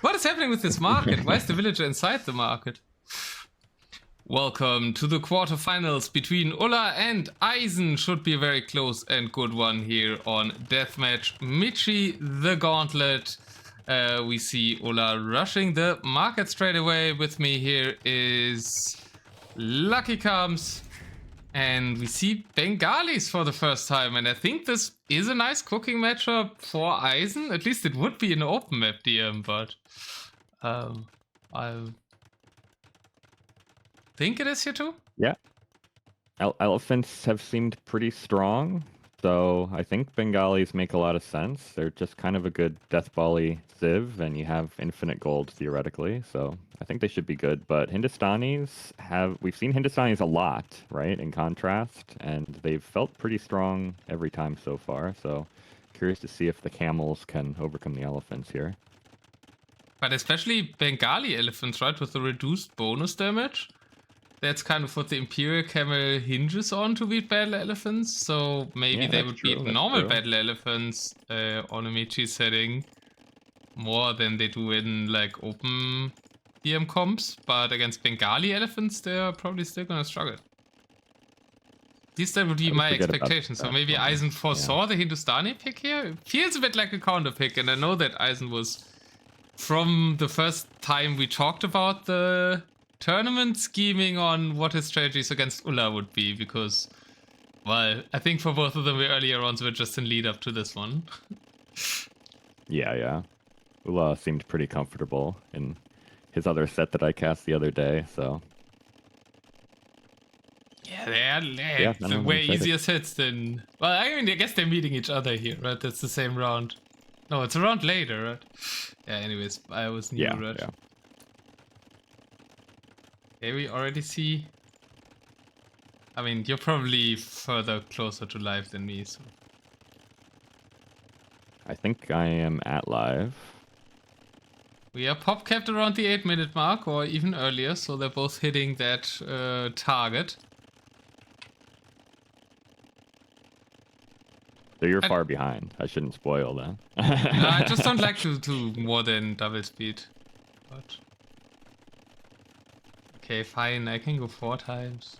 What is happening with this market? Why is the villager inside the market? Welcome to the quarterfinals between Ulla and Eis3n. Should be a very close and good one here on Deathmatch. Michi the Gauntlet. We see Ulla rushing the market straight away. With me here is LuckyKharms. And we see Bengalis for the first time. And I think this is a nice cooking matchup for Eis3n. At least it would be an open map DM, but I think it is here too. Yeah. Elephants have seemed pretty strong, so I think Bengalis make a lot of sense. They're just kind of a good death volley civ, and you have infinite gold theoretically, so I think they should be good. But we've seen Hindustanis a lot, right, in contrast, and they've felt pretty strong every time so far, so curious to see if the camels can overcome the elephants here. But especially Bengali elephants, right, with the reduced bonus damage. That's kind of what the Imperial Camel hinges on to beat battle elephants. So maybe they would beat normal battle elephants on a Michi setting more than they do in like open DM comps. But against Bengali elephants, they're probably still gonna struggle. At least that would be my expectation. So maybe Eis3n foresaw the Hindustani pick here. It feels a bit like a counter pick, and I know that Eis3n was from the first time we talked about the tournament scheming on what his strategies against Ulla would be, because, well, I think for both of them the earlier rounds were just in lead up to this one. Yeah. Ulla seemed pretty comfortable in his other set that I cast the other day, so. Yeah, they're way easier sets than. Well, I mean, I guess they're meeting each other here, right? That's the same round. No, it's a round later, right? Yeah, anyways, I was new, right? Yeah. Okay, we already see. I mean, you're probably further closer to live than me, so. I think I am at live. We are pop capped around the 8-minute mark, or even earlier, so they're both hitting that target. So you're far behind. I shouldn't spoil that. No, I just don't like to do more than double speed. But okay, fine, I can go 4 times.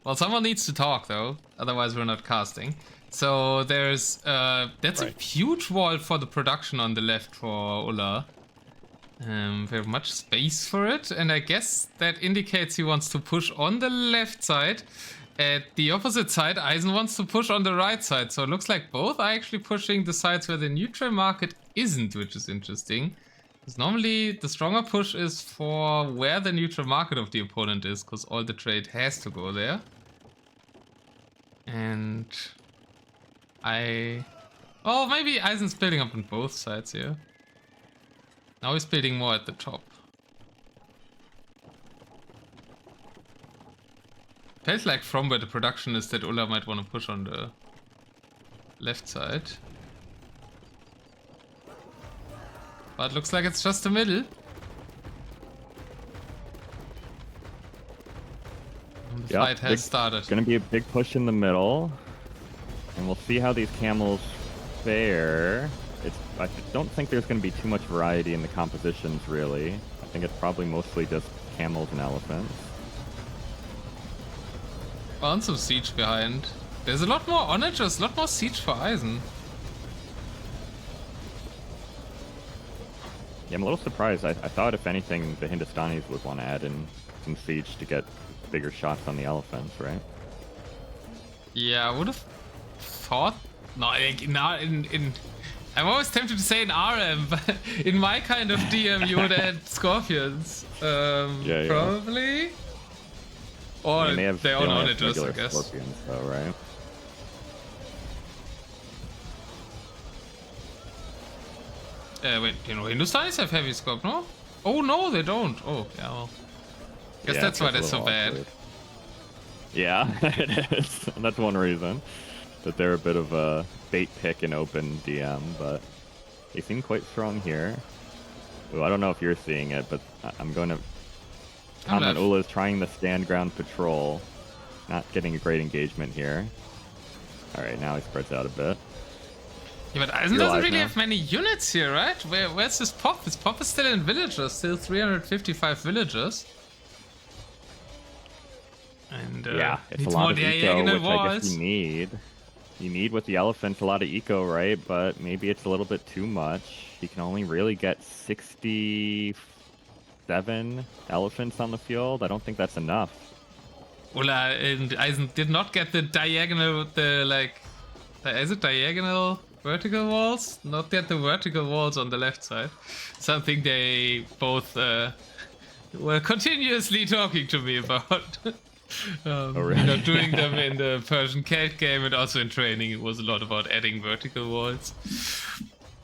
Well, someone needs to talk though, otherwise we're not casting. So there's that's a huge wall for the production on the left for Ulla. We have much space for it, and I guess that indicates he wants to push on the left side. At the opposite side, Eis3n wants to push on the right side, so it looks like both are actually pushing the sides where the neutral market isn't, which is interesting. Because normally the stronger push is for where the neutral market of the opponent is, because all the trade has to go there. And oh, maybe Eis3n's building up on both sides here. Now he's building more at the top. Feels like from where the production is that Ulla might want to push on the left side. But looks like it's just the middle. And the fight has started. It's going to be a big push in the middle. And we'll see how these camels fare. I don't think there's going to be too much variety in the compositions, really. I think it's probably mostly just camels and elephants. And some siege behind. There's a lot more onagers, a lot more siege for Eis3n. Yeah, I'm a little surprised. I thought, if anything, the Hindustanis would want to add in some siege to get bigger shots on the elephants, right? Yeah, I would have thought. No, I'm always tempted to say in RM, but in my kind of DM, you would add scorpions. Probably. Or I mean, they own onagers, I guess. Scorpions, though, right? Wait, Hindustanis have heavy scope, no? Oh no, they don't. Oh, yeah, well. Guess that's why they're so bad. Yeah, it is. That's one reason. That they're a bit of a bait pick in open DM, but they seem quite strong here. Ooh, I don't know if you're seeing it, but I'm going to comment Ulla is trying the stand ground patrol. Not getting a great engagement here. All right, now he spreads out a bit. Yeah, but Eis3n doesn't really have many units here, right? Where's his pop? His pop is still in villagers, still 355 villagers. And yeah, it's a needs lot more of eco, diagonal which walls. I guess you need. You need with the elephants a lot of eco, right? But maybe it's a little bit too much. He can only really get 67 elephants on the field. I don't think that's enough. Ullah and Eis3n did not get the diagonal, is it diagonal vertical walls? Not get the vertical walls on the left side. Something they both were continuously talking to me about. Oh, really? You know, doing them in the Persian Celt game and also in training, it was a lot about adding vertical walls.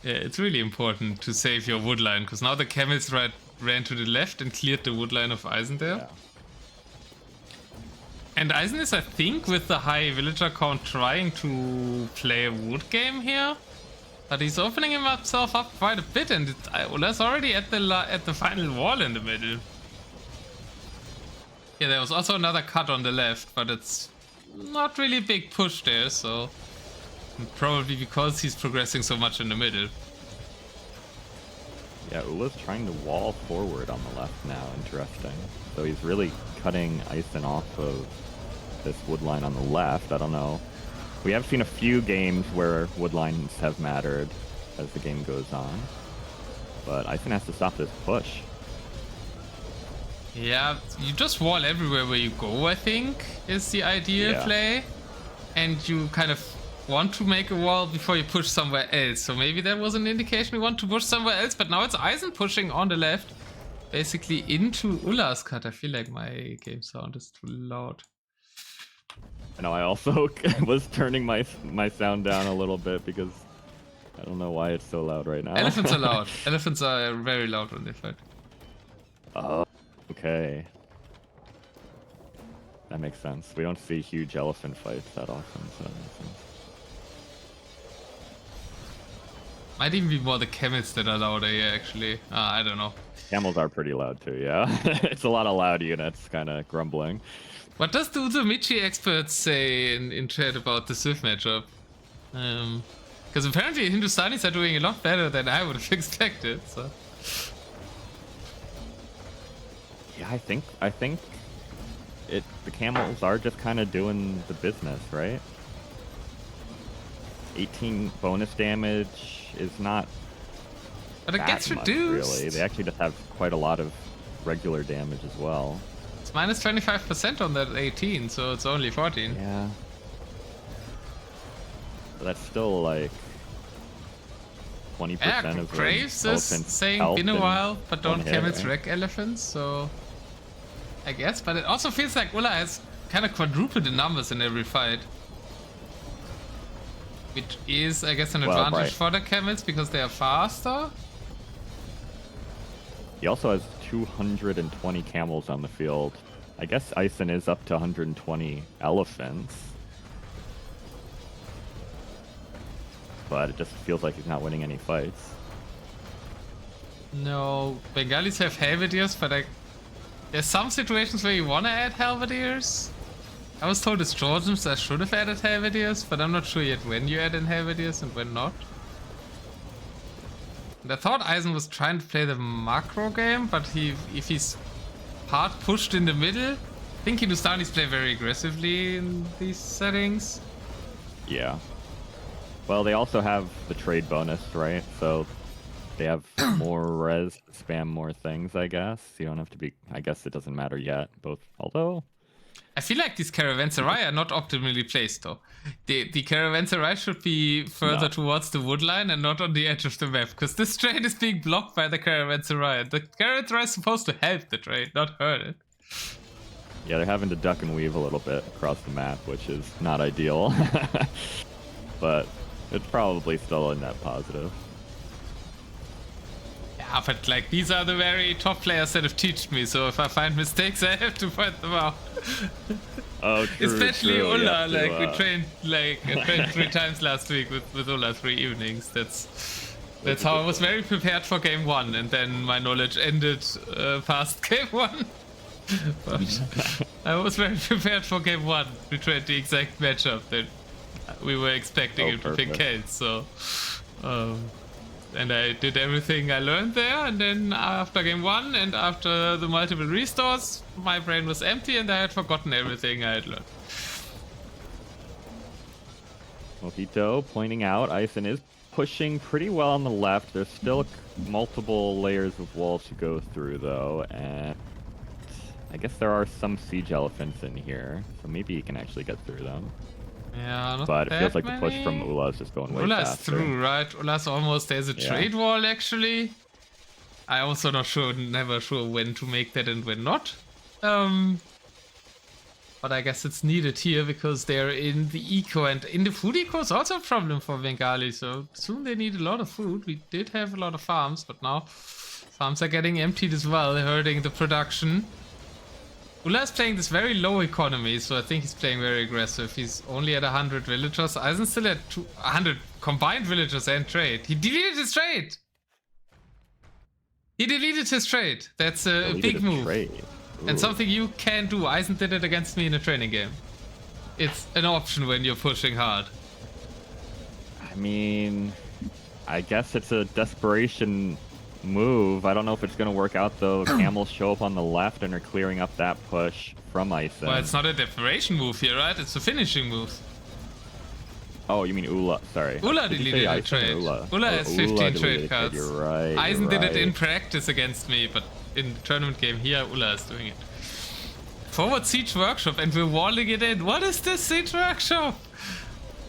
Yeah, it's really important to save your wood line, because now the camels ran to the left and cleared the wood line of Eis3n there. Yeah. And Eis3n is, I think, with the high villager count, trying to play a wood game here. But he's opening himself up quite a bit, and Ullah's already at the final wall in the middle. Yeah, there was also another cut on the left, but it's not really a big push there, so probably because he's progressing so much in the middle. Yeah, Ullah's trying to wall forward on the left now, interesting. So he's really cutting Eis3n off of this wood line on the left. I don't know. We have seen a few games where wood lines have mattered as the game goes on, but Eis3n has to stop this push. Yeah, you just wall everywhere where you go, I think, is the ideal play. And you kind of want to make a wall before you push somewhere else. So maybe that was an indication we want to push somewhere else, but now it's Eis3n pushing on the left, basically into Ullah's cut. I feel like my game sound is too loud. I know, I also was turning my sound down a little bit because I don't know why it's so loud right now. Elephants are loud. Elephants are very loud when they fight. Oh, okay. That makes sense. We don't see huge elephant fights that often, so that makes sense. Might even be more the camels that are louder here, actually. I don't know. Camels are pretty loud too, yeah. It's a lot of loud units kind of grumbling. What does the Uzomichi experts say in chat about the Civ matchup? Because apparently Hindustanis are doing a lot better than I would have expected, so... Yeah, I think the camels are just kind of doing the business, right? 18 bonus damage is not but it that gets much, reduced. really. They actually just have quite a lot of regular damage as well. It's minus 25% on that 18, so it's only 14. Yeah. But that's still like 20% of Graves is saying been a while, but don't camels wreck elephants, so I guess. But it also feels like Ullah has kind of quadrupled the numbers in every fight. Which is, I guess, an advantage for the camels because they are faster. He also has 220 camels on the field. I guess Eis3n is up to 120 elephants. But it just feels like he's not winning any fights. No, Bengalis have halberdiers, but there's some situations where you want to add halberdiers. I was told as Trojans I should have added halberdiers, but I'm not sure yet when you add in halberdiers and when not. And I thought Eis3n was trying to play the macro game, but if he's hard pushed in the middle, I think Hindustanis play very aggressively in these settings. Yeah. Well, they also have the trade bonus, right? So they have more res, spam more things, I guess. You don't have to be... I guess it doesn't matter yet, both. Although... I feel like these caravanserai are not optimally placed, though. The caravanserai should be further towards the wood line and not on the edge of the map, because this trade is being blocked by the caravanserai. The caravanserai is supposed to help the trade, not hurt it. Yeah, they're having to duck and weave a little bit across the map, which is not ideal. But it's probably still a net positive. Yeah, but like these are the very top players that have taught me, so if I find mistakes, I have to point them out. Oh, true. Especially true. Ullah, like we trained I trained 3 times last week with Ullah 3 evenings. That's how I was very prepared for game 1, and then my knowledge ended past game 1. But I was very prepared for game 1. We trained the exact matchup that We were expecting him to pick Kate, so... and I did everything I learned there, and then after game 1 and after the multiple restores, my brain was empty and I had forgotten everything I had learned. Mojito pointing out Eis3n is pushing pretty well on the left. There's still multiple layers of walls to go through, though, and I guess there are some siege elephants in here, so maybe he can actually get through them. Yeah, not but it feels like many. the push from Ullah is just going way Ullah's faster. through, right? Ullah's almost, there's a trade wall, actually. I also never sure when to make that and when not. But I guess it's needed here because they're in the eco, and in the food eco is also a problem for Bengali, so soon they need a lot of food. We did have a lot of farms, but now farms are getting emptied as well, hurting the production. Ullah is playing this very low economy, so I think he's playing very aggressive. He's only at 100 villagers. Eis3n still at 100 combined villagers and trade. He deleted his trade! He deleted his trade. That's a big move. And something you can do. Eis3n did it against me in a training game. It's an option when you're pushing hard. I mean, I guess it's a desperation move. I don't know if it's going to work out, though. Camels show up on the left and are clearing up that push from Eis3n. Well, it's not a desperation move here, right? It's a finishing move. Oh, you mean Ullah? Sorry. Ullah deleted a trade. Ullah has 15 trade cards. You're right. Eis3n did it in practice against me, but in the tournament game here, Ullah is doing it. Forward Siege Workshop, and we're walling it in. What is this Siege Workshop?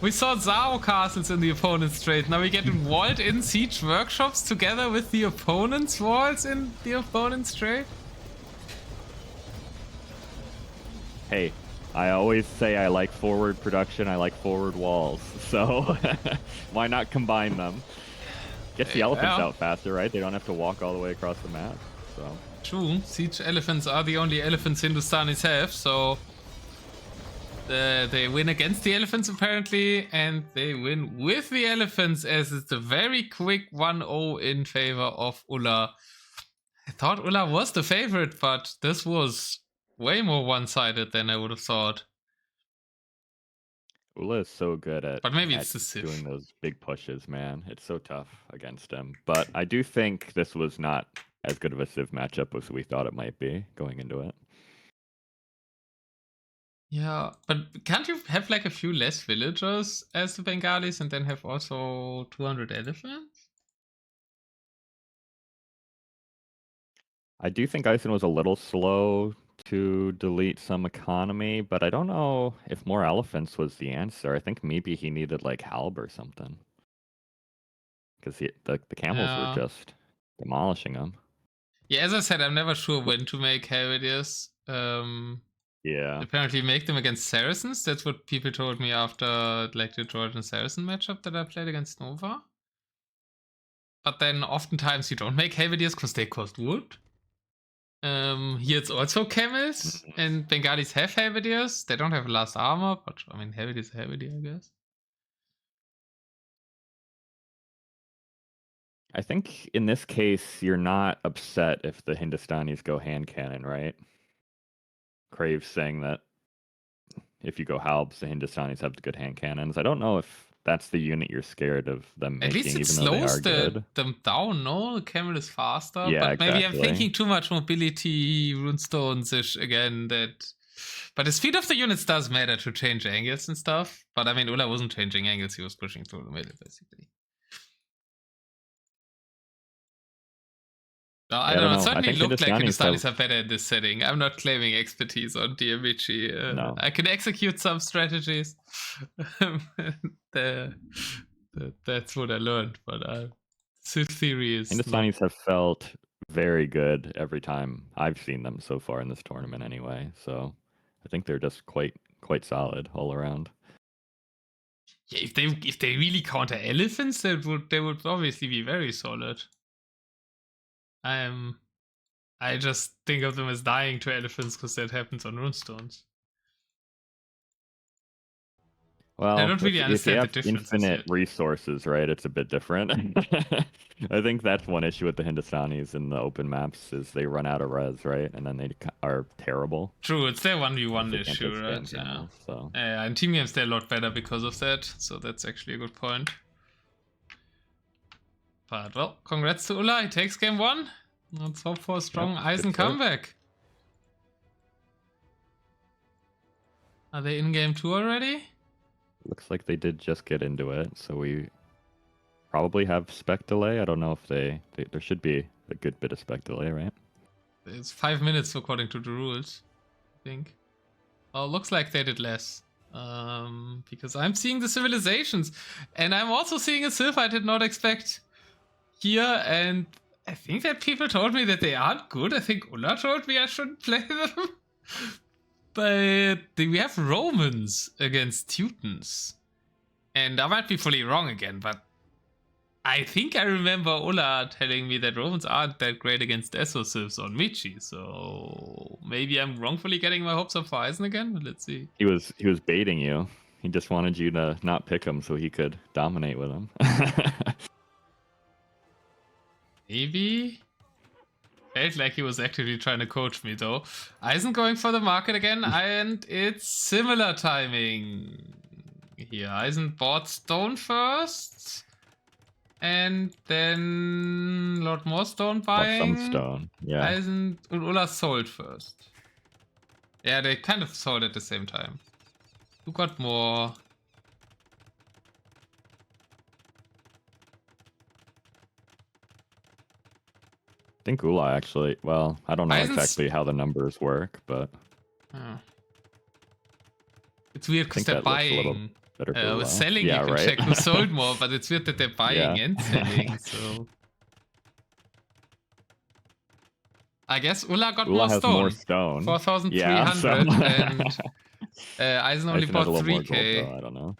We saw Zao castles in the opponent's trade. Now we get walled in Siege Workshops together with the opponent's walls in the opponent's trade? Hey, I always say I like forward production, I like forward walls. So why not combine them? Gets the elephants out faster, right? They don't have to walk all the way across the map. So true. Siege elephants are the only elephants Hindustanis have, so they win against the elephants apparently, and they win with the elephants, as it's a very quick 1-0 in favor of Ullah. I thought Ullah was the favorite, but this was way more one-sided than I would have thought. Ullah is so good at, but maybe it's the Civ. Doing those big pushes, man. It's so tough against him. But I do think this was not as good of a Civ matchup as we thought it might be going into it. Yeah, but can't you have like a few less villagers as the Bengalis and then have also 200 elephants? I do think Eis3n was a little slow to delete some economy, but I don't know if more elephants was the answer. I think maybe he needed like Halb or something. Because the camels were just demolishing them. Yeah, as I said, I'm never sure when to make Helvidius. Yeah. Apparently make them against Saracens. That's what people told me after like the Georgian Saracen matchup that I played against Nova. But then oftentimes you don't make Helvidius because they cost wood. Here it's also camels, and Bengalis have Helvidius. They don't have last armor, but I mean Helvidius is Helvidius, I guess. I think in this case you're not upset if the Hindustanis go hand cannon, right? Crave's saying that if you go Halbs, the Hindustanis have the good hand cannons. I don't know if that's the unit you're scared of them making. At least it slows them down, no? The camel is faster. Yeah, but maybe I'm thinking too much mobility, runestones-ish again. But the speed of the units does matter to change angles and stuff. But I mean, Ullah wasn't changing angles, he was pushing through the middle, basically. No, I don't know. It certainly looked like Hindustanis are better in this setting. I'm not claiming expertise on Diamichi. No. I can execute some strategies. That's what I learned. But Civ theory is... Hindustanis have felt very good every time I've seen them so far in this tournament anyway. So I think they're just quite solid all around. Yeah, if they really counter elephants, they would obviously be very solid. I just think of them as dying to elephants because that happens on runestones. Well, I don't really understand the difference. Infinite resources, right? It's a bit different. I think that's one issue with the Hindustanis in the open maps is they run out of res, right? And then they are terrible. True, it's their 1v1 They can't issue, take right? stand Yeah. channels, so. Yeah, and team games, they're a lot better because of that, so that's actually a good point. But, well, congrats to Ulla, he takes game 1. Let's hope for a strong Eis3n comeback. Are they in game 2 already? Looks like they did just get into it, so we probably have spec delay. I don't know if there should be a good bit of spec delay, right? It's 5 minutes according to the rules, I think. Well, looks like they did less. Because I'm seeing the civilizations, and I'm also seeing a Civ I did not expect here, and I think that people told me that they aren't good. I think Ulla told me I shouldn't play them. But we have Romans against Teutons. And I might be fully wrong again, but I think I remember Ulla telling me that Romans aren't that great against Esso Civs on Michi, so maybe I'm wrongfully getting my hopes up for Eis3n again, but let's see. He was baiting you. He just wanted you to not pick him so he could dominate with him. Maybe? Felt like he was actively trying to coach me though. Eis3n going for the market again, and it's similar timing. Here, Eis3n bought stone first, and then a lot more stone buying. Some stone, yeah. Eis3n and Ulla sold first. Yeah, they kind of sold at the same time. Who got more? I think Ulla actually, well, I don't know Eis3n's exactly how the numbers work, but oh. It's weird because think they're that looks a little buying. better for Ulla. Selling, Yeah, you can right. check who sold more, but it's weird that they're buying and selling, so. I guess Ulla got Ulla more has stone. more stone. 4,300, Yeah, so- and Eis3n only Eis3n bought has a little more 3k. gold, though, I don't know.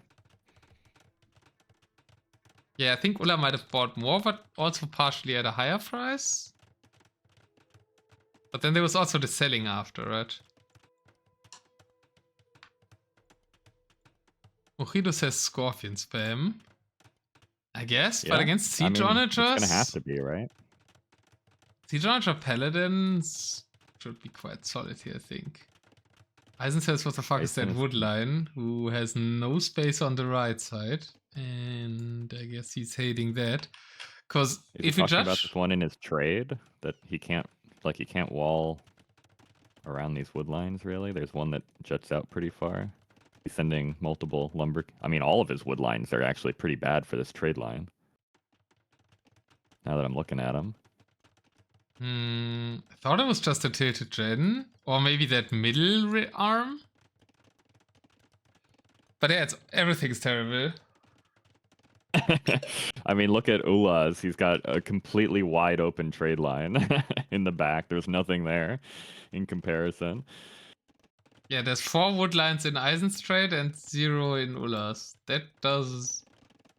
Yeah, I think Ulla might have bought more, but also partially at a higher price. But then there was also the selling after, right? Mojido says Scorpion spam. I guess, but against Siege Onagers... It's gonna have to be, right? Siege Onager Paladins should be quite solid here, I think. Eis3n says, what the fuck is that Woodline, who has no space on the right side. And I guess he's hating that. Because if you judge... about this one in his trade, that he can't wall around these wood lines, really. There's one that juts out pretty far. He's sending multiple lumber... I mean, all of his wood lines are actually pretty bad for this trade line. Now that I'm looking at him. I thought it was just a tilted gen. Or maybe that middle arm. But yeah, everything's terrible. I mean, look at Ulla's. He's got a completely wide open trade line in the back. There's nothing there in comparison. Yeah, there's 4 wood lines in Eis3n's trade and 0 in Ulla's. That does...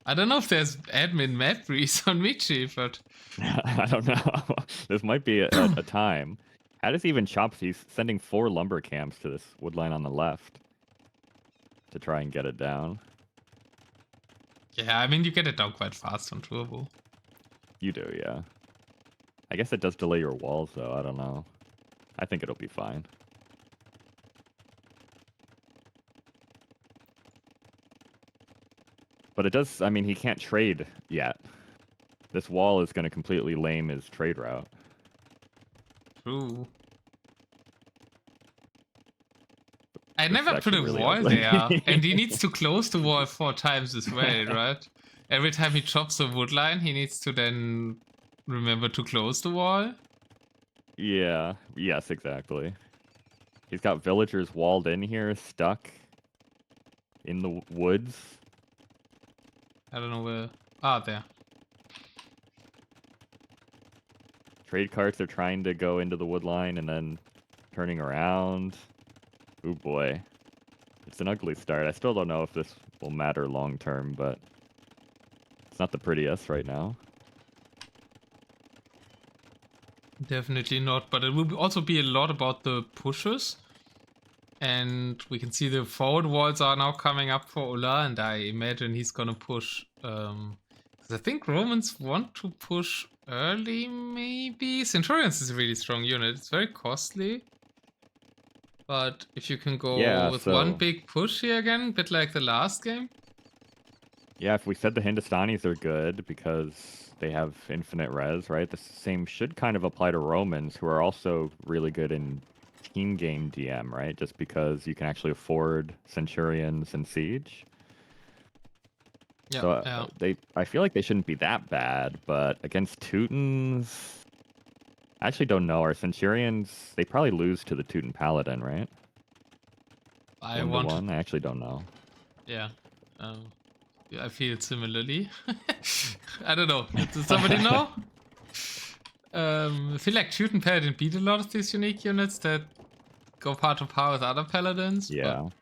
I don't know if there's admin map breeze on Michi, but... I don't know. This might be a time. How does he even chop? He's sending 4 lumber camps to this wood line on the left to try and get it down. Yeah, I mean, you get it down quite fast on Turbo. You do, yeah. I guess it does delay your walls, though. I don't know. I think it'll be fine. But it does, I mean, he can't trade yet. This wall is going to completely lame his trade route. True. I never It's put a actually really wall ugly. there, and he needs to close the wall 4 times as well, right? Every time he chops a wood line, he needs to then remember to close the wall. Yeah, yes, exactly. He's got villagers walled in here, stuck in the woods. I don't know where... Ah, there. Trade carts are trying to go into the wood line and then turning around. Oh boy. It's an ugly start. I still don't know if this will matter long term, but it's not the prettiest right now. Definitely not, but it will also be a lot about the pushes. And we can see the forward walls are now coming up for Ulla, and I imagine he's gonna push I think Romans want to push early, maybe? Centurions is a really strong unit. It's very costly. But if you can go with one big push here again, a bit like the last game. Yeah, if we said the Hindustanis are good because they have infinite res, right? The same should kind of apply to Romans, who are also really good in team game DM, right? Just because you can actually afford Centurions and Siege. Yeah, so I feel like they shouldn't be that bad, but against Teutons, I actually don't know. Our Centurions, they probably lose to the Teuton Paladin, right? I actually don't know. Yeah. I feel similarly. I don't know. Does somebody know? I feel like Teuton Paladin beat a lot of these unique units that go part of power with other paladins. Yeah. But...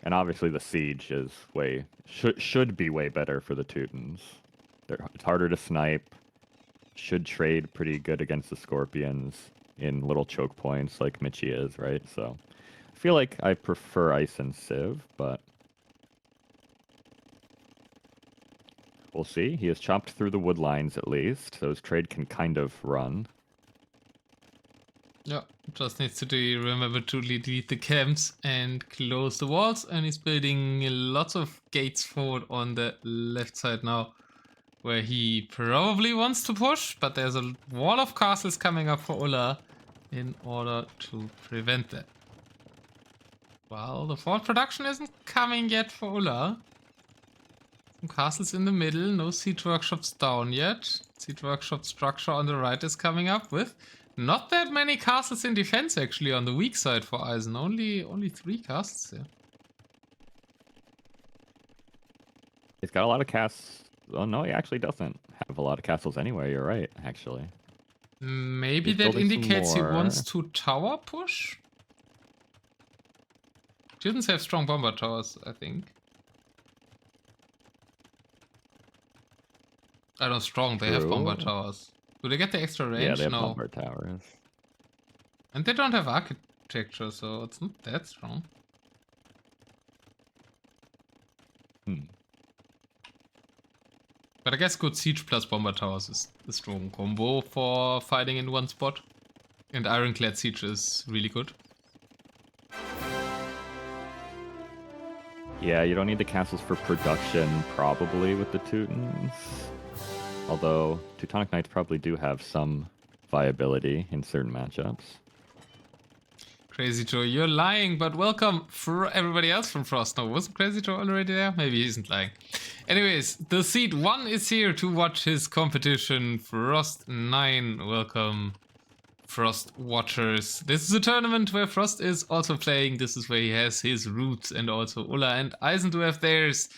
And obviously the Siege is should be way better for the Teutons. It's harder to snipe. Should trade pretty good against the Scorpions in little choke points like Michi is, right? So I feel like I prefer Eis3n Civ, but we'll see. He has chopped through the wood lines at least, so his trade can kind of run. Yeah, just needs to remember to delete the camps and close the walls, and he's building lots of gates forward on the left side now, where he probably wants to push, but there's a wall of castles coming up for Ulla in order to prevent that. Well, the fort production isn't coming yet for Ulla. Some castles in the middle, no siege workshops down yet. Siege workshop structure on the right is coming up with not that many castles in defense actually on the weak side for Eis3n. Only 3 castles here. He's got a lot of castles. Oh no, he actually doesn't have a lot of castles anyway. You're right, actually. Maybe that indicates he wants to tower push? Students have strong bomber towers, I think. I don't strong, they have bomber towers. Do they get the extra range? Yeah, they have bomber towers. And they don't have architecture, so it's not that strong. But I guess good siege plus bomber towers is a strong combo for fighting in one spot. And ironclad siege is really good. Yeah, you don't need the castles for production, probably, with the Teutons. Although, Teutonic Knights probably do have some viability in certain matchups. Crazy Joe, you're lying, but welcome for everybody else from Frost. No, wasn't Crazy Joe already there? Maybe he isn't lying. Anyways, the Seed 1 is here to watch his competition. Frost9, welcome, Frost Watchers. This is a tournament where Frost is also playing. This is where he has his roots, and also Ulla and Eis3n do have theirs.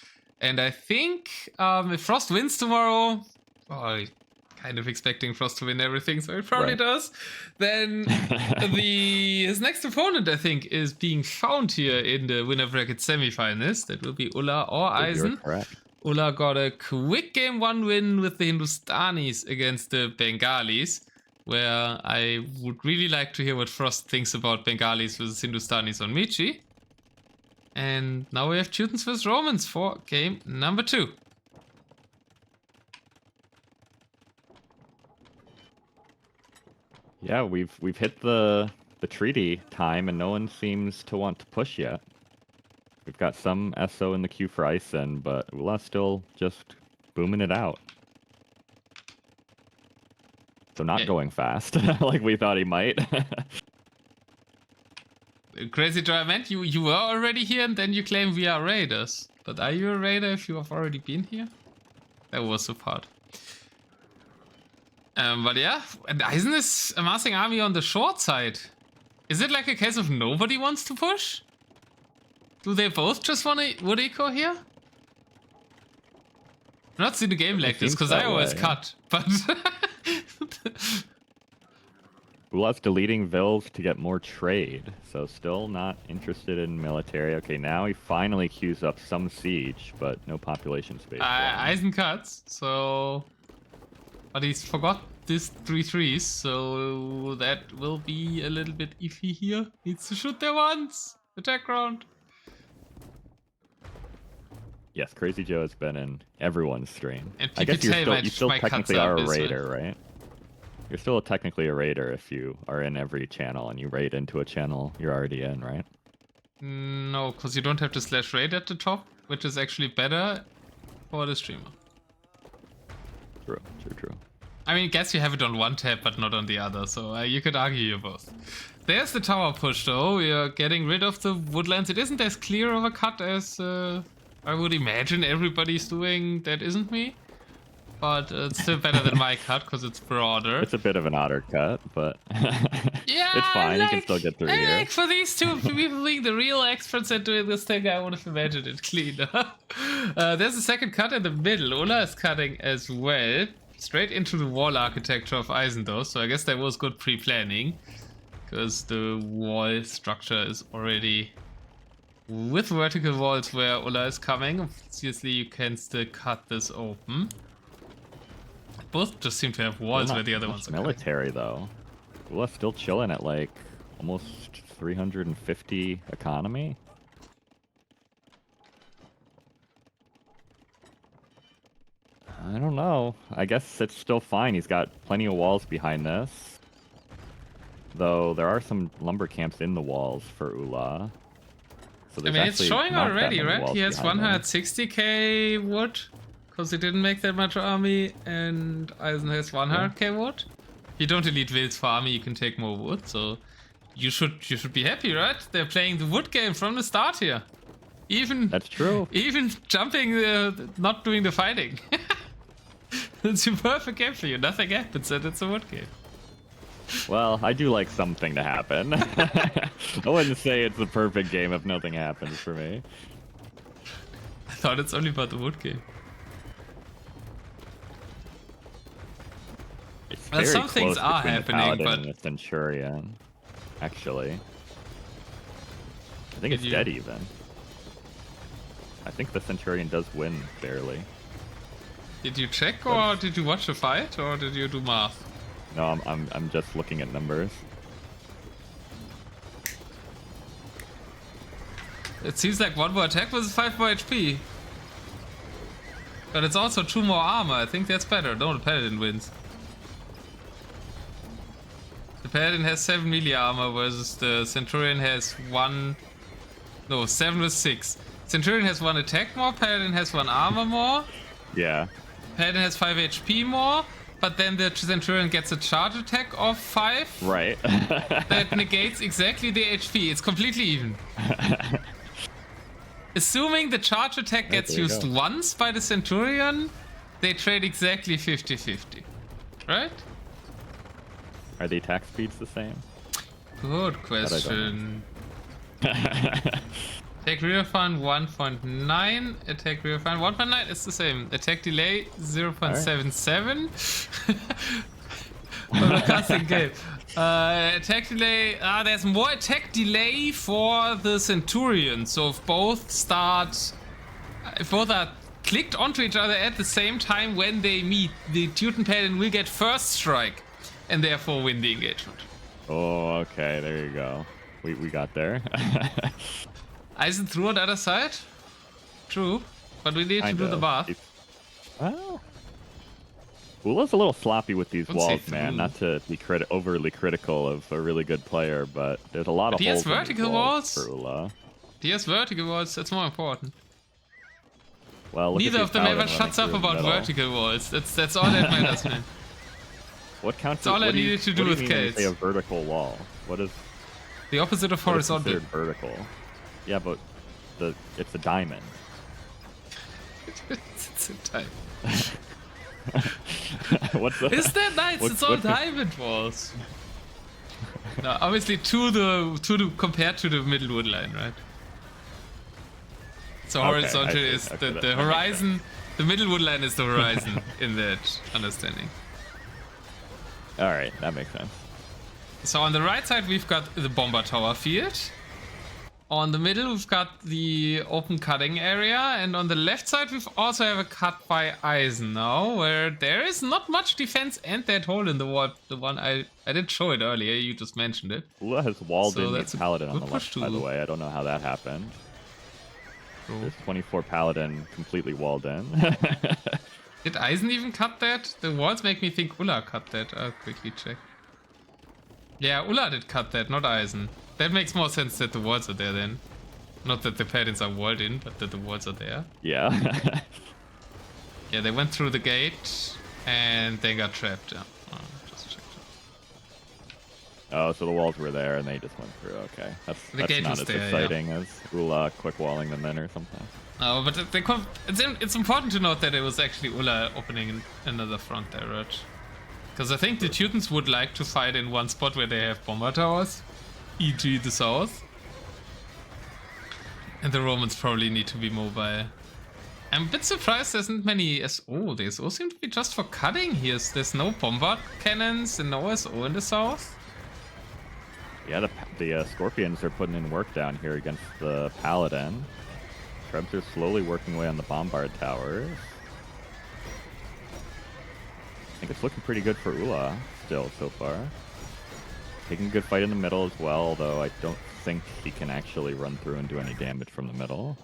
And I think if Frost wins tomorrow, I'm kind of expecting Frost to win everything, so he probably does. Then his next opponent, I think, is being found here in the winner bracket semifinals. That will be Ulla or Eis3n. Correct. Ulla got a quick game 1 win with the Hindustanis against the Bengalis, where I would really like to hear what Frost thinks about Bengalis versus Hindustanis on Michi. And now we have Teutons versus Romans for game number 2. Yeah, we've hit the treaty time, and no one seems to want to push yet. We've got some SO in the queue for Eis3n, but Ulla's still just booming it out. So not going fast, like we thought he might. Crazy Joe, I meant you were already here, and then you claim we are raiders. But are you a raider if you have already been here? That was the part. But yeah, and Eis3n is amassing army on the short side. Is it like a case of nobody wants to push? Do they both just want to wood eco here? I've not seen the game like this, because I always cut, but... Ulla's deleting Vills to get more trade, so still not interested in military. Okay, now he finally queues up some siege, but no population space. Eis3n cuts, so... But he's forgot this 3-3s, so that will be a little bit iffy here. Needs to shoot there once. Attack round. Yes, Crazy Joe has been in everyone's stream. And I guess you PPT still my technically cuts are up a this way. raider, right? You're still technically a raider if you are in every channel and you raid into a channel you're already in, right? No, because you don't have to /raid at the top, which is actually better for the streamer. True. I mean, I guess you have it on one tab, but not on the other, so you could argue you both. There's the tower push, though. We are getting rid of the woodlands. It isn't as clear of a cut as I would imagine everybody's doing. That isn't me. But it's still better than my cut, because it's broader. It's a bit of an otter cut, but yeah, it's fine. You can still get through here. For these two people being the real experts at doing this thing, I would have imagined it cleaner. There's a second cut in the middle. Ulla is cutting as well. Straight into the wall architecture of Eis3n, though, so I guess that was good pre-planning. Because the wall structure is already with vertical walls where Ulla is coming. Obviously, you can still cut this open. Both just seem to have walls where the other ones are military, though. Ulla's still chilling at like almost 350 economy. I don't know. I guess it's still fine. He's got plenty of walls behind this. Though there are some lumber camps in the walls for Ulla. So I mean, it's showing already, right? He has 160k wood, because he didn't make that much army, and Eis3n has 100k wood. If you don't elite wilds for army, you can take more wood, so you should be happy, right? They're playing the wood game from the start here. That's true. Even jumping, not doing the fighting. It's a perfect game for you. Nothing happens, and it's a wood game. Well, I do like something to happen. I wouldn't say it's the perfect game if nothing happens for me. I thought it's only about the wood game. It's well, very some things close are between happening, the Paladin but and the Centurion, actually. I think it's dead even. I think the Centurion does win barely. Did you check, or did you watch the fight, or did you do math? No, I'm just looking at numbers. It seems like one more attack with 5 more HP. But it's also 2 more armor. I think that's better. No, the Paladin wins. The Paladin has 7 melee armor versus the Centurion has 1... No, 7 with 6. Centurion has 1 attack more, Paladin has 1 armor more. Yeah. Paladin has 5 HP more, but then the Centurion gets a charge attack of 5. Right. That negates exactly the HP. It's completely even. Assuming the charge attack gets used once by the Centurion, they trade exactly 50-50. Right? Are the attack speeds the same? Good question. Attack rear fun 1.9, attack rear fun 1.9 is the same. Attack delay 0.77. From a custom game. Attack delay, there's more attack delay for the Centurion. So if both are clicked onto each other at the same time when they meet, the Teuton Paladin will get first strike and therefore win the engagement. Oh, okay, there you go. We got there. Eis3n through on the other side? True, but we need to do the bath. Well, Ulla's a little sloppy with these walls, man. Not to be overly critical of a really good player, but there's a lot of holes in these walls for Ulla. He has vertical walls, that's more important. Well, neither of them ever shuts up about vertical walls. That's all that matters, man. What counts? That's all I needed to do with Kates. Say a vertical wall. What is the opposite of horizontal? Vertical. Yeah, but it's a diamond. It's a diamond. Is that nice? It's all diamond walls. No, obviously compared to the middle wood line, right? So horizontal is the horizon. The middle wood line is the horizon in that understanding. All right, that makes sense. So on the right side we've got the bomber tower field. On the middle we've got the open cutting area, and on the left side we also have a cut by Eis3n now, where there is not much defense and that hole in the wall. The one I didn't show it earlier, you just mentioned it. Ulla has walled in the Paladin on the left, by the way. I don't know how that happened. True. This 24 Paladin completely walled in. Did Eis3n even cut that? The walls make me think Ulla cut that. I'll quickly check. Yeah, Ulla did cut that, not Eis3n. That makes more sense that the walls are there then. Not that the paladins are walled in, but that the walls are there. Yeah. Yeah, they went through the gate and they got trapped. Yeah. Oh, just checked it. Oh, so the walls were there and they just went through. Okay, that's gate not was as there, exciting as Ulla quick walling them in or something. No, but it's important to note that it was actually Ulla opening another front there, right? Because I think the Teutons would like to fight in one spot where they have bomber towers, e.g. the south. And the Romans probably need to be mobile. I'm a bit surprised there isn't many SO. The SO seem to be just for cutting here. There's no bombard cannons and no SO in the south. Yeah, the Scorpions are putting in work down here against the Paladin. Trebs are slowly working away on the bombard towers. I think it's looking pretty good for Ulla still so far. Taking a good fight in the middle as well, although I don't think he can actually run through and do any damage from the middle.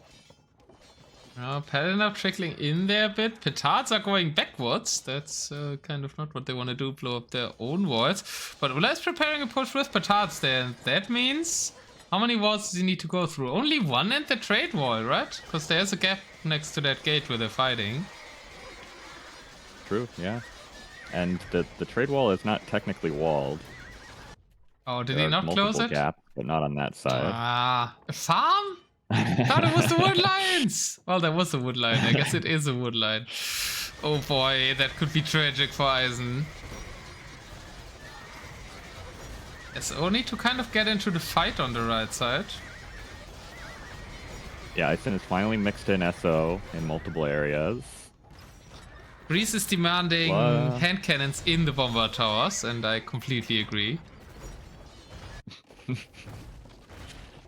Paladin are trickling in there a bit. Petards are going backwards. That's kind of not what they want to do, blow up their own walls. But Ulla is preparing a push with Petards there. And that means, how many walls does he need to go through? Only one and the trade wall, right? Because there's a gap next to that gate where they're fighting. True, yeah. And the trade wall is not technically walled. Oh, did he not close it? Gap, but not on that side. Ah, a farm? I thought it was the wood lions. Well, there was a wood lion. I guess it is a wood lion. Oh boy, that could be tragic for Eis3n. It's only to kind of get into the fight on the right side. Yeah, Eis3n has finally mixed in SO in multiple areas. Greece is demanding hand cannons in the bomber towers, and I completely agree.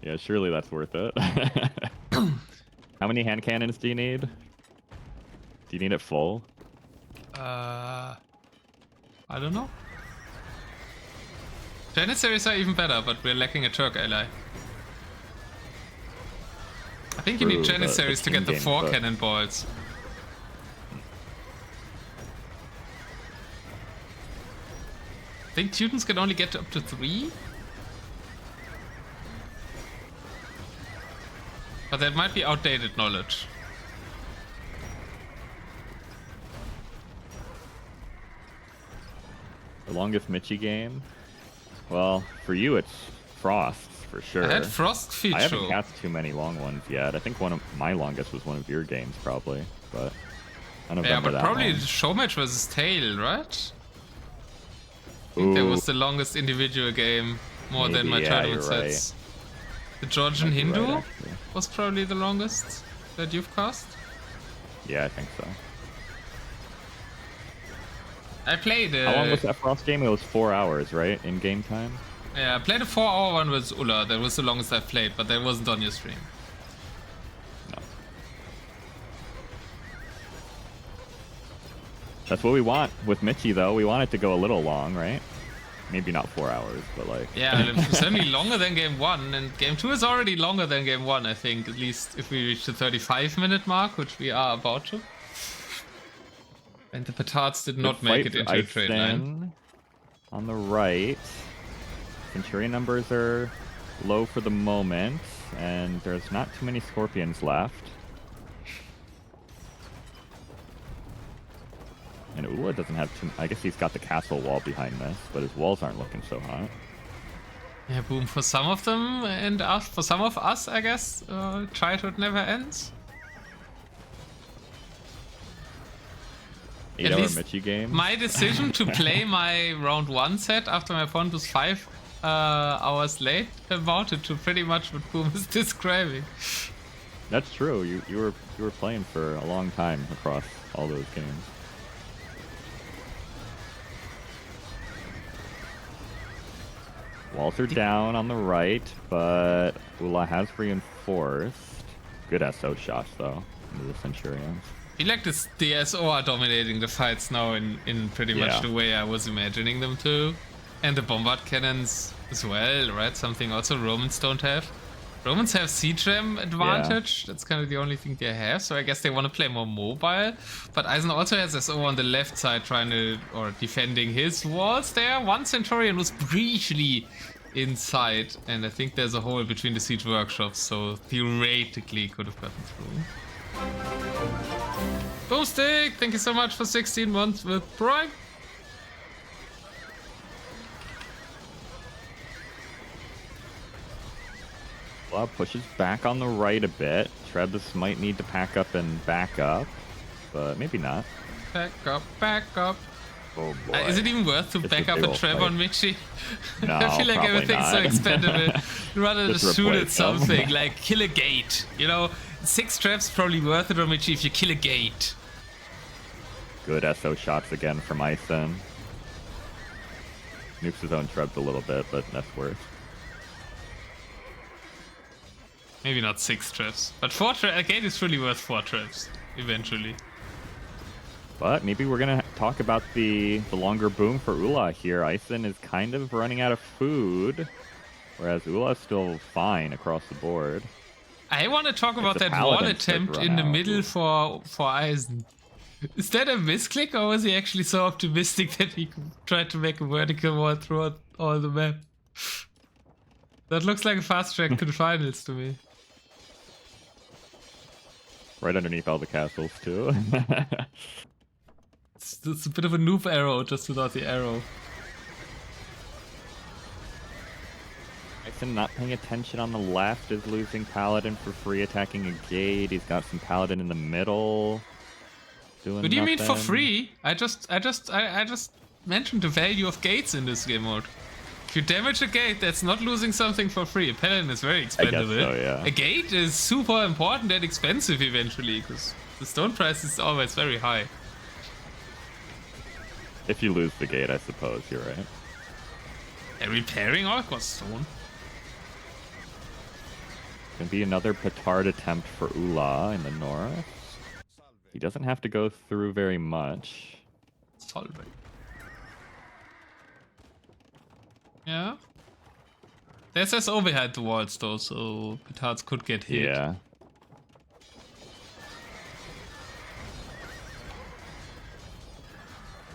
Yeah, surely that's worth it. How many hand cannons do you need? Do you need it full? I don't know. Janissaries are even better, but we're lacking a Turk ally. I think you need Janissaries to get the 4 cannonballs. I think Teutons can only get up to 3? But that might be outdated knowledge. The longest Michi game? Well, for you it's Frost, for sure. I had Frost feature. I haven't cast too many long ones yet. I think one of my longest was one of your games, probably. But I don't remember that probably long. Showmatch versus Tail, right? I think that was the longest individual game, more than my tournament sets. Right. The Georgian Hindu was probably the longest that you've cast. Yeah, I think so. I played. How long was that Frost game? It was 4 hours, right? In game time? Yeah, I played a 4-hour one with Ulla. That was the longest I've played, but that wasn't on your stream. No. That's what we want with Michi, though. We want it to go a little long, right? Maybe not 4 hours, but like... Yeah, it's certainly longer than game 1, and game 2 is already longer than game 1, I think. At least if we reach the 35-minute mark, which we are about to. And the Petards did not make it into a trade line. On the right. Centurion numbers are low for the moment, and there's not too many Scorpions left. And Ulla doesn't have too... I guess he's got the castle wall behind this, but his walls aren't looking so hot. Yeah, boom. For some of them, and for some of us, I guess, childhood never ends. 8-hour Michi game. My decision to play my round 1 set after my opponent was 5 hours late amounted to pretty much what Boom is describing. That's true. You were playing for a long time across all those games. Walls are down on the right, but Ulla has reinforced. Good SO shots, though, into the Centurions. I feel like the SO are dominating the fights now in pretty much the way I was imagining them to. And the bombard cannons as well, right? Something also Romans don't have. Romans have siege ram advantage. That's kind of the only thing they have. So I guess they want to play more mobile. But Eis3n also has SO on the left side trying to, or defending his walls there. One Centurion was briefly inside. And I think there's a hole between the siege workshops. So theoretically could have gotten through. Boomstick, thank you so much for 16 months with Prime. Well, pushes back on the right a bit. Trebs might need to pack up and back up, but maybe not. Back up, back up. Oh boy. Is it even worth to It's back a up big a old Treb fight. on Michi? No, I feel like probably everything's not. so expendable. You'd rather Just just shoot at replace them. something, like kill a gate. You know, 6 Trebs probably worth it on Michi if you kill a gate. Good SO shots again from Eis3n. Nukes his own Trebs a little bit, but that's worth. Maybe not 6 Trebs, but 4 Trebs. A gate is really worth 4 Trebs eventually. But maybe we're gonna talk about the longer boom for Ullah here. Eis3n is kind of running out of food, whereas Ullah is still fine across the board. I want to talk about It's a that wall paladin attempt should in the run out. middle for Eis3n. Is that a misclick, or was he actually so optimistic that he tried to make a vertical wall throughout all the map? That looks like a fast track to the finals to me. Right underneath all the castles too. It's a bit of a noob arrow just without the arrow. Eis3n not paying attention on the left is losing Paladin for free attacking a gate. He's got some Paladin in the middle. Doing What do you mean for nothing. free? I just mentioned the value of gates in this game mode. If you damage a gate, that's not losing something for free. A paladin is very expendable. so, yeah. A gate is super important and expensive eventually, because the stone price is always very high. If you lose the gate, I suppose you're right. And repairing all costs stone. Gonna be another petard attempt for Ullah in the north. He doesn't have to go through very much. Solving. Yeah. There's SO behind the walls though, so petards could get hit. Yeah.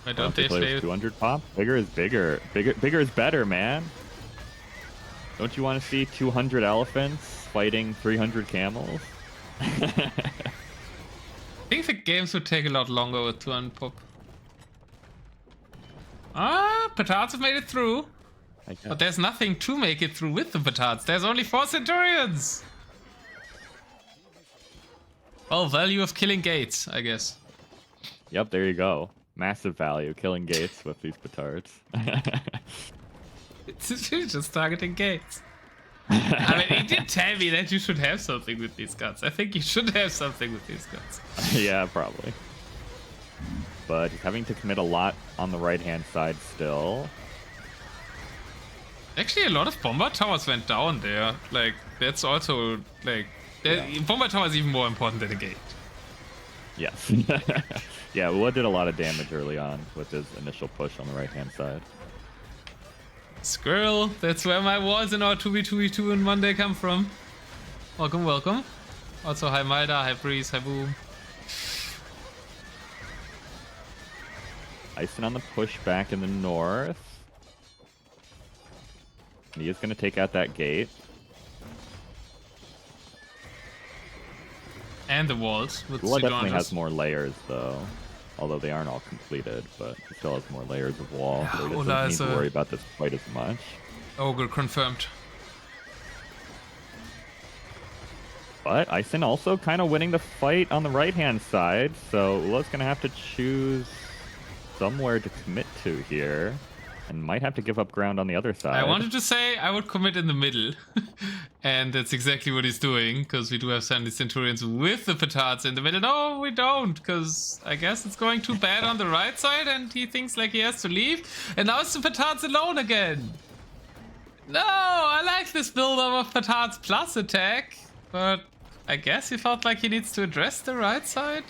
Why don't they play play with with 200 pop? Bigger is bigger. Bigger is better, man. Don't you want to see 200 elephants fighting 300 camels? I think the games would take a lot longer with 200 pop. Ah, petards have made it through. I guess. But there's nothing to make it through with the petards. There's only 4 centurions. Well, value of killing gates, I guess. Yep, there you go. Massive value, killing gates with these petards. It's just targeting gates. I mean, he did tell me that you should have something with these guns. I think you should have something with these guns. Yeah, probably. But he's having to commit a lot on the right-hand side still. Actually, a lot of bomber towers went down there. Like, that's also, like... Bomber tower is even more important than a gate. Yes. Yeah, Ullah did a lot of damage early on with his initial push on the right-hand side. Squirrel, that's where my walls in our 2v2v2 in Monday come from. Welcome, welcome. Also, hi Maida, hi Breeze, hi Boom. Eis3n on the push back in the north. He is going to take out that gate. And the walls with Ullah definitely Sidonis. has more layers, though. Although they aren't all completed, but he still has more layers of wall, so he Ullah doesn't need is to a- worry about this quite as much. Ogre confirmed. But Eis3n also kind of winning the fight on the right-hand side, so Ullah's going to have to choose somewhere to commit to here, and might have to give up ground on the other side. I wanted to say I would commit in the middle. And that's exactly what he's doing, because we do have 70 Centurions with the petards in the middle. No, we don't, because I guess it's going too bad on the right side, and he thinks like he has to leave. And now it's the petards alone again. No, I like this build-up of petards plus attack, but I guess he felt like he needs to address the right side,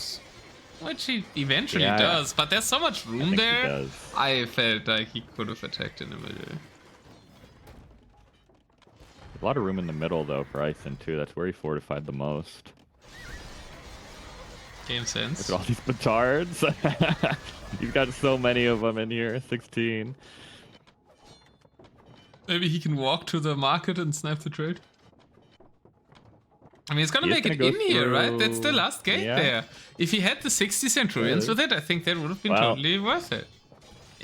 which he eventually Yeah, does. But there's so much room think he there. does. I felt like he could have attacked in the middle. A lot of room in the middle, though, for Eis3n, too. That's where he fortified the most. Game sense. Look at all these petards. You've got so many of them in here. 16. Maybe he can walk to the market and snipe the trade. I mean, he's gonna make it in here, right? That's the last gate there. If he had the 60 Centurions with it, I think that would have been totally worth it.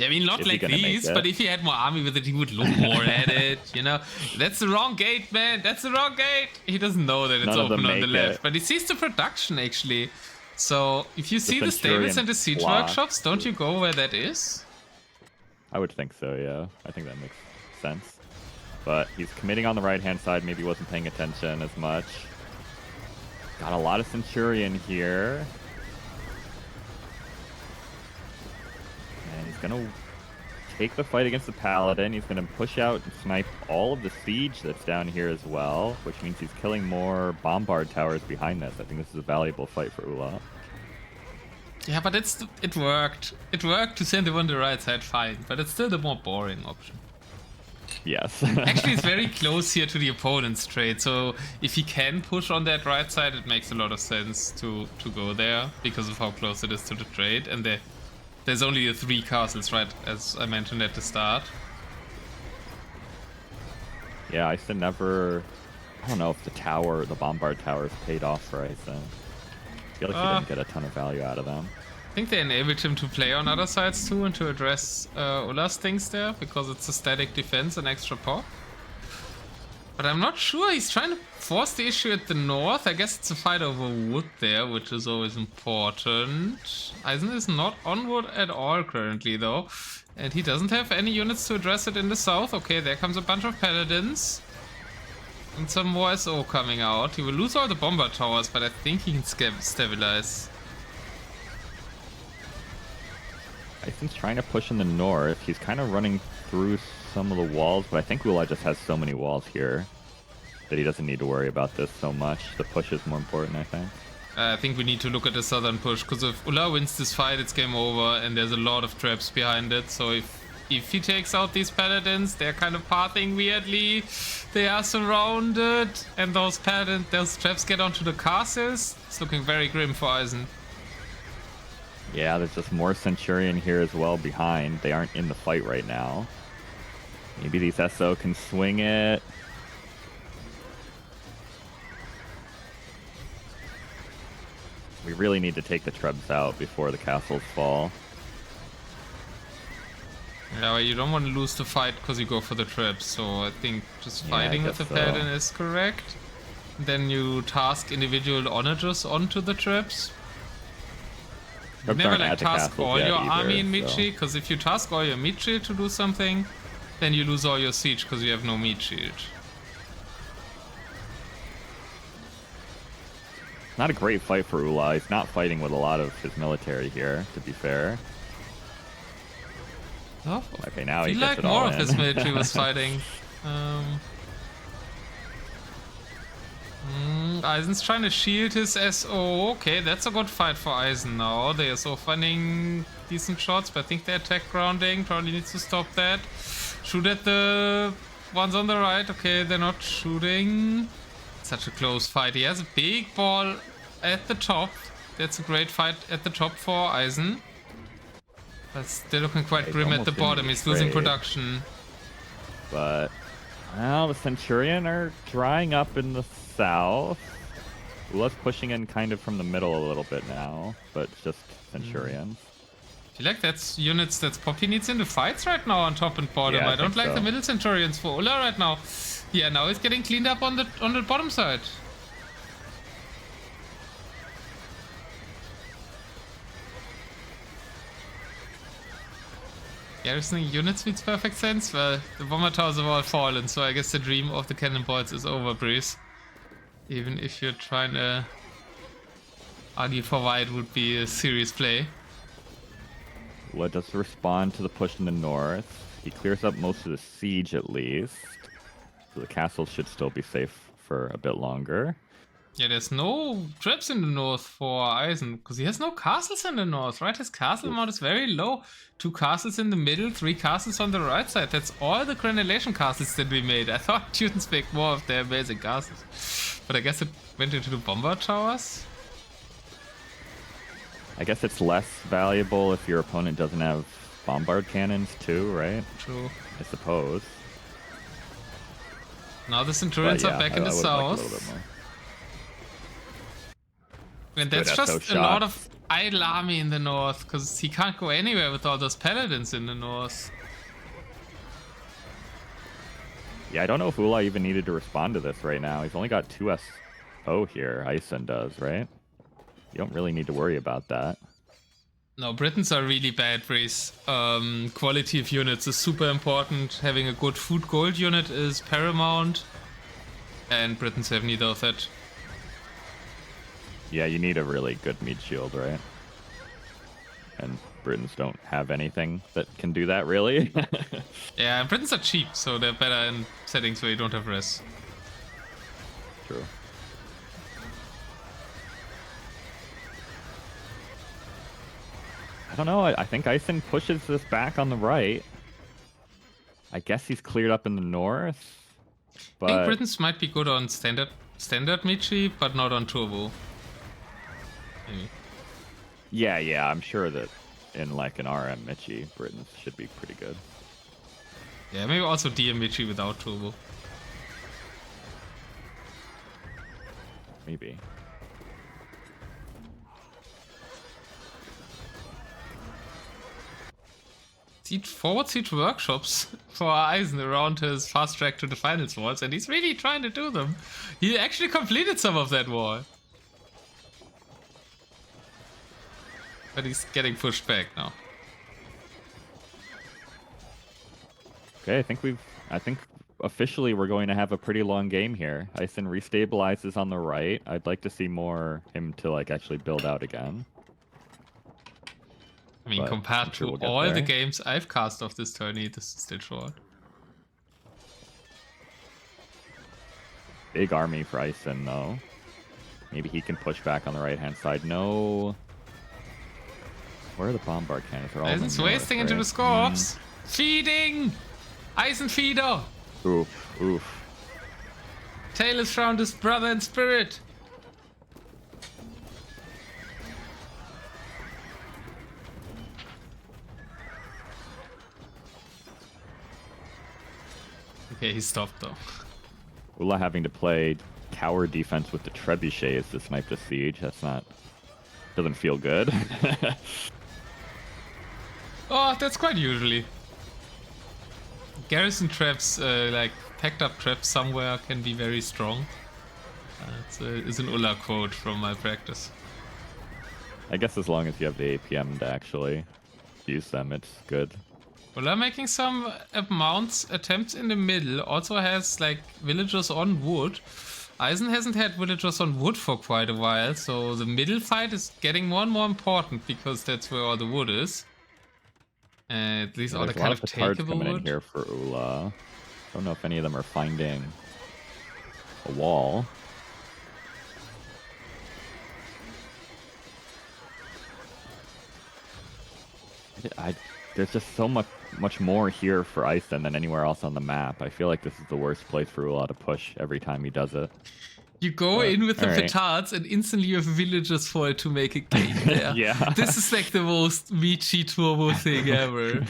I mean, not like these, but if he had more army with it, he would look more at it, you know? That's the wrong gate, man. That's the wrong gate. He doesn't know that it's open on the left, but he sees the production, actually. So, if you see the stables and the siege workshops, don't you go where that is? I would think so, yeah. I think that makes sense. But he's committing on the right-hand side. Maybe wasn't paying attention as much. Got a lot of Centurion here. And he's going to take the fight against the Paladin. He's going to push out and snipe all of the siege that's down here as well, which means he's killing more bombard towers behind this. I think this is a valuable fight for Ullah. Yeah, but it worked. It worked to send him on the right side, fine. But it's still the more boring option. Yes. Actually, it's very close here to the opponent's trade, so if he can push on that right side, it makes a lot of sense to go there because of how close it is to the trade. And there's only 3 castles, right, as I mentioned at the start. Yeah, Eis3n never... I don't know if the bombard towers paid off for Eis3n. I feel like he didn't get a ton of value out of them. I think they enabled him to play on other sides too and to address Ullah's things there because it's a static defense and extra pop. But I'm not sure. He's trying to force the issue at the north. I guess it's a fight over wood there, which is always important. Eis3n is not on wood at all currently though. And he doesn't have any units to address it in the south. Okay, there comes a bunch of paladins. And some more SO coming out. He will lose all the bomber towers, but I think he can stabilize. Eis3n's trying to push in the north. He's kind of running through some of the walls, but I think Ullah just has so many walls here that he doesn't need to worry about this so much. The push is more important, I think. I think we need to look at the southern push, because if Ullah wins this fight, it's game over, and there's a lot of traps behind it. So if he takes out these paladins, they're kind of pathing weirdly. They are surrounded, and those traps get onto the castles. It's looking very grim for Eis3n. Yeah, there's just more Centurion here as well behind. They aren't in the fight right now. Maybe these SO can swing it. We really need to take the trebs out before the castles fall. Yeah, well, you don't want to lose the fight because you go for the traps, so I think just fighting with the paladin is correct. Then you task individual onagers onto the traps. You never like task all your army in meat shield, because if you task all your meat shield to do something, then you lose all your siege because you have no meat shield. Not a great fight for Ullah. He's not fighting with a lot of his military here, to be fair. Oh, okay, now he gets like it all more in. of his military was fighting. Eis3n's trying to shield his SO. Okay, that's a good fight for Eis3n now. They are so finding decent shots, but I think they attack grounding. Probably needs to stop that. Shoot at the ones on the right. Okay, they're not shooting. Such a close fight. He has a big ball at the top. That's a great fight at the top for Eis3n. But still looking quite grim at the bottom. He's losing production. But, well, the Centurion are drying up in the south. Ullah's pushing in kind of from the middle a little bit now, but just Centurions. I feel like that's units that Poppy needs in the fights right now on top and bottom. Yeah, I don't like the middle Centurions for Ullah right now. Yeah, now he's getting cleaned up on the bottom side. Garrisoning units makes perfect sense. Well, the bomber towers have all fallen, so I guess the dream of the cannonballs is over, Breeze. Even if you're trying to argue for why it would be a serious play. Ullah does respond to the push in the north. He clears up most of the siege at least. So the castles should still be safe for a bit longer. Yeah, there's no traps in the north for Eis3n, because he has no castles in the north, right? His castle amount is very low. 2 castles in the middle, 3 castles on the right side. That's all the granulation castles that we made. I thought students make more of their basic castles. But I guess it went into the bomber towers. I guess it's less valuable if your opponent doesn't have bombard cannons too, right? True. I suppose. Now the Centurions are back in the south. Like and that's just a lot of idle army in the north, because he can't go anywhere with all those paladins in the north. Yeah, I don't know if Ullah even needed to respond to this right now. He's only got 2 SO here, Eis3n does, right? You don't really need to worry about that. No, Britons are really bad, Breeze. Quality of units is super important. Having a good food gold unit is paramount. And Britons have neither of that. Yeah, you need a really good meat shield, right? And Britons don't have anything that can do that, really. Yeah, and Britons are cheap, so they're better in settings where you don't have res. True. I don't know, I think Eis3n pushes this back on the right. I guess he's cleared up in the north. But I think Britons might be good on standard Michi, but not on turbo. Maybe. Yeah, I'm sure that in like an RM Michi, Britons should be pretty good. Yeah, maybe also DM Michi without turbo. Maybe. Forward siege workshops for Eis3n around his fast track to the finals walls, and he's really trying to do them. He actually completed some of that wall. But he's getting pushed back now. Okay, I think officially we're going to have a pretty long game here. Eis3n restabilizes on the right. I'd like to see more him to like actually build out again. I mean, compared to all the games I've cast off this tourney, this is still short. Big army for Eis3n though. Maybe he can push back on the right-hand side. No. Where are the bombard cannons? They're all in the Eis3n's north, wasting right? into the scorps. Feeding! Eis3n feeder! Oof. Tail is found his brother in spirit. Okay, he stopped though. Ullah having to play tower defense with the trebuchets to snipe the siege. Doesn't feel good. Oh, that's quite usually. Garrison traps, like packed up traps somewhere, can be very strong. It's an Ullah quote from my practice. I guess as long as you have the APM to actually use them, it's good. Ullah making some attempts in the middle, also has like villagers on wood. Eis3n hasn't had villagers on wood for quite a while, so the middle fight is getting more and more important because that's where all the wood is. At least all the kind of takeable coming wood. In here for Ullah. Don't know if any of them are finding a wall. There's just so much more here for Eis3n than anywhere else on the map. I feel like this is the worst place for Ullah to push every time he does it. You go in with the petards and instantly you have villagers for it to make a gate there. Yeah. This is like the most Michi turbo thing ever.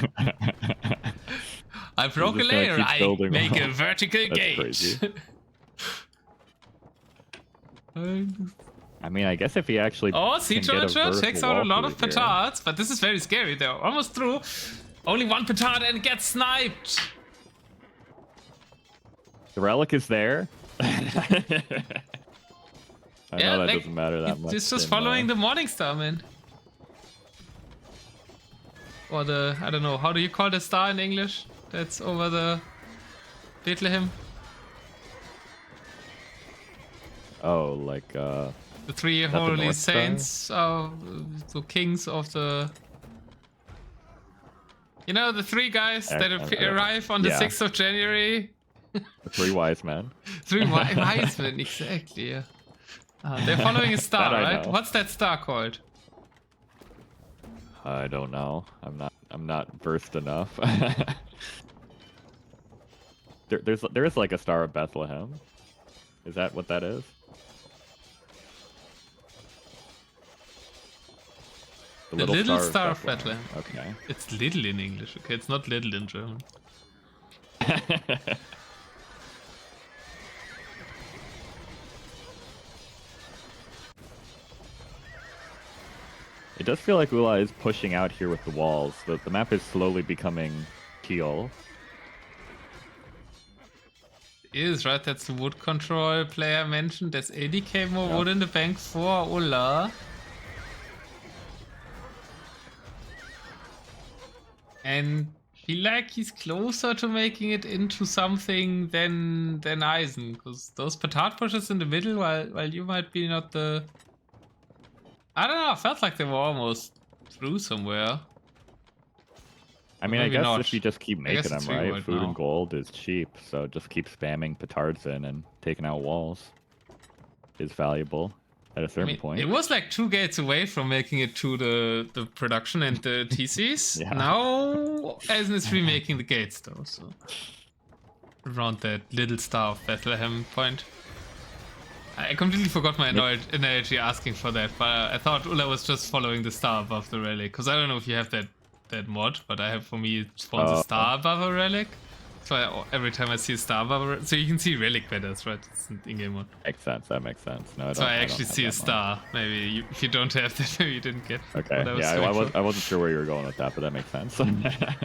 I broke a layer, I make a vertical gate. Crazy. I mean, I guess if he actually Siege Archer takes out a lot of petards, but this is very scary. They're almost through. Only one petard and gets sniped. The relic is there. I know that doesn't matter that much. It's just following the Morningstar, man. Or I don't know, how do you call the star in English? That's over the Bethlehem. Oh, like the 3 holy saints are the kings of the... You know, the 3 guys that arrive on the 6th of January? The 3 wise men. 3 wise men, exactly, yeah. They're following a star, That I right? know. What's that star called? I don't know. I'm not versed enough. There is like a Star of Bethlehem. Is that what that is? The little star of Bethlehem. Bethlehem. Okay. It's little in English. Okay, it's not little in German. It does feel like Ullah is pushing out here with the walls. The map is slowly becoming teal. It is, right? That's the wood control player mentioned. There's 80k more wood in the bank for Ullah. And I feel like he's closer to making it into something than Eis3n, because those petard pushes in the middle, while you might be not the... I don't know, I felt like they were almost through somewhere. I mean, I guess not. if you just keep making them, right? Right Food now. and gold is cheap, so just keep spamming petards in and taking out walls is valuable at a certain point. It was like 2 gates away from making it to the production and the TCs. Yeah. Now Eis3n is remaking the gates though, so around that little star of Bethlehem point. I completely forgot my analogy asking for that, but I thought Ullah was just following the star above the relic, because I don't know if you have that mod, but I have, for me, it spawns a star above a relic. So every time I see a star above a relic, so you can see relic better, right? It's an in-game mod. Makes sense. That makes sense. No, So I actually see a star. Maybe if you don't have that, maybe you didn't get. Okay. Yeah, I wasn't sure where you were going with that, but that makes sense. I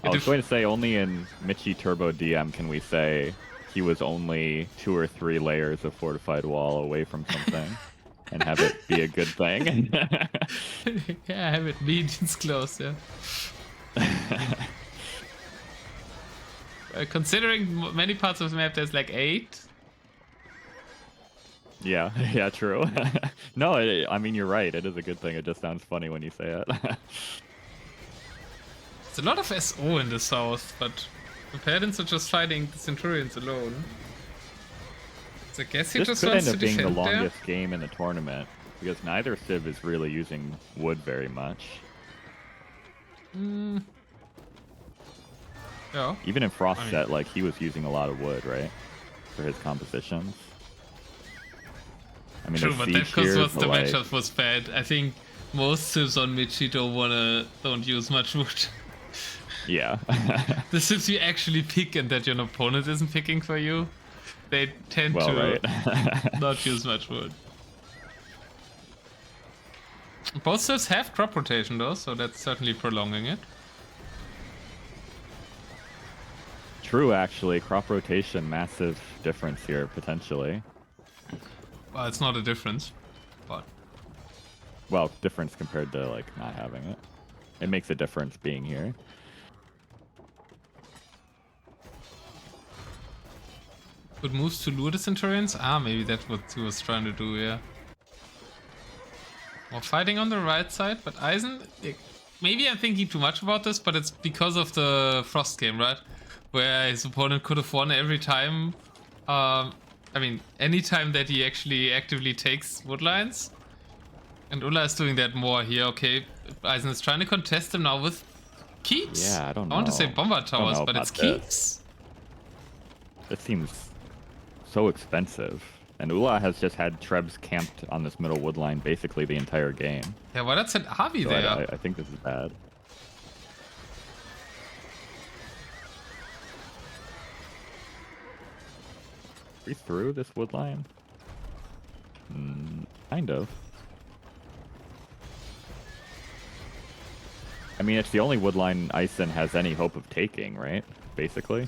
was going to say only in Michi Turbo DM can we say he was only 2 or 3 layers of fortified wall away from something, and have it be a good thing. Yeah, have it means close. Yeah. Considering many parts of the map, there's like 8. Yeah, yeah, true. No, I mean, you're right. It is a good thing. It just sounds funny when you say it. It's a lot of SO in the south, but the Paladins are just fighting the Centurions alone. So I guess he this just could wants end to up being the defend there. longest game in the tournament, because neither Civ is really using wood very much. Yeah. Even in Frost set, like, he was using a lot of wood, right? For his compositions. I mean, True, but that here, was the like... matchup was bad. I think most Civs on Michi don't use much wood. Yeah. The Civs you actually pick and that your opponent isn't picking for you, they tend to not use much wood. Both Civs have crop rotation though, so that's certainly prolonging it. True, actually. Crop rotation, massive difference here, potentially. Well, it's not a difference, but... Well, difference compared to, like, not having it. It makes a difference being here. Good moves to lure the Centurions? Ah, maybe that's what he was trying to do, yeah. More fighting on the right side, but Eis3n... Maybe I'm thinking too much about this, but it's because of the Frost game, right? Where his opponent could have won every time... I mean, any time that he actually actively takes wood lines. And Ullah is doing that more here. Okay, Eis3n is trying to contest him now with keeps. Yeah, I don't know. I want to say bomber towers, but it's keeps. This seems so expensive. And Ullah has just had Trebs camped on this middle wood line basically the entire game. Yeah, well, that's an Harvey So there. I think this is bad. Are we through this wood line? Kind of. I mean, it's the only wood line Eis3n has any hope of taking, right? Basically.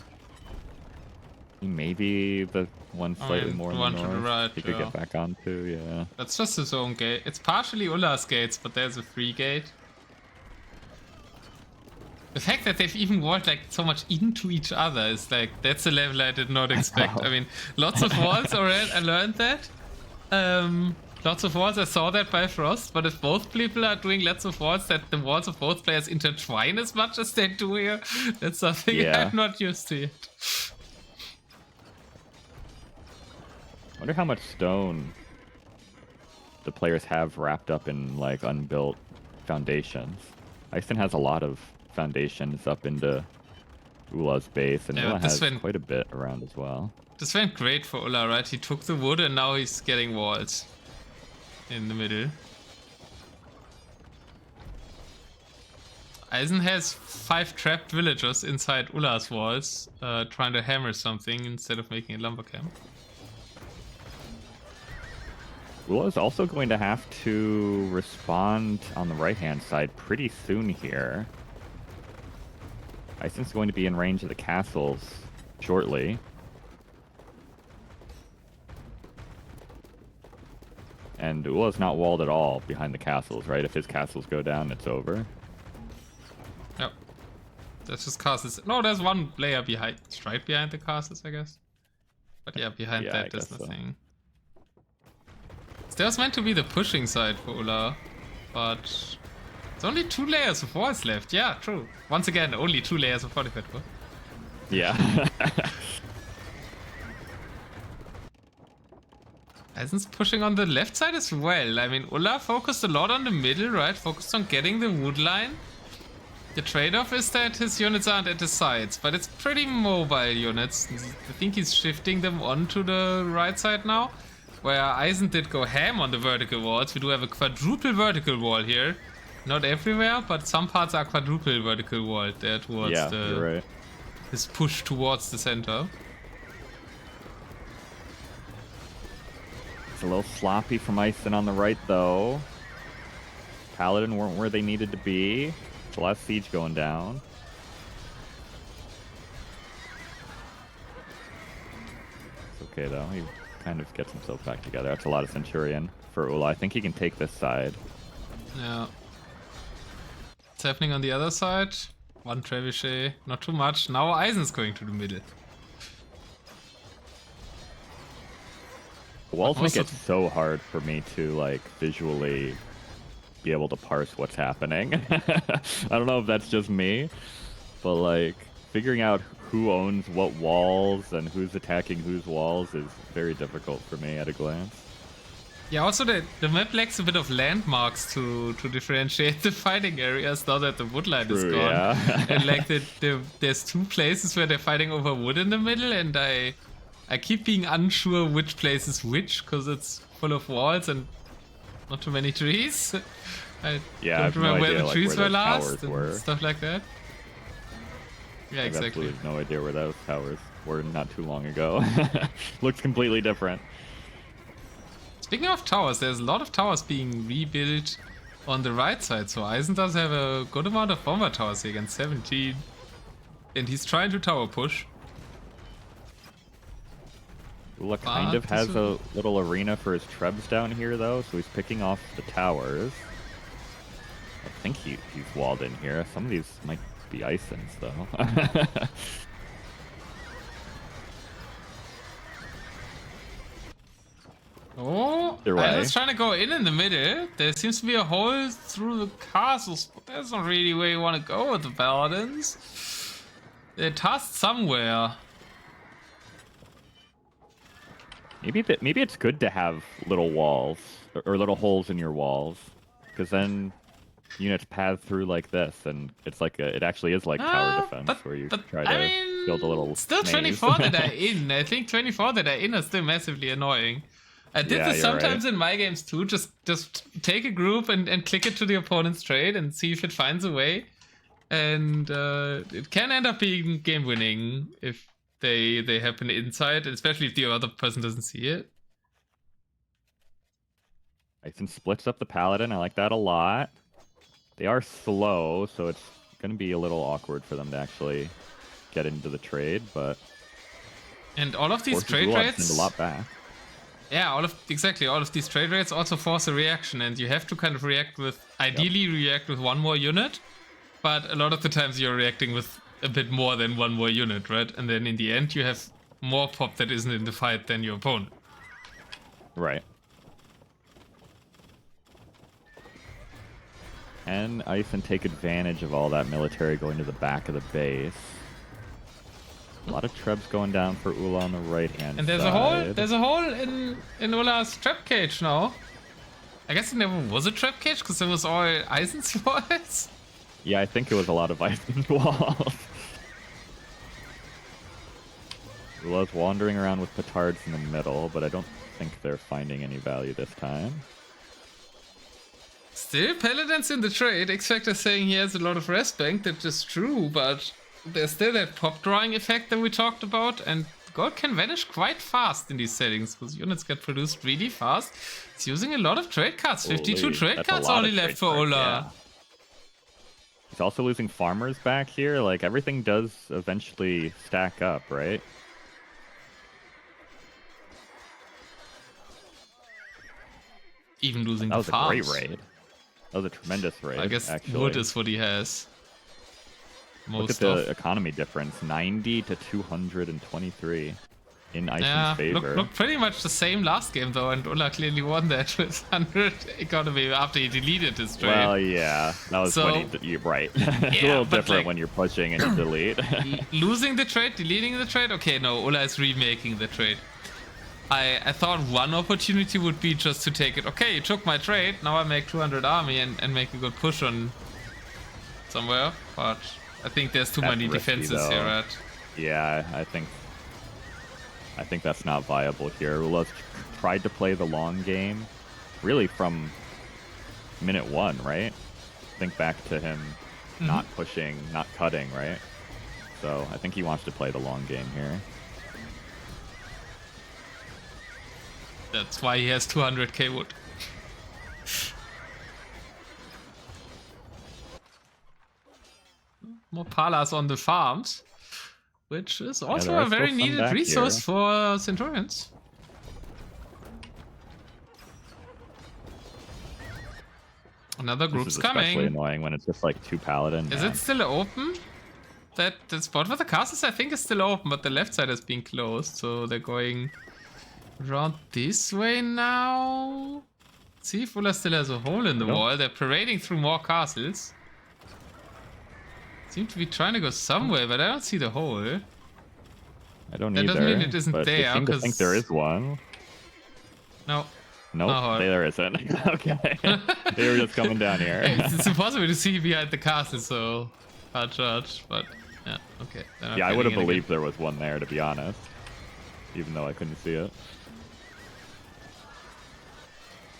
Maybe the one slightly more in the north. To the right, he could get back onto, yeah. That's just his own gate. It's partially Ullah's gates, but there's a free gate. The fact that they've even walked like so much into each other is like, that's a level I did not expect. I mean, lots of walls already, I learned that. Lots of walls, I saw that by Frost, but if both people are doing lots of walls, that the walls of both players intertwine as much as they do here, that's something I'm not used to yet. Wonder how much stone the players have wrapped up in like unbuilt foundations. Eis3n has a lot of foundations up into Ullah's base, and Ullah has quite a bit around as well. This went great for Ullah, right? He took the wood and now he's getting walls in the middle. Eis3n has 5 trapped villagers inside Ullah's walls, trying to hammer something instead of making a lumber camp. Ullah is also going to have to respond on the right-hand side pretty soon here. Eis3n's going to be in range of the castles shortly. And Ullah's not walled at all behind the castles, right? If his castles go down, it's over. Yep. That's just castles. No, there's one layer behind, right behind the castles, I guess. But yeah, behind that there's nothing. There was meant to be the pushing side for Ullah, but there's only 2 layers of walls left. Yeah, true. Once again, only 2 layers of fortified walls. Yeah. Eis3n's pushing on the left side as well. I mean, Ullah focused a lot on the middle, right? Focused on getting the wood line. The trade-off is that his units aren't at the sides, but it's pretty mobile units. I think he's shifting them onto the right side now. Where Eis3n did go ham on the vertical walls. We do have a quadruple vertical wall here. Not everywhere, but some parts are quadruple vertical wall there towards you're right. His push towards the center. It's a little sloppy from Eis3n on the right, though. Paladin weren't where they needed to be. It's a lot of siege going down. It's okay, though. He kind of gets himself back together. That's a lot of Centurion for Ullah. I think he can take this side. Yeah. What's happening on the other side? 1 trebuchet, not too much. Now Eis3n's going to the middle. The walls make it so hard for me to like visually be able to parse what's happening. I don't know if that's just me, but like figuring out who owns what walls and who's attacking whose walls is very difficult for me at a glance. Yeah, also the map lacks a bit of landmarks to differentiate the fighting areas now that the wood line is gone. Yeah. And like there's 2 places where they're fighting over wood in the middle, and I keep being unsure which place is which because it's full of walls and not too many trees. I don't remember where the trees were last and stuff like that. Yeah, exactly. I have no idea where those towers were not too long ago. Looks completely different. Speaking of towers, there's a lot of towers being rebuilt on the right side. So Eis3n does have a good amount of bomber towers here against 17. And he's trying to tower push. Ullah kind of has a little arena for his trebs down here, though, so he's picking off the towers. I think he's walled in here. Some of these might be Eis3n's, though. Oh, Eis3n's trying to go in the middle. There seems to be a hole through the castles, but that's not really where you want to go with the paladins. They're tasked somewhere. Maybe it's good to have little walls or little holes in your walls, because then units path through like this, and it's like it actually is like tower defense where you try to build a little. Still, 24 that are in. I think 24 that are in are still massively annoying. I did this sometimes in my games too. Just take a group and click it to the opponent's trade and see if it finds a way. And it can end up being game winning if they happen inside, especially if the other person doesn't see it. Eis3n splits up the paladin. I like that a lot. They are slow, so it's going to be a little awkward for them to actually get into the trade, but and all of these trade rates send a lot back. Yeah, all of these trade rates also force a reaction, and you have to kind of react with react with one more unit, but a lot of the times you're reacting with a bit more than one more unit, right? And then in the end you have more pop that isn't in the fight than your opponent. Right. And Eis3n take advantage of all that military going to the back of the base. A lot of trebs going down for Ulla on the right hand And there's side. a hole in Ulla's trap cage now. I guess it never was a trap cage because it was all Eis3n's walls. Yeah, I think it was a lot of Eis3n walls. Ulla's wandering around with petards in the middle, but I don't think they're finding any value this time. Still Paladins in the trade. X-Factor saying he has a lot of rest bank, that is true, but there's still that pop drawing effect that we talked about, and gold can vanish quite fast in these settings because units get produced really fast. It's using a lot of trade cards. 52 trade cards only left for Ulla. Yeah. He's also losing farmers back here. Like, everything does eventually stack up, right? Even losing that was the farms. a great raid. That was a tremendous raid. I guess actually. wood is what he has. Look at the economy difference, 90 to 223 in Eis3n's favor. Look pretty much the same last game though, and Ulla clearly won that with 100 economy after he deleted his trade. Well, yeah, that was when you're right. It's a little different like, when you're pushing and you delete. Losing the trade, deleting the trade? Okay, no, Ulla is remaking the trade. I thought one opportunity would be just to take it. Okay, you took my trade, now I make 200 army and make a good push on somewhere, but I think there's too many defenses here, right? Yeah, I think that's not viable here. Ulla's tried to play the long game, really from minute one, right? Think back to him not pushing, not cutting, right? So I think he wants to play the long game here. That's why he has 200k wood. More Palas on the farms, which is also a very needed resource for Centurions. Another group's coming. Especially annoying when it's just like 2 paladins. Is it still open? That the spot for the castles I think is still open, but the left side has been closed, so they're going around this way now. Let's see if Ulla still has a hole in the wall. They're parading through more castles. Seem to be trying to go somewhere, but I don't see the hole. I don't either. That doesn't mean it isn't but there. I think there is one. No. Nope, there isn't. Okay. They were just coming down here. It's impossible to see behind the castle, so hard judge, but yeah, okay. Yeah, I would have believed there was one there, to be honest. Even though I couldn't see it.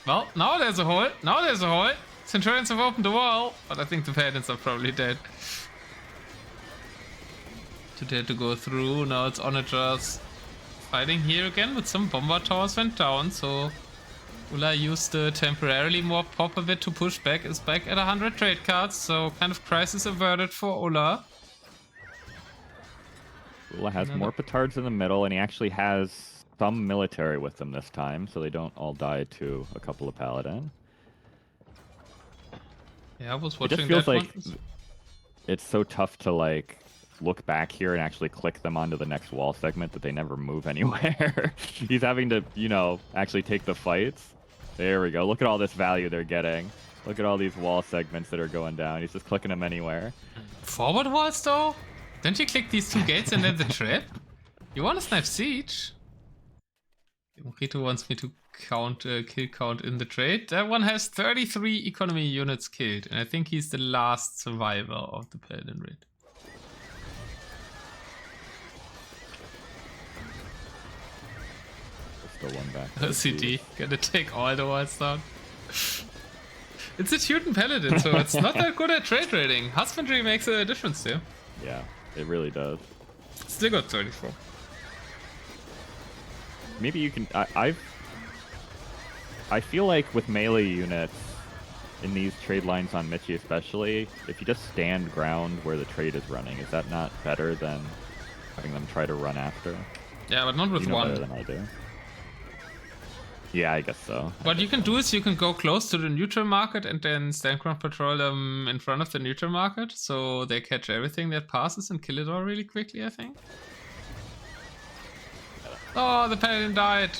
Well, now there's a hole. Now there's a hole. Centurions have opened the wall, but I think the Paladins are probably dead. Too dead to go through. Now it's Onagers fighting here again, with some bomber towers went down, so Ulla used the temporarily more pop a bit to push back. Is back at 100 trade cards, so kind of crisis averted for Ulla. Ulla has more petards in the middle, and he actually has some military with them this time, so they don't all die to a couple of paladin. Yeah, I was watching it just feels that like one. It's so tough to like look back here and actually click them onto the next wall segment that they never move anywhere. He's having to, you know, actually take the fights. There we go. Look at all this value they're getting. Look at all these wall segments that are going down. He's just clicking them anywhere. Forward walls though? Don't you click these 2 gates and then the trap? You want to snipe siege? Rito wants me to count kill count in the trade. That one has 33 economy units killed, and I think he's the last survivor of the Paladin raid. Still one back. CT, gonna take all the walls down. It's a Teuton Paladin, so it's not that good at trade raiding. Husbandry makes a difference too. Yeah, it really does. Still got 34. Maybe you can. I feel like with melee units in these trade lines on Michi especially, if you just stand ground where the trade is running, is that not better than having them try to run after? Yeah, but not with one. Better than I do. Yeah, I guess so. What you can do is you can go close to the neutral market and then stand ground patrol them in front of the neutral market, so they catch everything that passes and kill it all really quickly, I think. Oh, the Paladin died.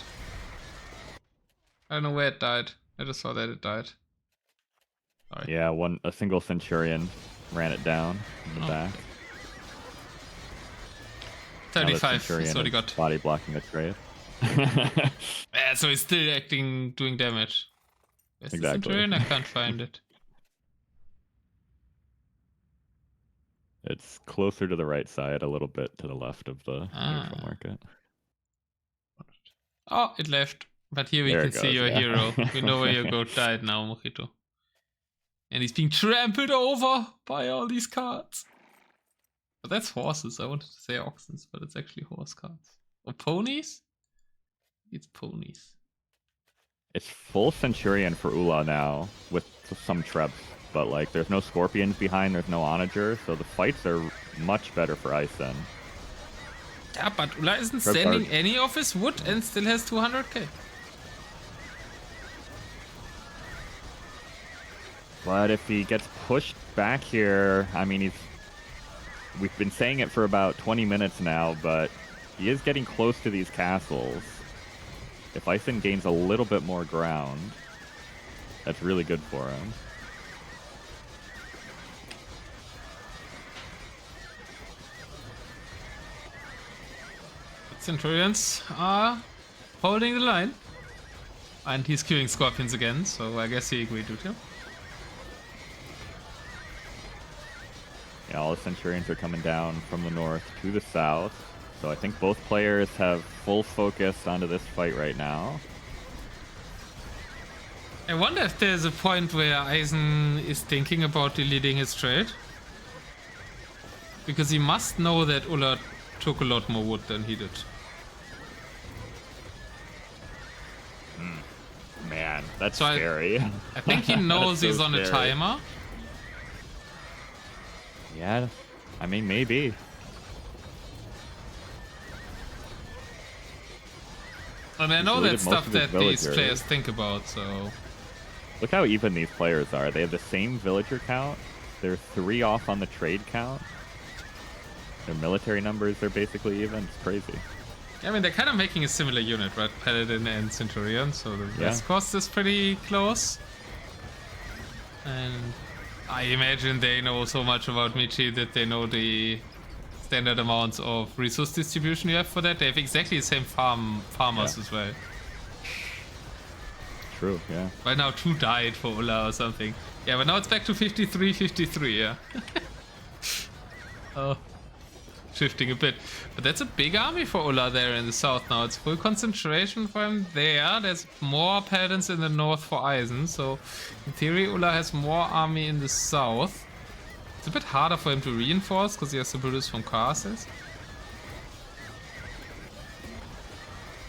I don't know where it died. I just saw that it died. Sorry. Yeah, a single Centurion ran it down in the back. 35 Centurion is what he is got. body blocking the trade. Yeah, so he's still doing damage. Where's the Exactly. Centurion? I can't find it. It's closer to the right side, a little bit to the left of the neutral market. Oh, it left. But here we There can it see goes, your yeah. hero. We know where your goat died now, Mojito. And he's being trampled over by all these cards. But that's horses. I wanted to say oxen, but it's actually horse cards. Or ponies? It's ponies. It's full Centurion for Ullah now, with some trebs. But like, there's no Scorpions behind, there's no Onager, so the fights are much better for Eis3n. Yeah, but Ullah isn't sending any of his wood and still has 200k. But if he gets pushed back here, I mean, we've been saying it for about 20 minutes now, but he is getting close to these castles. If Eis3n gains a little bit more ground, that's really good for him. Centurions are holding the line. And he's queuing Scorpions again, so I guess he agreed with him. Yeah, all the Centurions are coming down from the north to the south. So I think both players have full focus onto this fight right now. I wonder if there's a point where Eis3n is thinking about deleting his trade. Because he must know that Ullah took a lot more wood than he did. Man, that's so scary. I think he knows he's on a timer. Yeah, I mean, maybe. And I know that's stuff that these players think about, so... Look how even these players are. They have the same villager count. They're 3 off on the trade count. Their military numbers are basically even. It's crazy. I mean, they're kind of making a similar unit, right? Paladin and Centurion, so the rest cost is pretty close. And I imagine they know so much about Michi that they know the standard amounts of resource distribution you have for that. They have exactly the same farmers as well. True, yeah. Right now 2 died for Ullah or something. Yeah, but now it's back to 53-53, yeah. Oh. Shifting a bit. But that's a big army for Ullah there in the south now. It's full concentration for him there. There's more paladins in the north for Eis3n. So in theory, Ullah has more army in the south. It's a bit harder for him to reinforce because he has to produce from castles.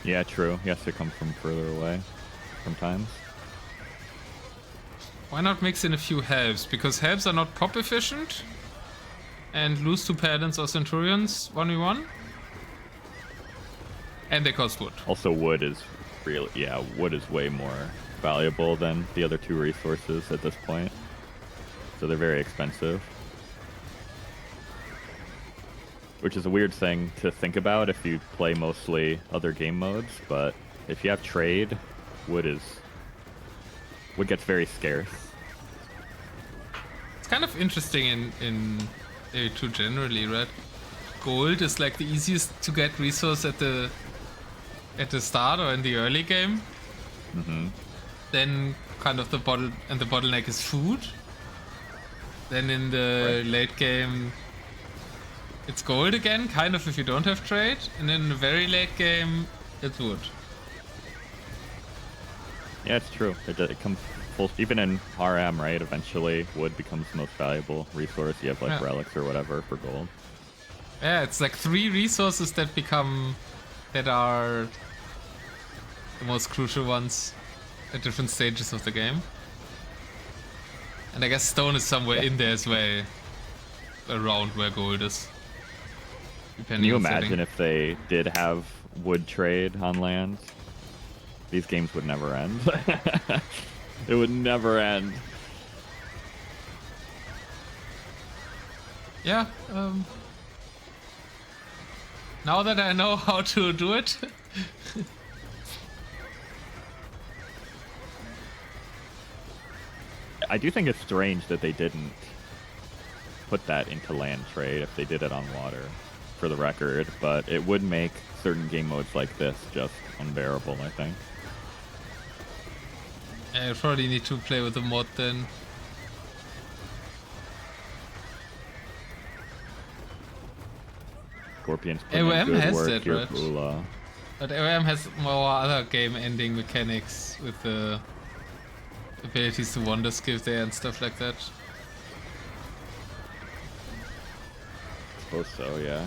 Yeah, true. He has to come from further away sometimes. Why not mix in a few helps? Because helps are not pop efficient. And lose to paladins or centurions 1v1. And they cost wood. Also, wood is really, wood is way more valuable than the other 2 resources at this point. So they're very expensive. Which is a weird thing to think about if you play mostly other game modes, but if you have trade, wood gets very scarce. It's kind of interesting in A2 generally, right? Gold is like the easiest to get resource at the start or in the early game. Then kind of the bottleneck is food. Then in the late game it's gold again, kind of if you don't have trade, and in the very late game it's wood. Yeah, it's true. It comes full, even in RM, right? Eventually, wood becomes the most valuable resource. You have like relics or whatever for gold. Yeah, it's like 3 resources that are the most crucial ones at different stages of the game. And I guess stone is somewhere in there as well, around where gold is. Can you imagine if they did have wood trade on land? These games would never end. It would never end. Yeah, now that I know how to do it. I do think it's strange that they didn't put that into land trade if they did it on water. for the record, but it would make certain game modes like this just unbearable, I think. Yeah, you probably need to play with the mod then. Scorpion's putting in AOM good has work that, here right? for Ullah. But AOM has more other game-ending mechanics with the abilities to wonder skill there and stuff like that. I suppose so, yeah.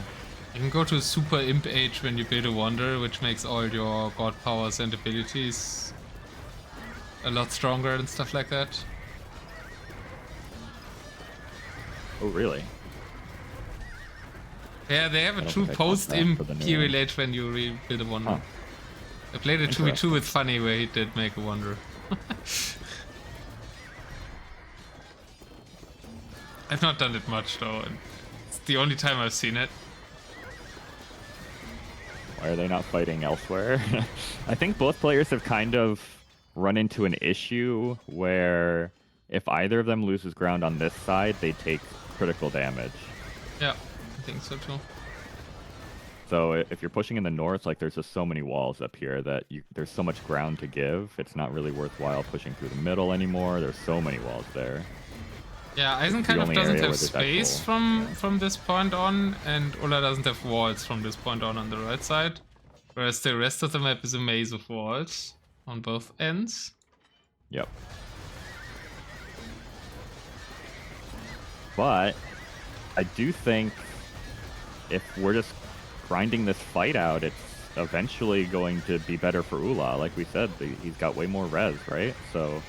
You can go to Super Imp Age when you build a wonder, which makes all your god powers and abilities a lot stronger and stuff like that. Oh, really? Yeah, they have a true post-Imp Imperial Age when you rebuild a wonder. Huh. I played a 2v2 with Funny where he did make a wonder. I've not done it much though, and it's the only time I've seen it. Why are they not fighting elsewhere? I think both players have kind of run into an issue where if either of them loses ground on this side, they take critical damage. Yeah, I think so too. So if you're pushing in the north, like there's just so many walls up here that there's so much ground to give. It's not really worthwhile pushing through the middle anymore. There's so many walls there. Yeah, Eis3n kind of doesn't have space from this point on, and Ullah doesn't have walls from this point on the right side. Whereas the rest of the map is a maze of walls on both ends. Yep. But I do think if we're just grinding this fight out, it's eventually going to be better for Ullah. Like we said, he's got way more res, right? So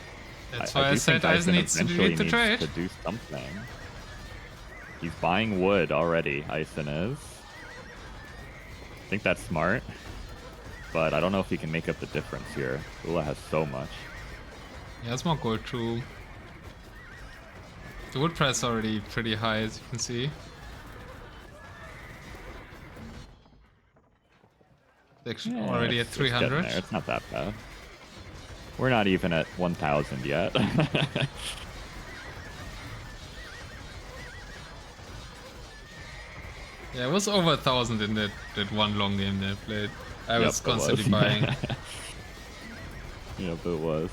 that's why I said Eis3n needs to delete the trade. To do something. He's buying wood already, Eis3n is. I think that's smart. But I don't know if he can make up the difference here. Ullah has so much. Yeah, it's more gold too. The wood price is already pretty high, as you can see. It's actually already at 300. It's not that bad. We're not even at 1,000 yet. Yeah, it was over 1,000 in that one long game they played. I was constantly buying. Yep, it was.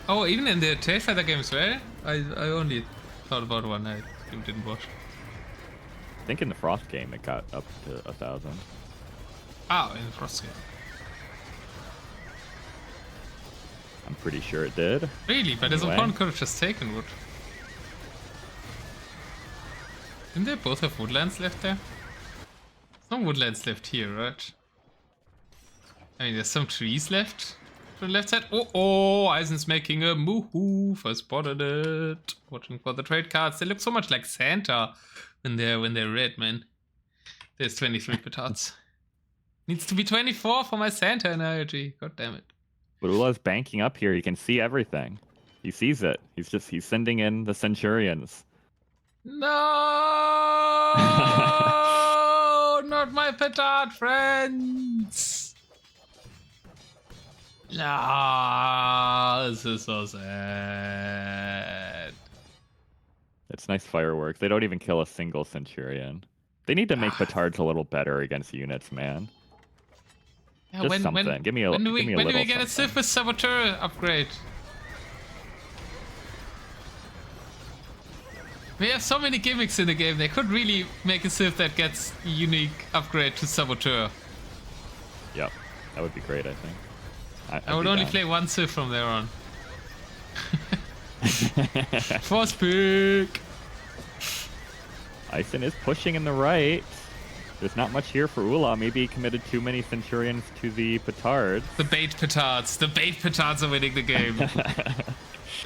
Oh, even in the Tail Fighter game as well? I only thought about one, I didn't watch. I think in the Frost game it got up to 1,000. Oh, in the Frost game. I'm pretty sure it did. Really? But his opponent could have just taken wood. Didn't they both have woodlands left there? There's no woodlands left here, right? I mean, there's some trees left to the left side. Oh, Eis3n's making a move. I spotted it. Watching for the trade cards. They look so much like Santa when they're red, man. There's 23 petards. Needs to be 24 for my Santa analogy. God damn it. But Ullah's banking up here. He can see everything. He sees it. He's sending in the Centurions. No! Not my petard friends! Ah, this is so sad. It's nice fireworks. They don't even kill a single Centurion. They need to make petards a little better against units, man. Yeah, Just something. Give me a little when do we get something. a Civ with Saboteur upgrade? We have so many gimmicks in the game. They could really make a Civ that gets a unique upgrade to Saboteur. Yep, that would be great, I think. I would only play one Civ from there on. Force pick! Eis3n is pushing in the right. There's not much here for Ullah. Maybe he committed too many Centurions to the petards. The bait petards. The bait petards are winning the game.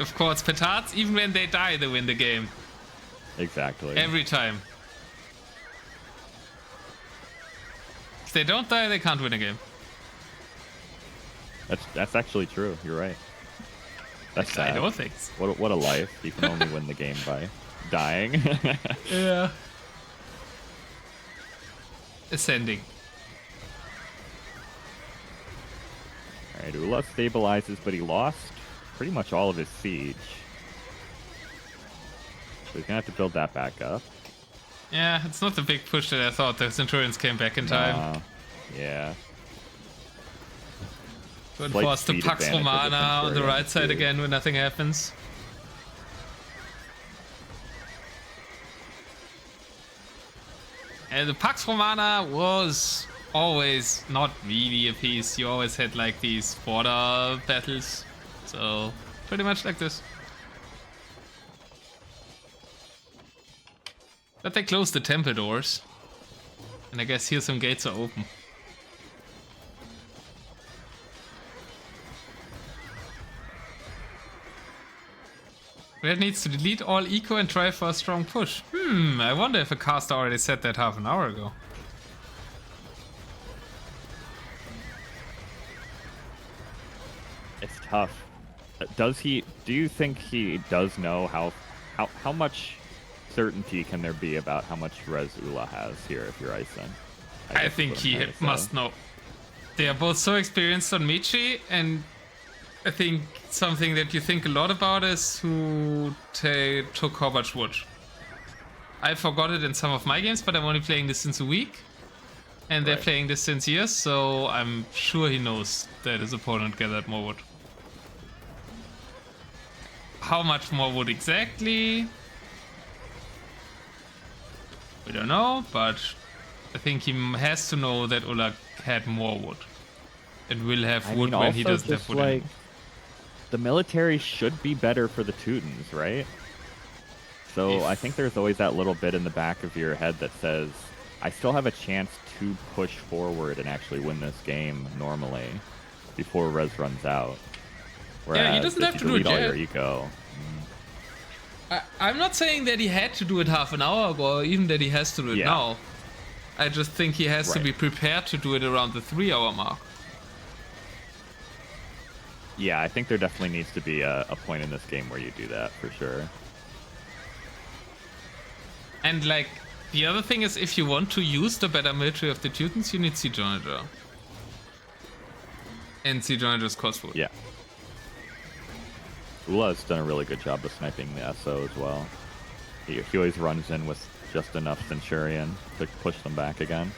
Of course, petards, even when they die, they win the game. Exactly. Every time. If they don't die, they can't win a game. That's actually true. You're right. That's sad. I know things. What a life. You can only win the game by dying. Yeah. Ascending. Alright, Ullah stabilizes, but he lost pretty much all of his siege. So he's gonna have to build that back up. Yeah, it's not the big push that I thought. The Centurions came back in time. Yeah. Good Slight force to speed Pax advantage of the Romana on the Centurions, right side too. again when nothing happens. And the Pax Romana was always not really a piece. You always had like these border battles. So, pretty much like this. But they closed the temple doors. And I guess here some gates are open. Red needs to delete all eco and try for a strong push. I wonder if a caster already said that half an hour ago. It's tough. Do you think he does know how much certainty can there be about how much res Ula has here if you're Eis3n? I think he must know. They are both so experienced on Michi, and I think something that you think a lot about is who took how much wood. I forgot it in some of my games, but I'm only playing this since a week. And they're playing this since years, so I'm sure he knows that his opponent gathered more wood. How much more wood exactly? We don't know, but I think he has to know that Ulla had more wood. And will have wood when he doesn't have wood anymore. The military should be better for the Teutons, right? So I think there's always that little bit in the back of your head that says, I still have a chance to push forward and actually win this game normally before res runs out. Whereas yeah, he doesn't have to do it all yet. your eco. I'm not saying that he had to do it half an hour ago, or even that he has to do it now. I just think he has to be prepared to do it around the 3-hour mark. Yeah, I think there definitely needs to be a point in this game where you do that, for sure. And, like, the other thing is, if you want to use the better military of the Teutons, you need Siege Onager. And Siege Onager's cost wood. Yeah. Ulla's done a really good job of sniping the SO as well. He always runs in with just enough Centurion to push them back again.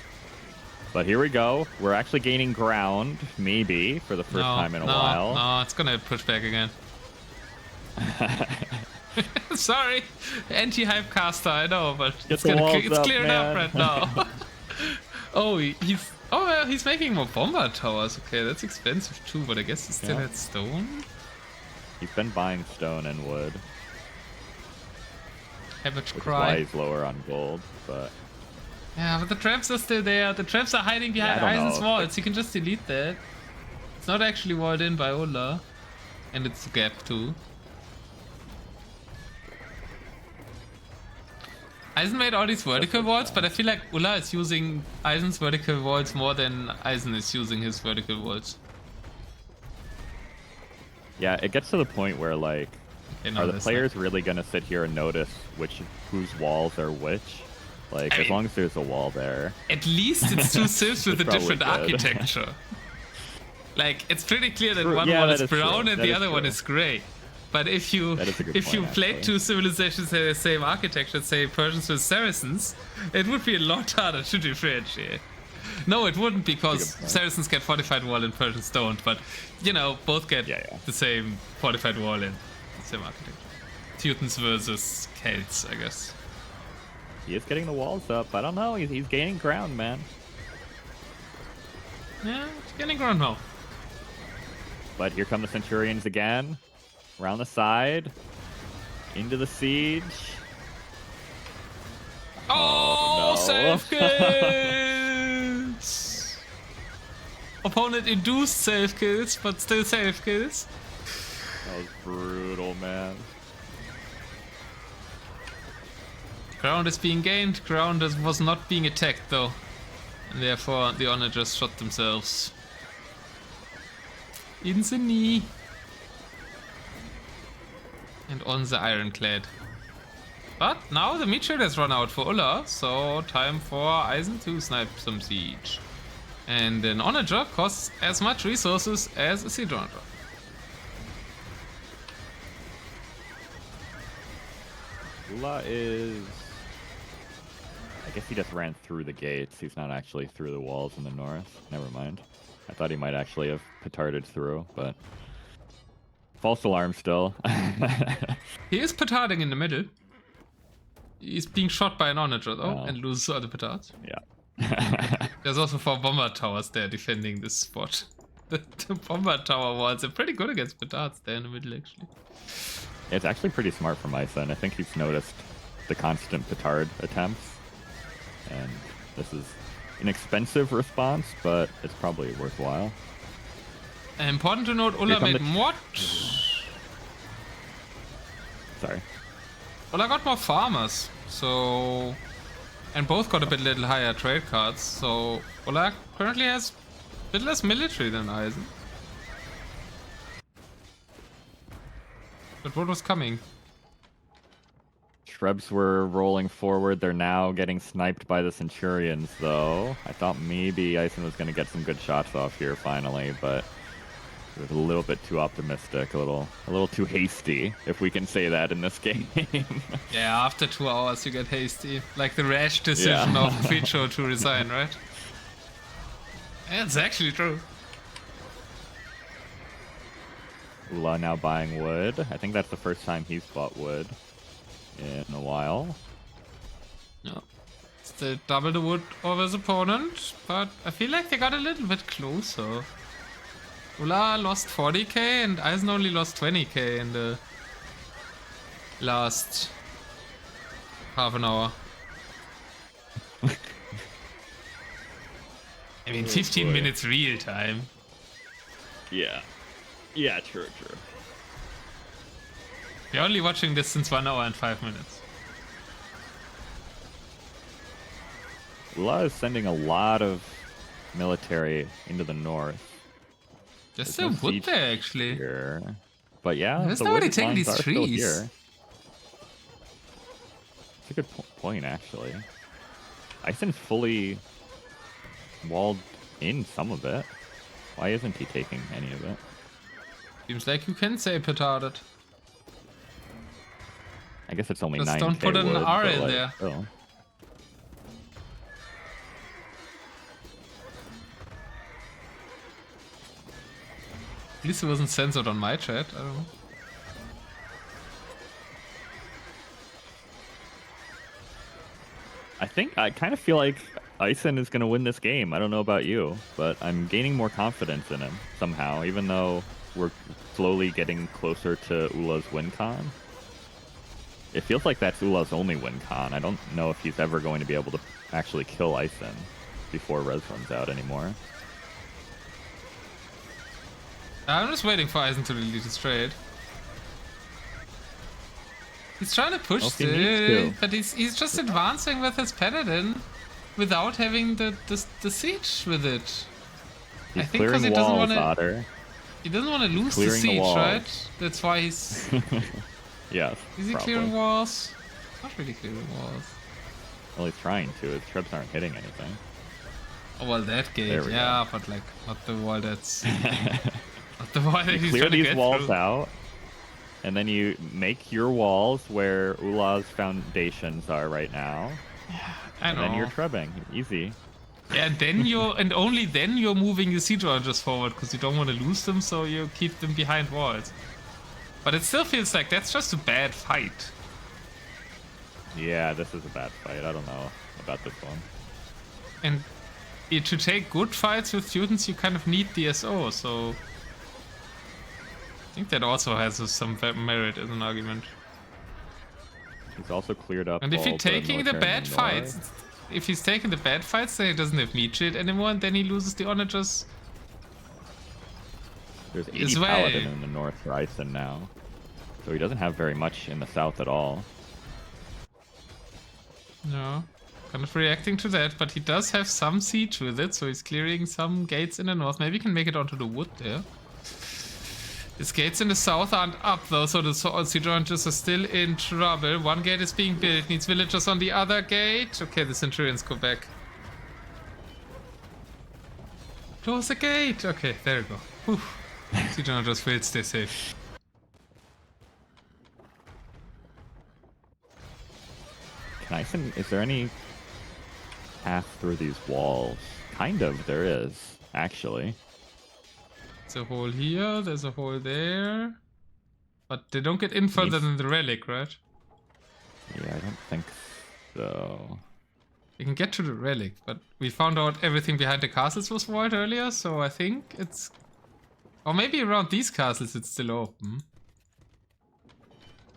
But here we go. We're actually gaining ground, maybe, for the first time in a while. No, it's gonna push back again. Sorry, anti-hype caster, I know, but it's clearing up right now. He's making more bomber towers. Okay, that's expensive too, but I guess he still had stone. He's been buying stone and wood. Which is why he's lower on gold, but... Yeah, but the traps are still there. The traps are hiding behind Eisen's walls. You can just delete that. It's not actually walled in by Ulla. And it's a gap too. Eis3n made all these vertical walls, but I feel like Ulla is using Eisen's vertical walls more than Eis3n is using his vertical walls. Yeah, it gets to the point where, like, are the players really going to sit here and notice whose walls are which? Like, as long as there's a wall there. At least it's two civs with a different architecture. Like, it's pretty clear that one wall is brown and the other one is gray. But if you played two civilizations that have the same architecture, say Persians with Saracens, it would be a lot harder to differentiate. No, it wouldn't, because Saracens get fortified wall and Persians don't, but, you know, both get the same fortified wall and the same architecture. Teutons versus Celts, I guess. He is getting the walls up. I don't know. He's gaining ground, man. Yeah, he's gaining ground now. But here come the Centurions again. Around the side. Into the siege. Oh, no. Safe kills! Opponent induced safe kills, but still safe kills. That was brutal, man. Ground is being gained. Ground was not being attacked, though. And therefore, the Onagers shot themselves. In the knee. And on the ironclad. But now the meat shield has run out for Ulla, so time for Eis3n to snipe some siege. And an Onager costs as much resources as a siege Onager. Ulla is guess he just ran through the gates. He's not actually through the walls in the north. Never mind. I thought he might actually have petarded through, but false alarm still. He is petarding in the middle. He's being shot by an onager though, and loses all the petards. Yeah. There's also 4 bomber towers there defending this spot. The bomber tower walls are pretty good against petards there in the middle, actually. It's actually pretty smart from Eis3n. I think he's noticed the constant petard attempts, and this is an expensive response, but it's probably worthwhile. Important to note, Ulla made more... Sorry. Ulla got more farmers, so... And both got a bit little higher trade cards, so Ulla currently has a bit less military than Eis3n. But what was coming? Shrubs were rolling forward. They're now getting sniped by the Centurions, though. I thought maybe Eis3n was going to get some good shots off here finally, but it was a little bit too optimistic, a little too hasty, if we can say that in this game. Yeah, after 2 hours you get hasty. Like the rash decision of Creature to resign, right? It's actually true. Ullah now buying wood. I think that's the first time he's bought wood in a while. No. Still double the wood of his opponent, but I feel like they got a little bit closer. Ullah lost 40k and Eis3n only lost 20k in the last half an hour. I mean, 15 minutes real time. Yeah. Yeah, true. We're only watching this since 1 hour and 5 minutes. Ullah is sending a lot of military into the north. Just a wood there, actually. Here. But yeah, there's the nobody wood taking lines these are still trees. here. It's a good point, actually. Eis3n's fully walled in some of it. Why isn't he taking any of it? Seems like you can say petarded. I guess it's only Just 9k don't put an wood, R but, in like, there. still. At least it wasn't censored on my chat. I don't know. I kind of feel like Eis3n is going to win this game. I don't know about you, but I'm gaining more confidence in him somehow, even though we're slowly getting closer to Ullah's win con. It feels like that's Ullah's only win con. I don't know if he's ever going to be able to actually kill Eis3n before Res runs out anymore. I'm just waiting for Eis3n to delete his trade. He's trying to push still, but he's just advancing with his paladin without having the siege with it. He's I think because he doesn't want to. He doesn't want to lose the siege, right? That's why he's. Yes. Is he clearing walls? Not really clearing walls. Well, he's trying to. His troops aren't hitting anything. Oh well, that gate, yeah, go. but like not the wall that's. Not the wall that he's clear trying to these get walls through. out, and then you make your walls where Ullah's foundations are right now. I know. And then you're trebbing. Easy. Yeah, and then and only then you're moving your siege archers forward because you don't want to lose them, so you keep them behind walls. But it still feels like that's just a bad fight. Yeah, this is a bad fight. I don't know about this one. And to take good fights with students, you kind of need the SO, so I think that also has some merit as an argument. He's also cleared up. And if he's taking the bad north. fights, if he's taking the bad fights, then he doesn't have meat shield anymore, and then he loses the onagers. There's 80 paladin in the north for Eis3n now, so he doesn't have very much in the south at all. No, kind of reacting to that, but he does have some siege with it, so he's clearing some gates in the north. Maybe he can make it onto the wood there. His gates in the south aren't up though, so the siege archers are still in trouble. One gate is being built, needs villagers on the other gate. Okay, the Centurions go back. Close the gate! Okay, there we go. Whew. Siege archers will stay safe. Can Eis3n, is there any path through these walls? Kind of, there is, actually. There's a hole here, there's a hole there. But they don't get in further than the relic, right? Yeah, I don't think so. We can get to the relic, but we found out everything behind the castles was void earlier, so I think it's... Or maybe around these castles it's still open.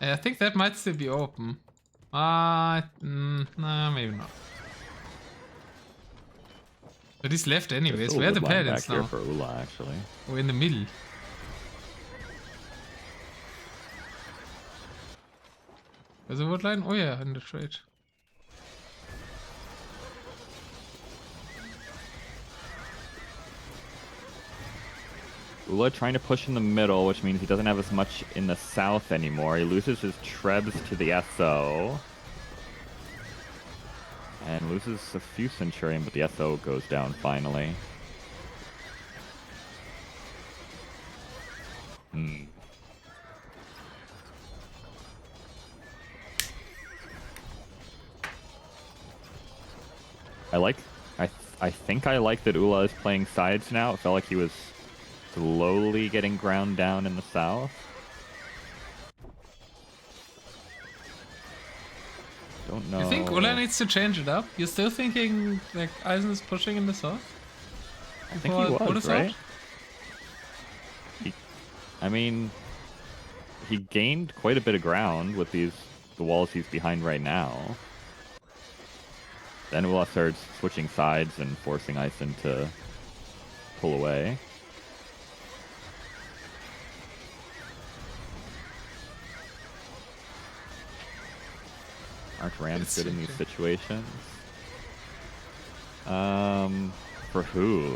I think that might still be open. Nah, maybe not. But he's left anyways. Where are the paladins now? For Ullah, actually. We're in the middle. There's a wood line? Oh yeah, in the trade. Ullah trying to push in the middle, which means he doesn't have as much in the south anymore. He loses his Trebs to the SO. And loses a few Centurion, but the SO goes down finally. I think I like that Ullah is playing sides now. It felt like he was slowly getting ground down in the south. Don't know. You think Ullah needs to change it up? You're still thinking like Eis3n is pushing in the south? I think he was, right? I mean, he gained quite a bit of ground with the walls he's behind right now. Then Ullah starts switching sides and forcing Eis3n to pull away. Aren't Rams good in these situations? For who?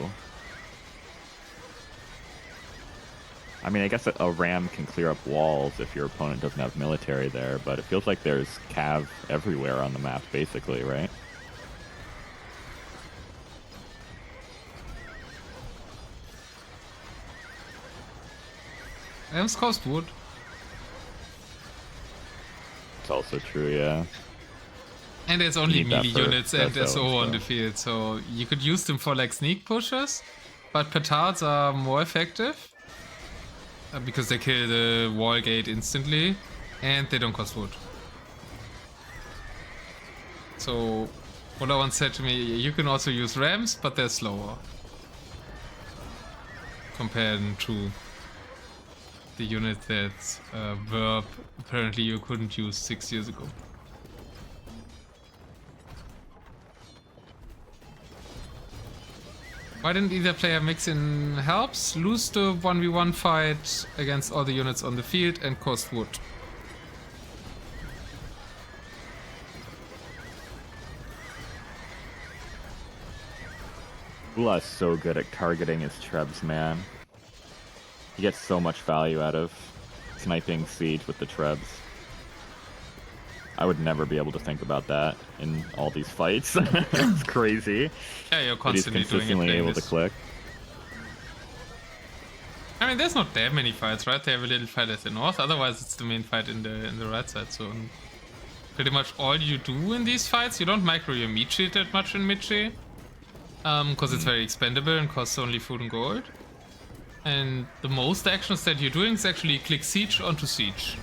I mean, I guess a Ram can clear up walls if your opponent doesn't have military there, but it feels like there's cav everywhere on the map, basically, right? Rams cost wood. It's also true, yeah. And there's only melee units and SO on the field, so you could use them for like sneak pushes, but petards are more effective because they kill the wall gate instantly and they don't cost wood. So Ullah once said to me, you can also use Rams, but they're slower compared to the unit that Verb apparently you couldn't use 6 years ago. Why didn't either player mix in helps, lose the 1v1 fight against all the units on the field and cost wood? Ullah is so good at targeting his Trebs, man. He gets so much value out of sniping Siege with the Trebs. I would never be able to think about that in all these fights. It's crazy. Yeah, you're constantly he's consistently doing it, able to click. I mean, there's not that many fights, right? They have a little fight at the north. Otherwise, it's the main fight in the right side. So pretty much all you do in these fights, you don't micro your meat sheet that much in Midchi, because it's very expendable and costs only food and gold. And the most actions that you're doing is actually click Siege onto Siege.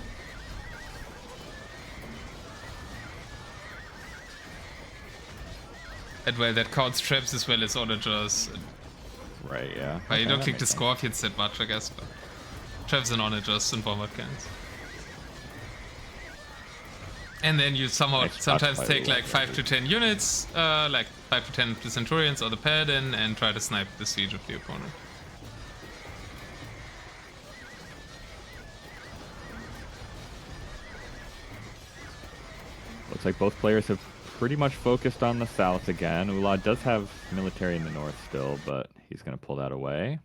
That way, that counts traps as well as onagers. Right, yeah. But you don't click the Scorpions that much, I guess, but traps and onagers and bombard cannons. And then you sometimes take like 5 to 10 units, like 5 to 10 of the Centurions or the Paladin, and try to snipe the siege of the opponent. Looks like both players have pretty much focused on the south again. Ullah does have military in the north still, but he's going to pull that away.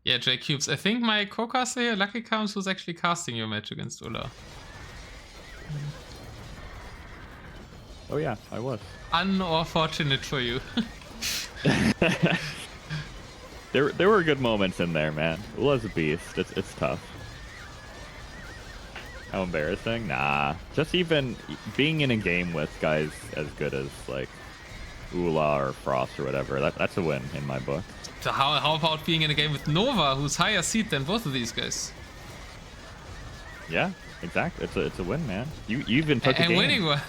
Yeah, J Cubes. I think my co-caster here, LuckyKharms, was actually casting your match against Ullah. Oh yeah, I was. Unfortunate for you. There were good moments in there, man. Ullah's a beast. It's tough. How embarrassing? Nah. Just even being in a game with guys as good as like Ula or Frost or whatever. That's a win in my book. So how about being in a game with Nova, who's higher seed than both of these guys? Yeah, exactly. It's a win, man. You even took a game. And winning one.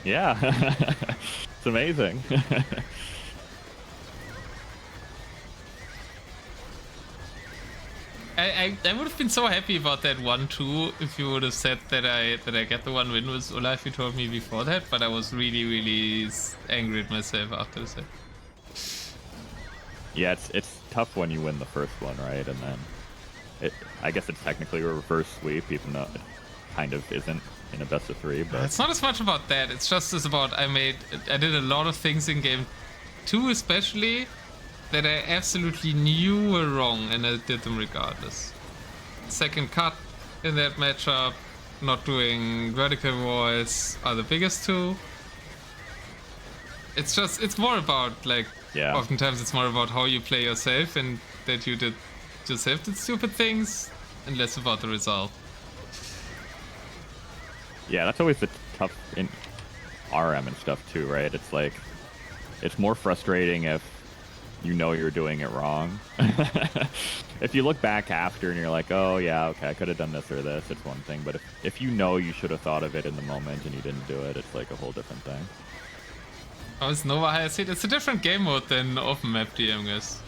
Yeah, it's amazing. I would have been so happy about that 1-2 if you would have said that I get the 1 win with Ulla if you told me before that, but I was really angry at myself after that. Yeah, it's tough when you win the first one, right? And then I guess it's technically a reverse sweep, even though it kind of isn't in a best of 3. But it's not as much about that. It's just as about I did a lot of things in game 2 especially that I absolutely knew were wrong, and I did them regardless. Second cut in that matchup, not doing vertical walls are the biggest 2. It's more about, like, yeah. Oftentimes it's more about how you play yourself and that you did yourself did stupid things, and less about the result. Yeah, that's always the tough in RM and stuff too, right? It's like, it's more frustrating if you know you're doing it wrong. If you look back after and you're like, oh yeah, okay, I could have done this or this, it's one thing. But if you know you should have thought of it in the moment and you didn't do it, it's like a whole different thing. Oh, it's Nova higher seed. It's a different game mode than open map DM, guys.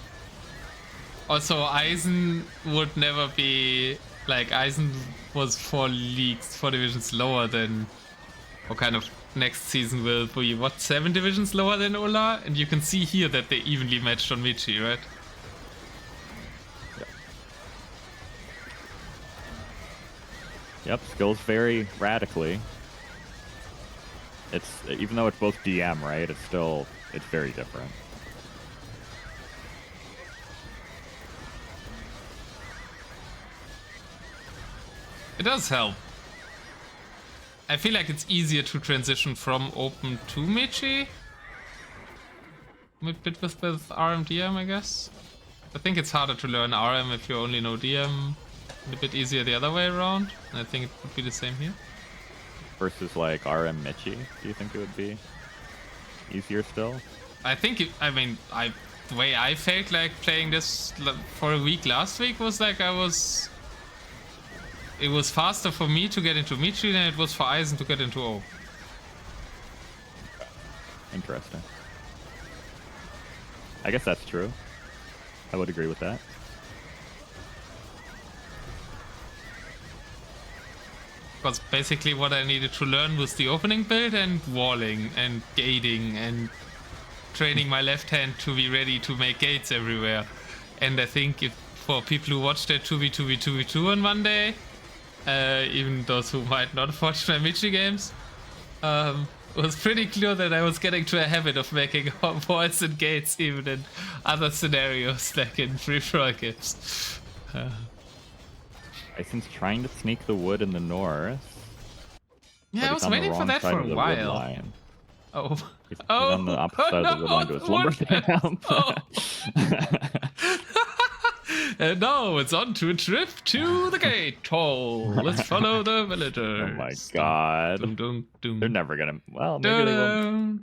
Also, Eis3n would never be like Eis3n was 4 divisions lower than, or kind of next season will be what, 7 divisions lower than Ulla, and you can see here that they evenly matched on Michi, right? Yep, skills vary radically. It's even though it's both DM, right? It's very different. It does help. I feel like it's easier to transition from open to Michi. A bit with RM DM, I guess. I think it's harder to learn RM if you only know DM. A bit easier the other way around. And I think it would be the same here. Versus like RM Michi, do you think it would be easier still? I think the way I felt like playing this for a week last week was like it was faster for me to get into Michi than it was for Eis3n to get into O. Interesting. I guess that's true. I would agree with that. Because basically what I needed to learn was the opening build and walling and gating and training my left hand to be ready to make gates everywhere. And I think if for people who watched that 2v2v2v2 on Monday, even those who might not have watched my Michi games, it was pretty clear that I was getting to a habit of making walls and gates even in other scenarios like in free-for-all games. Eis3n's trying to sneak the wood in the north. Yeah, I was waiting for that for a while. Oh. He's on the opposite side of the wood line to his lumber camp. And now it's on to a trip to the gate hole. Let's follow the villagers. Oh my god. They're never gonna... Well, maybe they will.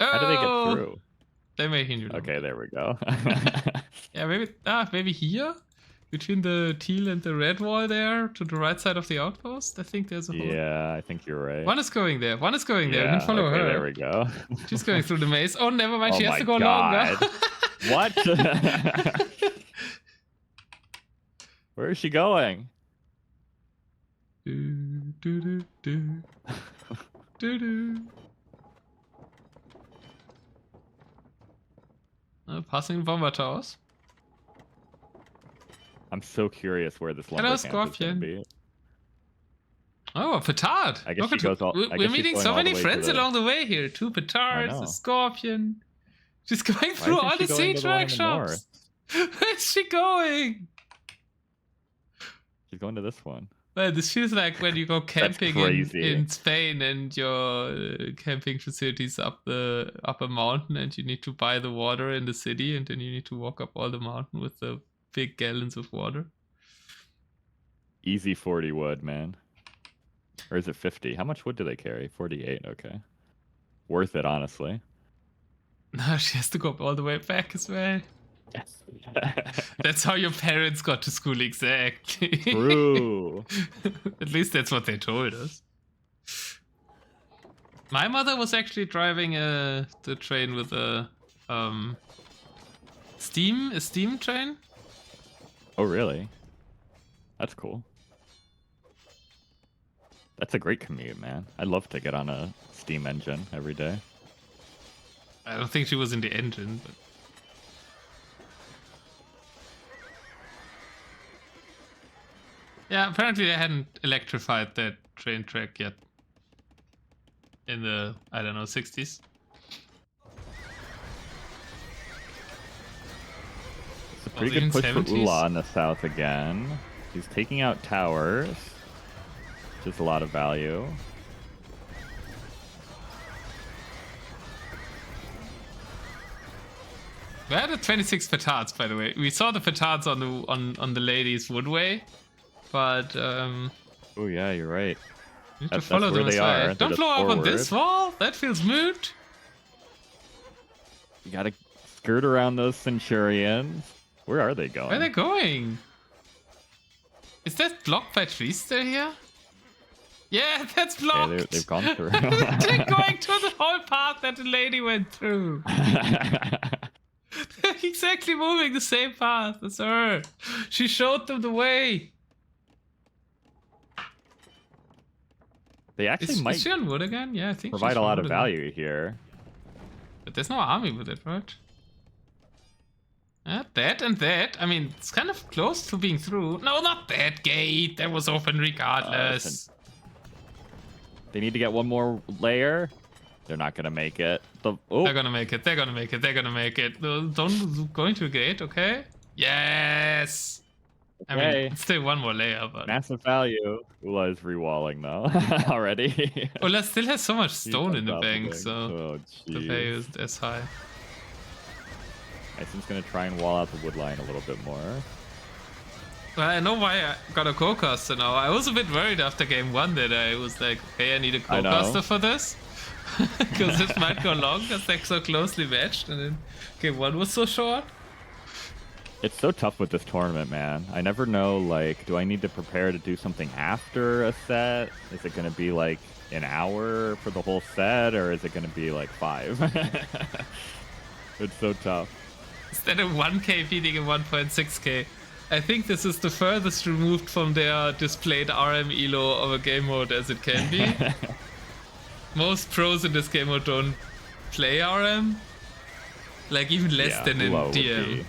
How do they get through? They're making you. Okay, there we go. Yeah, maybe here? Between the teal and the red wall there, to the right side of the outpost? I think there's a hole. Yeah, I think you're right. One is going there. Yeah, we can follow okay, her. There we go. She's going through the maze. Oh, never mind. Oh She has to go god. longer. What? Where is she going? Passing bomber towers. I'm so curious where this lumber camp is going to be. Oh, petard! I guess we're meeting so many friends along the way here. 2 petards, a scorpion. She's going through all the siege workshops. Where's she going? She's going to this one. Well, this feels like when you go camping in Spain and your camping facilities up a mountain and you need to buy the water in the city and then you need to walk up all the mountain with the big gallons of water. Easy 40 wood, man. Or is it 50? How much wood do they carry? 48, okay. Worth it, honestly. No, she has to go all the way back as well. Yes. That's how your parents got to school, exactly. True. At least that's what they told us. My mother was actually driving the train with a steam train. Oh, really? That's cool. That's a great commute, man. I'd love to get on a steam engine every day. I don't think she was in the engine, but yeah, apparently they hadn't electrified that train track yet in the, I don't know, 60s. It's a pretty good push for Ullah in the south again. He's taking out towers, which is a lot of value. We had a 26 petards, by the way. We saw the petards on the ladies' woodway, but oh yeah, you're right. you need to follow them as well. Don't blow up on this wall. That feels moot. You gotta skirt around those Centurions. Where are they going? Where are they going? Is that blocked by trees still here? Yeah, that's blocked. Yeah, they've gone through. They're going to the whole path that the lady went through. They're exactly moving the same path as her. She showed them the way. They actually might is she on wood again? Yeah, I think provide a lot of value here. But there's no army with it, right? That and that. I mean, it's kind of close to being through. No, not that gate. That was open regardless. They need to get one more layer. They're not gonna make it. They're gonna make it. They're gonna make it. They're gonna make it. Don't go into a gate, okay? Yes. Okay. I mean, it's still one more layer, but massive value. Ullah is rewalling though already. Ullah still has so much stone in the bank, so the value is as high. Eis3n's gonna try and wall out the wood line a little bit more. Well, I know why I got a co-caster now. I was a bit worried after game 1 that I was like, hey, I need a co-caster for this. Because this might go long because they're so closely matched, and then game 1 was so short. It's so tough with this tournament, man. I never know, like, do I need to prepare to do something after a set? Is it going to be like an hour for the whole set, or is it going to be like 5? It's so tough. Instead of 1k beating a 1.6k, I think this is the furthest removed from their displayed RM elo of a game mode as it can be. Most pros in this game mode don't play RM. Like, even less than in DM.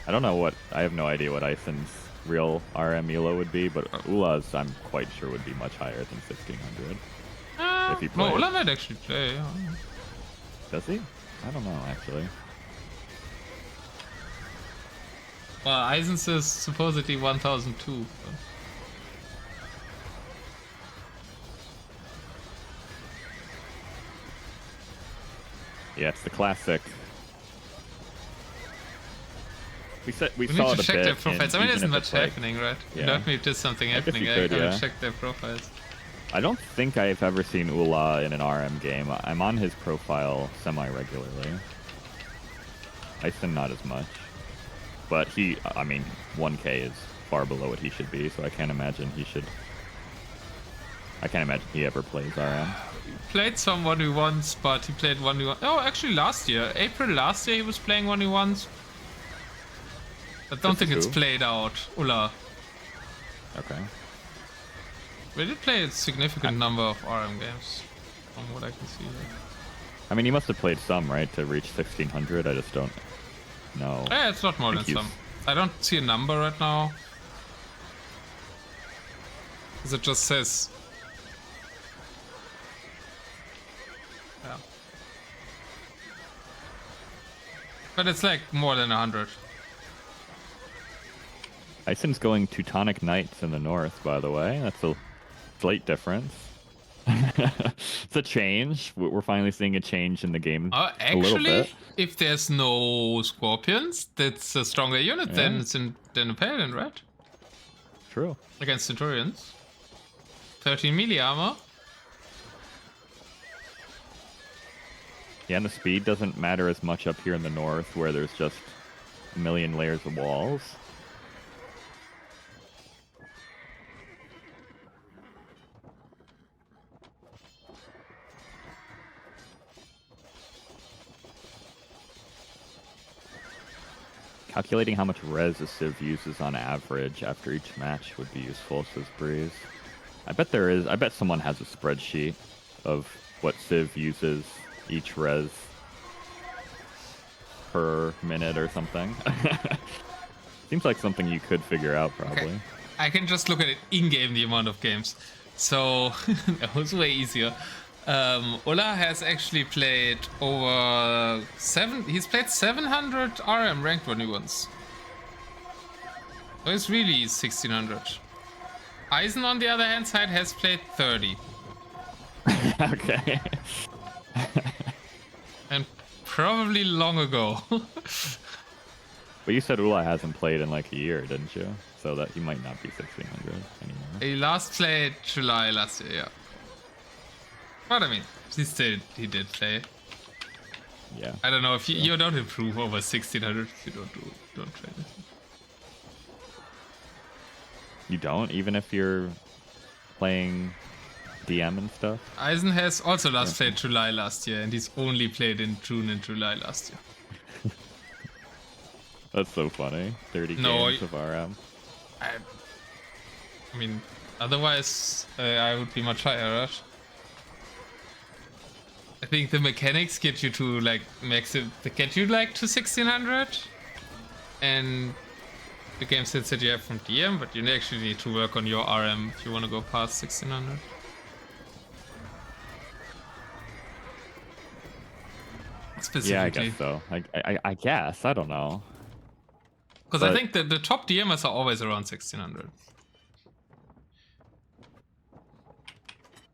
I don't know what... I have no idea what Eis3n's real RM elo would be, but Ullah's, I'm quite sure, would be much higher than 1600. If he plays. No, Ullah might actually play. Yeah. Does he? I don't know, actually. Well, Eis3n's is supposedly 1002. But... yeah, it's the classic. We saw need it to a check bit their profiles. I mean, there's not much like, happening, right? Yeah. You know, if there's something happening, I gotta check their profiles. I don't think I've ever seen Ullah in an RM game. I'm on his profile semi-regularly. Eis3n not as much. But he, I mean, 1k is far below what he should be, so I can't imagine he ever plays RM. He played some 1v1s, but he played 1v1. Oh, actually last year. April last year he was playing 1v1s. I don't think it's played out, Ullah. Okay. We did play a significant number of RM games, from what I can see. I mean, he must have played some, right, to reach 1600. I just don't know. Yeah, it's not more than some. I don't see a number right now. Because it just says... yeah. But it's like more than 100. Eis3n's going Teutonic Knights in the north, by the way. That's a slight difference. It's a change. We're finally seeing a change in the game. Actually, a little bit. If there's no Scorpions, that's a stronger unit than a Paladin, right? True. Against Centurions. 13 melee armor. Yeah, and the speed doesn't matter as much up here in the north, where there's just a million layers of walls. Calculating how much res a Civ uses on average after each match would be useful, says Breeze. I bet someone has a spreadsheet of what Civ uses each res per minute or something. Seems like something you could figure out, probably. Okay. I can just look at it in-game, the amount of games. So, that was way easier. Ullah has actually played he's played 700 RM ranked 1v1s. So it's really 1600. Eis3n, on the other hand side, has played 30. Okay. And probably long ago. But you said Ullah hasn't played in like a year, didn't you? So that he might not be 1600 anymore. He last played July last year, yeah. But I mean, he did play. Yeah. I don't know if you don't improve over 1600 if you don't train it. You don't, even if you're playing DM and stuff? Eis3n has also last played July last year, and he's only played in June and July last year. That's so funny. 30 games of RM. I mean, otherwise I would be much higher, right? I think the mechanics get you to like they get you like to 1600, and the game sets that you have from DM, but you actually need to work on your RM if you want to go past 1600. Specifically. Yeah, I guess so. I guess. I don't know. Because I think the top DMers are always around 1600.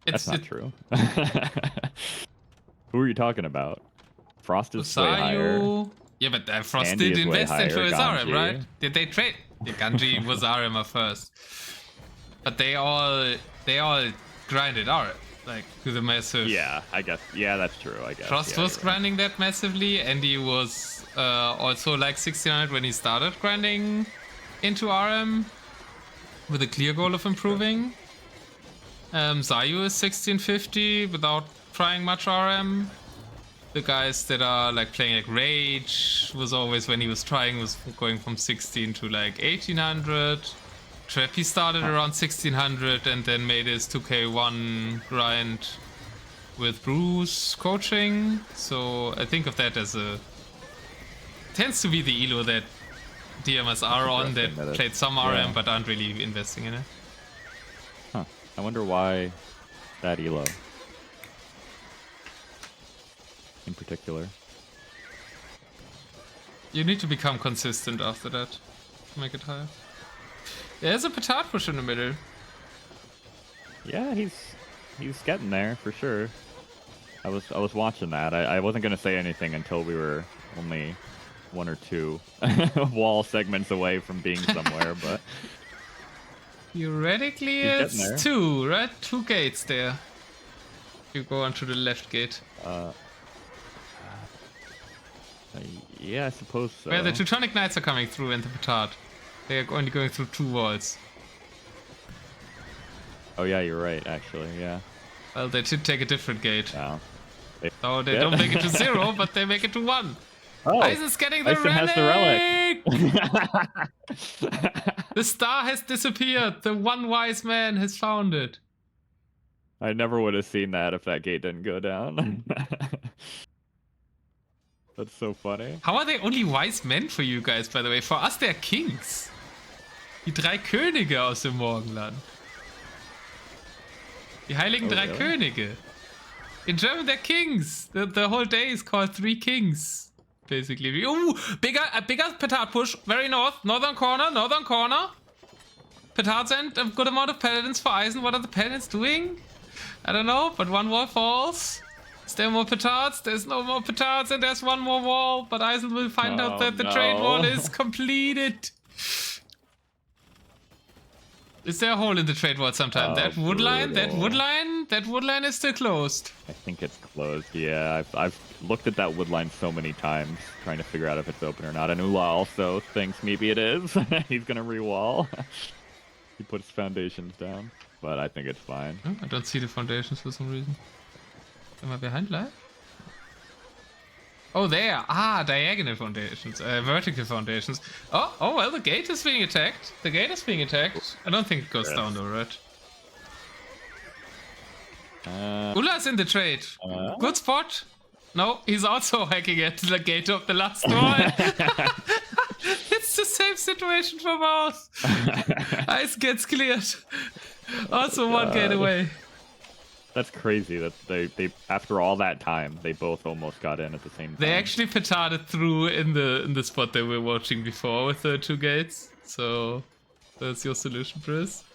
That's not true. Who are you talking about? Frost is way higher. Yeah, but Frost did invest into his RM, right? Did they trade? The Ganji was RM first. But they all grinded RM, like to the massive. Yeah, I guess. Yeah, that's true. I guess. Frost was grinding that massively, and he was also like 1600 when he started grinding into RM with a clear goal of improving. Zayu is 1650 without trying much RM. The guys that are like playing like Rage was always, when he was trying, was going from 16 to like 1800. Trappy started around 1600 and then made his 2k1 grind with Bruce coaching. So I think of that as tends to be the elo that DMs are on, that played some RM but aren't really investing in it. Huh. I wonder why that elo in particular. You need to become consistent after that to make it higher. There's a petard push in the middle. Yeah, he's getting there for sure. I was watching that. I wasn't gonna say anything until we were only 1 or 2 wall segments away from being somewhere, but theoretically it's 2, right? 2 gates there. You go onto the left gate. Yeah, I suppose so. Where the Teutonic Knights are coming through and the petard. They are only going through 2 walls. Oh yeah, you're right, actually, yeah. Well, they should take a different gate. No. So they don't make it to 0, but they make it to 1. Oh, Eis3n's getting the relic! Has the relic! The star has disappeared. The one wise man has found it. I never would have seen that if that gate didn't go down. That's so funny. How are they only wise men for you guys, by the way? For us, they're kings. Die 3 Könige aus dem Morgenland. Die heiligen 3 Könige. In German, they're kings. The whole day is called 3 kings, basically. Ooh, a bigger petard push. Very northern corner. Petards and a good amount of paladins for Eis3n. What are the paladins doing? I don't know, but 1 wall falls. Is there more petards? There's no more petards, and there's 1 more wall. But Eis3n will find out that the trade wall is completed. Is there a hole in the trade vault sometime? Oh, that wood line brutal. is still closed. I think it's closed. Yeah, I've looked at that wood line so many times, trying to figure out if it's open or not. And Ullah also thinks maybe it is. He's gonna re-wall. He puts foundations down, but I think it's fine. Oh, I don't see the foundations for some reason. Am I behind live? Oh, there. Ah, diagonal foundations. Vertical foundations. Oh, well, the gate is being attacked. The gate is being attacked. I don't think it goes down though, right? Ullah's in the trade. Good spot. No, he's also hacking at the gate of the last wall. It's the same situation for both. Ice gets cleared. Also one gate away. That's crazy that they after all that time they both almost got in at the same time. They actually petarded through in the spot they were watching before with the 2 gates. So that's your solution, Chris.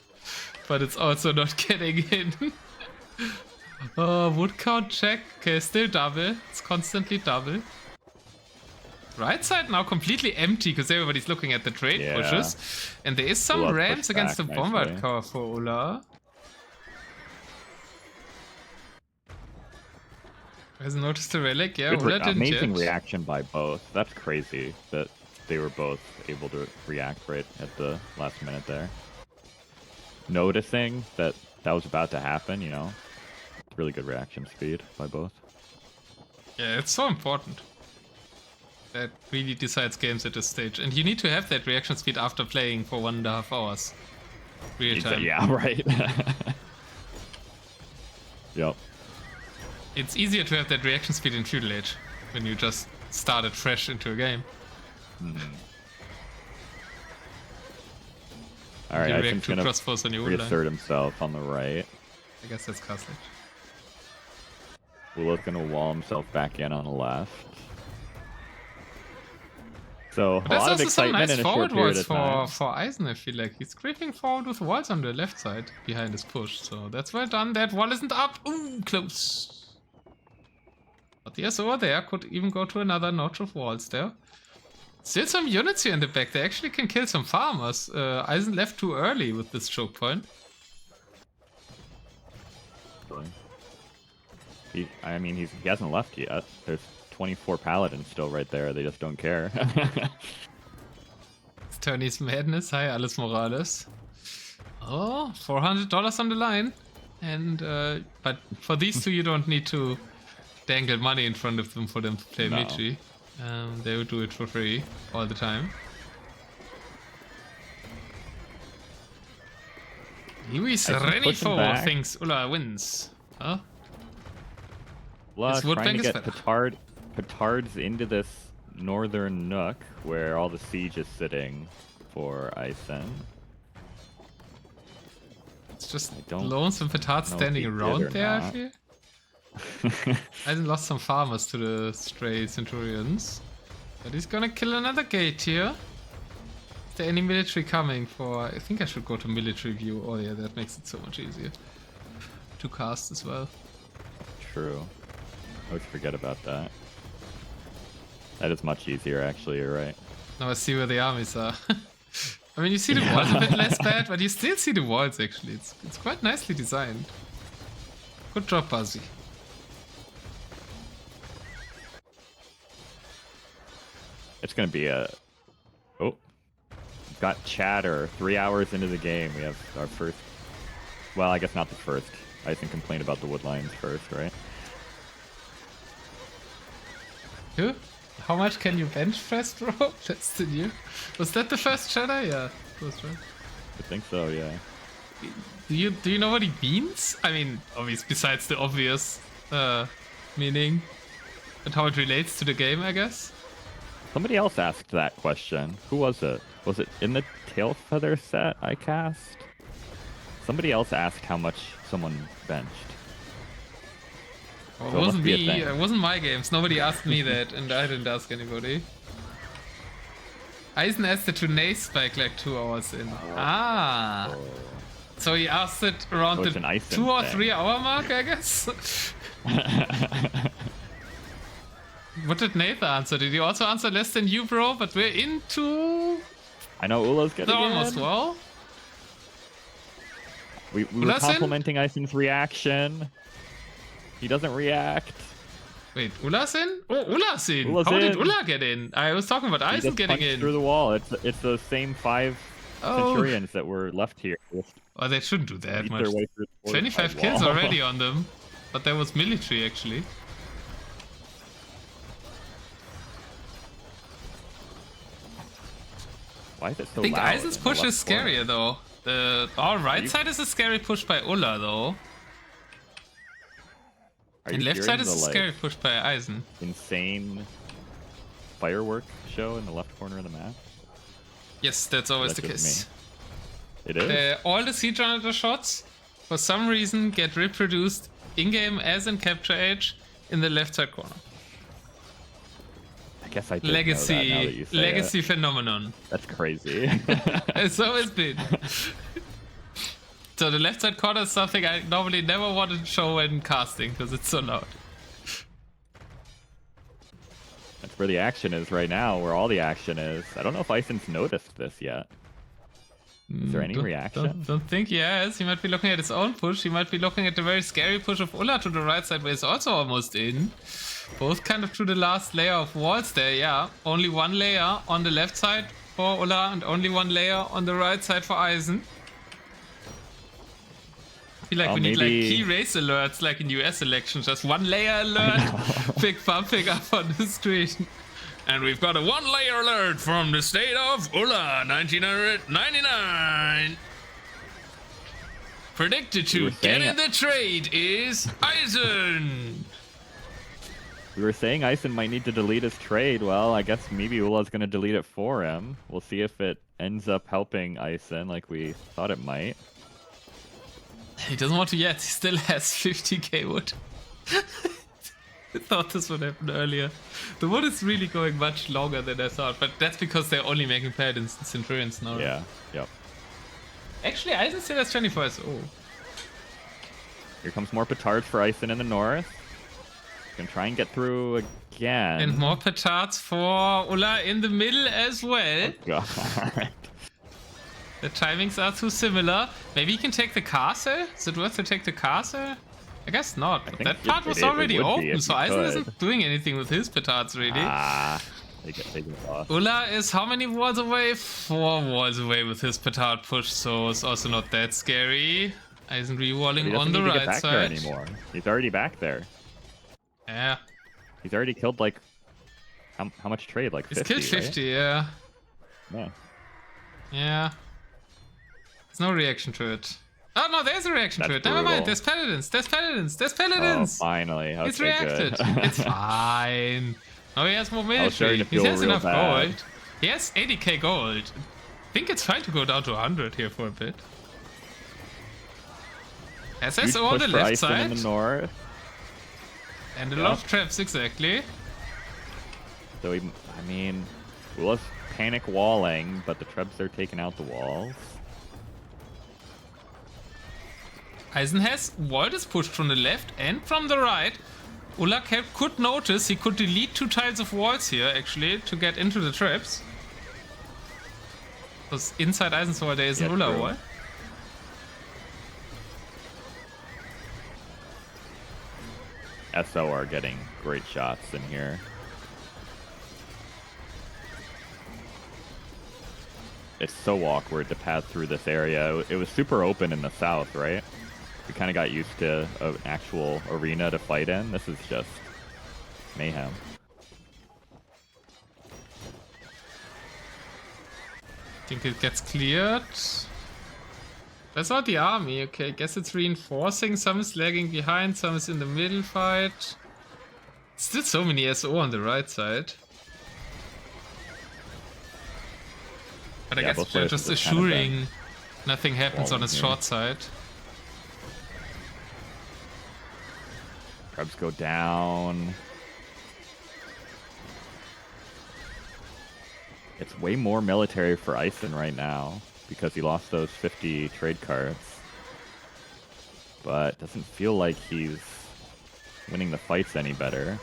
But it's also not getting in. Wood count check. Okay, still double. It's constantly double. Right side now completely empty because everybody's looking at the trade pushes. And there is some Ullah ramps against the bombard nicely. cover for Ullah. Hasn't noticed the relic, yeah. Ullah didn't Amazing yet. reaction by both. That's crazy that they were both able to react right at the last minute there. Noticing that was about to happen, you know. Really good reaction speed by both. Yeah, it's so important. That really decides games at this stage. And you need to have that reaction speed after playing for 1.5 hours. Real time. Yeah, right. Yep. It's easier to have that reaction speed in Feudal Age when you just started fresh into a game. Alright, You I react think to he's gonna crossbows on your wood line. reassert himself on the right. I guess that's Castle. Ullah's gonna wall himself back in on the left. So a But there's lot of also some excitement nice in a short forward period walls of time. for Eis3n, I feel like. He's creeping forward with walls on the left side behind his push. So that's well done. That wall isn't up. Ooh, close. But yes, over there could even go to another notch of walls there. Still some units here in the back. They actually can kill some farmers. Eis3n left too early with this choke point. He hasn't left yet. There's 24 paladins still right there. They just don't care. It's Tony's madness. Hi, Alice Morales. Oh, $400 on the line. And but for these two, you don't need to dangle money in front of them for them to play No. Michi. They would do it for free all the time. Luis I think pushing Renifo back. thinks Ullah wins. Huh? Well, This wood trying bank to is get better. petards into this northern nook where all the siege is sitting for Eis3n. It's just don't lonesome petards know if standing he did around or there, I not. feel. Eis3n lost some farmers to the stray centurions. But he's gonna kill another gate here. Is there any military coming for... I think I should go to military view. Oh yeah, that makes it so much easier. To cast as well. True. I always forget about that. That is much easier, actually. You're right. Now I see where the armies are. I mean, you see the walls a bit less bad, but you still see the walls actually. It's quite nicely designed. Good job, Buzzy. It's gonna be a... Oh. Got chatter. 3 hours into the game. We have our first... Well, I guess not the first. I think complain about the wood lines first, right? Who? How much can you bench press, bro? That's the new. Was that the first chatter? Yeah, that was right. I think so, yeah. Do you know what he means? I mean, obviously, besides the obvious meaning, and how it relates to the game, I guess. Somebody else asked that question. Who was it? Was it in the tail feather set I cast? Somebody else asked how much someone benched. Well, So it it wasn't must be a me. thing. It wasn't my games. Nobody asked me that, and I didn't ask anybody. Eis3n asked it to Nace Spike like 2 hours in. Ah. So he asked it around So it's the an Eis3n 2 or thing. 3 hour mark, I guess. What did Nathan answer? Did he also answer less than you, bro? But we're into I know Ullah's getting the almost in. well. We were complimenting Eis3n's reaction. He doesn't react. Wait, ullah1999? Oh, ullah1999! How did Ullah get in? I was talking about Eis3n getting in. Through the wall. It's those same 5 Centurions that were left here. Oh, they shouldn't do that much. 25 kills already on them. But that was military, actually. Why is it so I think loud? Eis3n's push is scarier, though. Our right side is a scary push by Ullah, though. And left side is a scary push by Eis3n. Insane firework show in the left corner of the map? Yes, that's always the case. It is? All the siege janitor shots, for some reason, get reproduced in-game as in capture age in the left side corner. I guess I did know that now that you say Legacy phenomenon. That's crazy. It's always been. So the left side corner is something I normally never want to show when casting because it's so loud. That's where the action is right now, where all the action is. I don't know if Eis3n's noticed this yet. Is there any reaction? Don't think he has. He might be looking at his own push. He might be looking at the very scary push of Ullah to the right side, where he's also almost in. Both kind of through the last layer of walls there, yeah. Only one layer on the left side for Ullah and only one layer on the right side for Eis3n. I feel like we need like key race alerts like in US elections. Just one layer alert, big pumping up on the screen. And we've got a 1 layer alert from the state of ullah1999. Predicted to get in the trade is Eis3n. We were saying Eis3n might need to delete his trade. Well, I guess maybe Ullah's going to delete it for him. We'll see if it ends up helping Eis3n like we thought it might. He doesn't want to yet. He still has 50k wood. I thought this would happen earlier. The wood is really going much longer than I thought, but that's because they're only making paladins and centurions now. Yeah, yep. Actually, Eis3n still has 24 SO. Here comes more petards for Eis3n in the north. Can try and get through again. And more petards for Ullah in the middle as well. Oh, God. The timings are too similar. Maybe he can take the castle? Is it worth to take the castle? I guess not. But that part was already open, so Eis3n isn't doing anything with his petards, really. They get taken off. Ullah is how many walls away? 4 walls away with his petard push, so it's also not that scary. Eis3n rewalling on the right side. Anymore. He's already back there. Yeah. He's already killed like how much trade? Like 50, He's killed 50, right? yeah. Yeah. Yeah. There's no reaction to it. Oh no, there's a reaction to it. Never mind. There's paladins. There's paladins. There's paladins. Oh, finally. Okay, it's reacted. Good. It's fine. Oh, he has more military. He has enough gold. He has 80k gold. I think it's fine to go down to 100 here for a bit. SSO on the left side. In the north. And a lot of traps, exactly. So, I mean, Ullah's panic walling, but the trebs are taking out the walls. Eis3n has walled his push from the left and from the right. Ullah could notice he could delete 2 tiles of walls here, actually, to get into the traps. Because inside Eis3n's wall there is an Ullah wall. SO are getting great shots in here. It's so awkward to pass through this area. It was super open in the south, right? We kind of got used to an actual arena to fight in. This is just mayhem. I think it gets cleared. That's not the army. Okay, I guess it's reinforcing. Some is lagging behind, some is in the middle fight. Still so many SO on the right side. But I guess they're just assuring nothing happens on his short side. Trebs go down. It's way more military for Eis3n right now because he lost those 50 trade cards. But doesn't feel like he's winning the fights any better.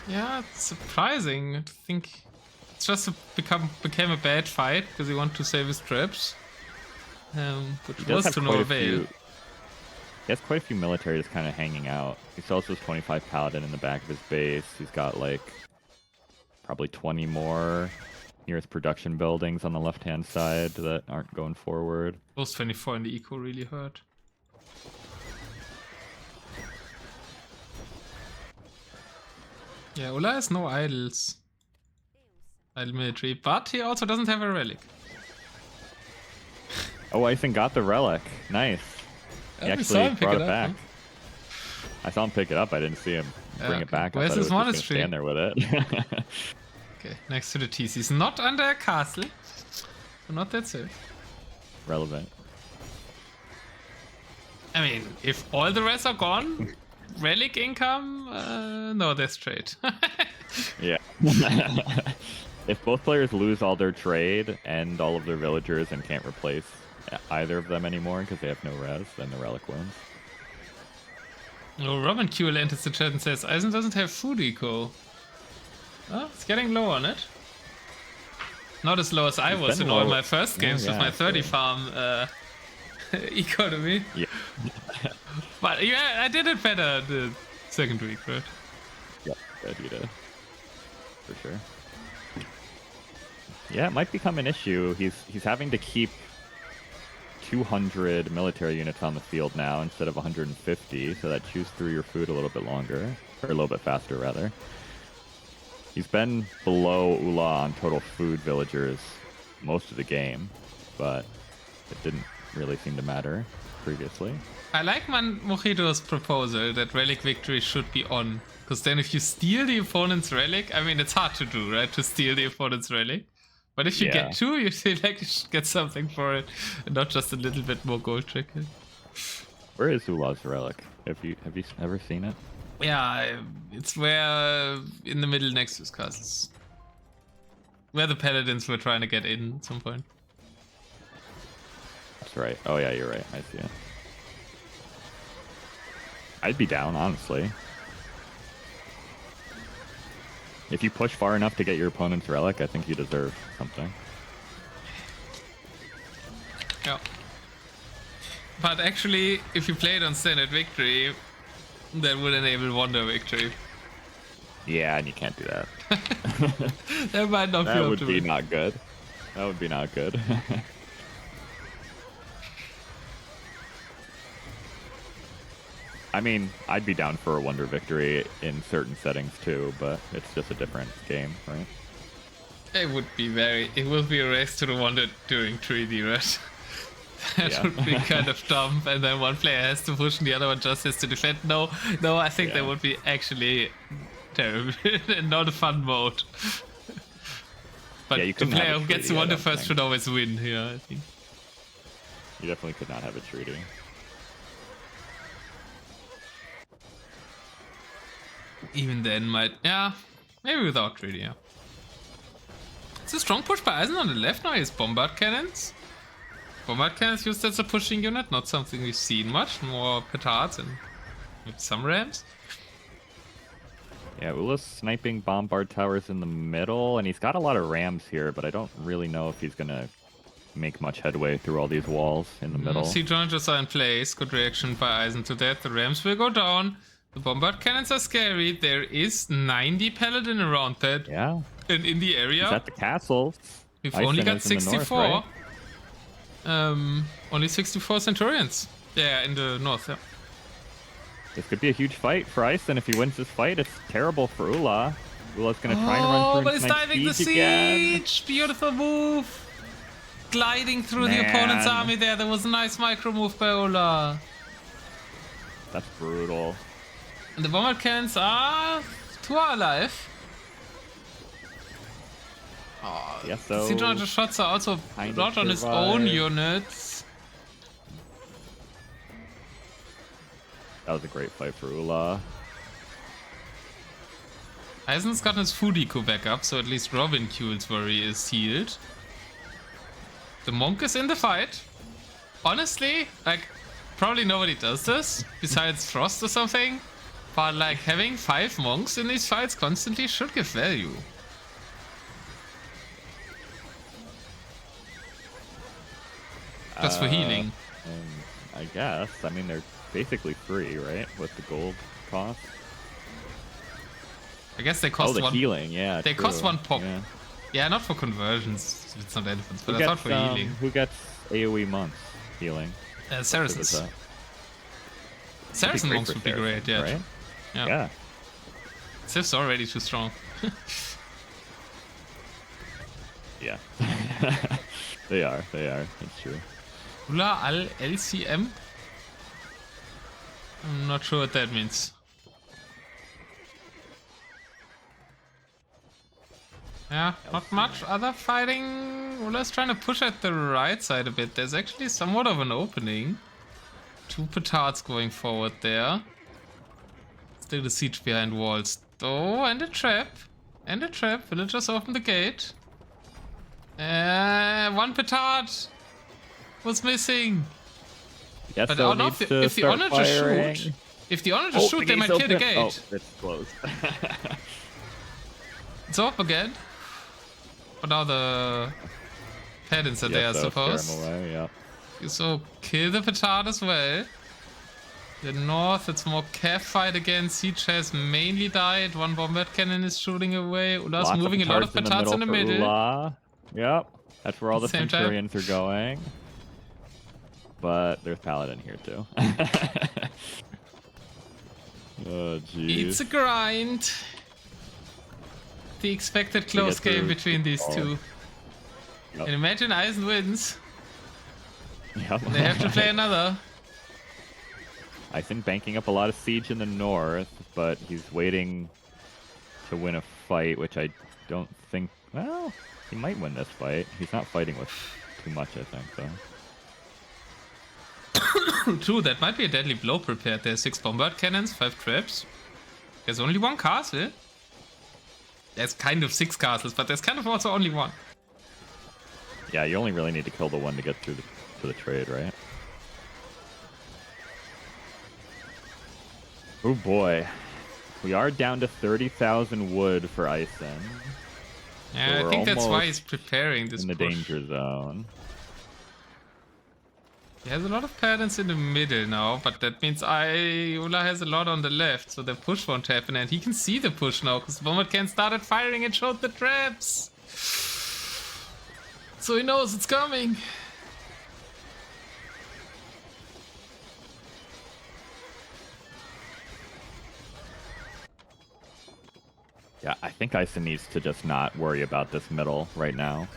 Yeah, it's surprising. I think it's just became a bad fight because he wanted to save his traps. Which He does was have to no quite a avail. few. He has quite a few military just kind of hanging out. He still has 25 paladin in the back of his base. He's got like probably 20 more near his production buildings on the left-hand side that aren't going forward. Those 24 in the eco really hurt. Yeah, Ulla has no idols. Idle military, but he also doesn't have a relic. Oh, Eis3n got the relic. Nice. He Yeah, we saw actually him pick brought it it up, back. huh? I saw him pick it up. I didn't see him bring okay. it back. Where's I thought his it was just gonna monastery? stand there with it. Okay, next to the TC. He's not under a castle. So not that safe. Relevant. I mean, if all the rest are gone, relic income, no, that's trade. Yeah. If both players lose all their trade and all of their villagers and can't replace either of them anymore because they have no res, then the relic wins. Oh, Robin QL enters the chat and says, Eis3n doesn't have food eco. Oh, it's getting low on it. Not as low as I was in all my first games with my 30 farm economy. Yeah. But yeah, I did it better the second week, right? Yeah, you did. For sure. Yeah, it might become an issue. He's having to keep 200 military units on the field now instead of 150, so that chews through your food a little bit longer, or a little bit faster rather. He's been below Ullah on total food villagers most of the game, but it didn't really seem to matter previously. I like Mojito's proposal that relic victory should be on, because then if you steal the opponent's relic, I mean it's hard to do, right? To steal the opponent's relic. But if you get two, you feel like you should get something for it, and not just a little bit more gold trickle. Where is Ullah's relic? Have you ever seen it? Yeah, it's where in the middle next to his castles. Where the paladins were trying to get in at some point. That's right. Oh yeah, you're right. I see it. I'd be down, honestly. If you push far enough to get your opponent's relic, I think you deserve something. Yeah. But actually, if you play it on standard victory, that would enable wonder victory. Yeah, and you can't do that. That might not That be would be optimal. not good. That would be not good. I mean, I'd be down for a wonder victory in certain settings too, but it's just a different game, right? It would be a race to the wonder during 3D, right? That would be kind of dumb, and then one player has to push and the other one just has to defend. No, I think that would be actually terrible and not a fun mode. But you the couldn't have player a who gets the treaty, I wonder don't first think. should always win here, I think. You definitely could not have a treaty. Even then maybe without treaty, yeah. It's a strong push by Eis3n on the left now. He has bombard cannons. Bombard cannons used as a pushing unit, not something we've seen much. More petards and maybe some rams. Yeah, Ullah's sniping bombard towers in the middle, and he's got a lot of rams here, but I don't really know if he's gonna make much headway through all these walls in the middle. Sea Jointers are in place. Good reaction by Eis3n to that. The rams will go down. The bombard cannons are scary. There is 90 paladin around that. Yeah. And in the area. He's at the castles. We've Eis3n only got is in the north, 64. right? Only 64 Centurions. Yeah, in the north, yeah. This could be a huge fight for Eis3n. If he wins this fight, it's terrible for Ullah. Ullah's gonna try and run through but and it's snipe diving the siege again. siege! Beautiful move! Gliding through the opponent's army there. There was a nice micro move by Ullah. That's brutal. And the bombard cannons are 2 are alive. Oh, Yes, so Sea Jointer shots are also kind of not on his own survived. units. That was a great fight for Ullah. Eis3n's gotten his food eco back up, so at least Robin Kuhl's worry is healed. The monk is in the fight. Honestly, like, probably nobody does this, besides Frost or something. But, like, having 5 monks in these fights constantly should give value. Just for healing. And I guess. I mean, they're basically free, right? With the gold cost. I guess they cost the one. Healing, yeah. They true. cost one pop. Yeah. Yeah, not for conversions. It's not elephants, but Who I gets, thought for healing. Who gets AoE monks healing? Saracens. Saracen monks would be great, yeah. Right? Yeah. Siv's already too strong. Yeah. They are. That's true. LCM? I'm not sure what that means. Yeah, not much other fighting. Ulla's trying to push at the right side a bit. There's actually somewhat of an opening. 2 petards going forward there. Still the siege behind walls. Oh, and a trap. And a trap. Villagers open the gate. 1 petard was missing. Yes, But so if the honor just shoot, they might kill the gate. Oh, it's closed. It's up again. But now the pedants are there, I suppose. Away, yeah. So kill the petard as well. The north, it's more cav fight again. Siege has mainly died. 1 bombard cannon is shooting away. Ulla's moving a lot of petards in the middle. Yep, that's where all the Same centurions are going. But there's paladin here too. Oh jeez. It's a grind. The expected close game between these two. Yep. And imagine Eis3n wins. Yep. They have to play another. Eis3n banking up a lot of siege in the north, but he's waiting to win a fight, which I don't think... Well, he might win this fight. He's not fighting with too much, I think, though. True, that might be a deadly blow prepared. There's 6 bombard cannons, 5 traps. There's only 1 castle. There's kind of 6 castles, but there's kind of also only 1. Yeah, you only really need to kill the one to get through to the trade, right? Oh boy. We are down to 30,000 wood for Eis3n. Yeah, so I think that's why he's preparing this in the push. danger zone. He has a lot of patterns in the middle now, but that means Ulla has a lot on the left, so the push won't happen, and he can see the push now, because bombard can started firing and showed the traps. So he knows it's coming. Yeah, I think Eis3n needs to just not worry about this middle right now.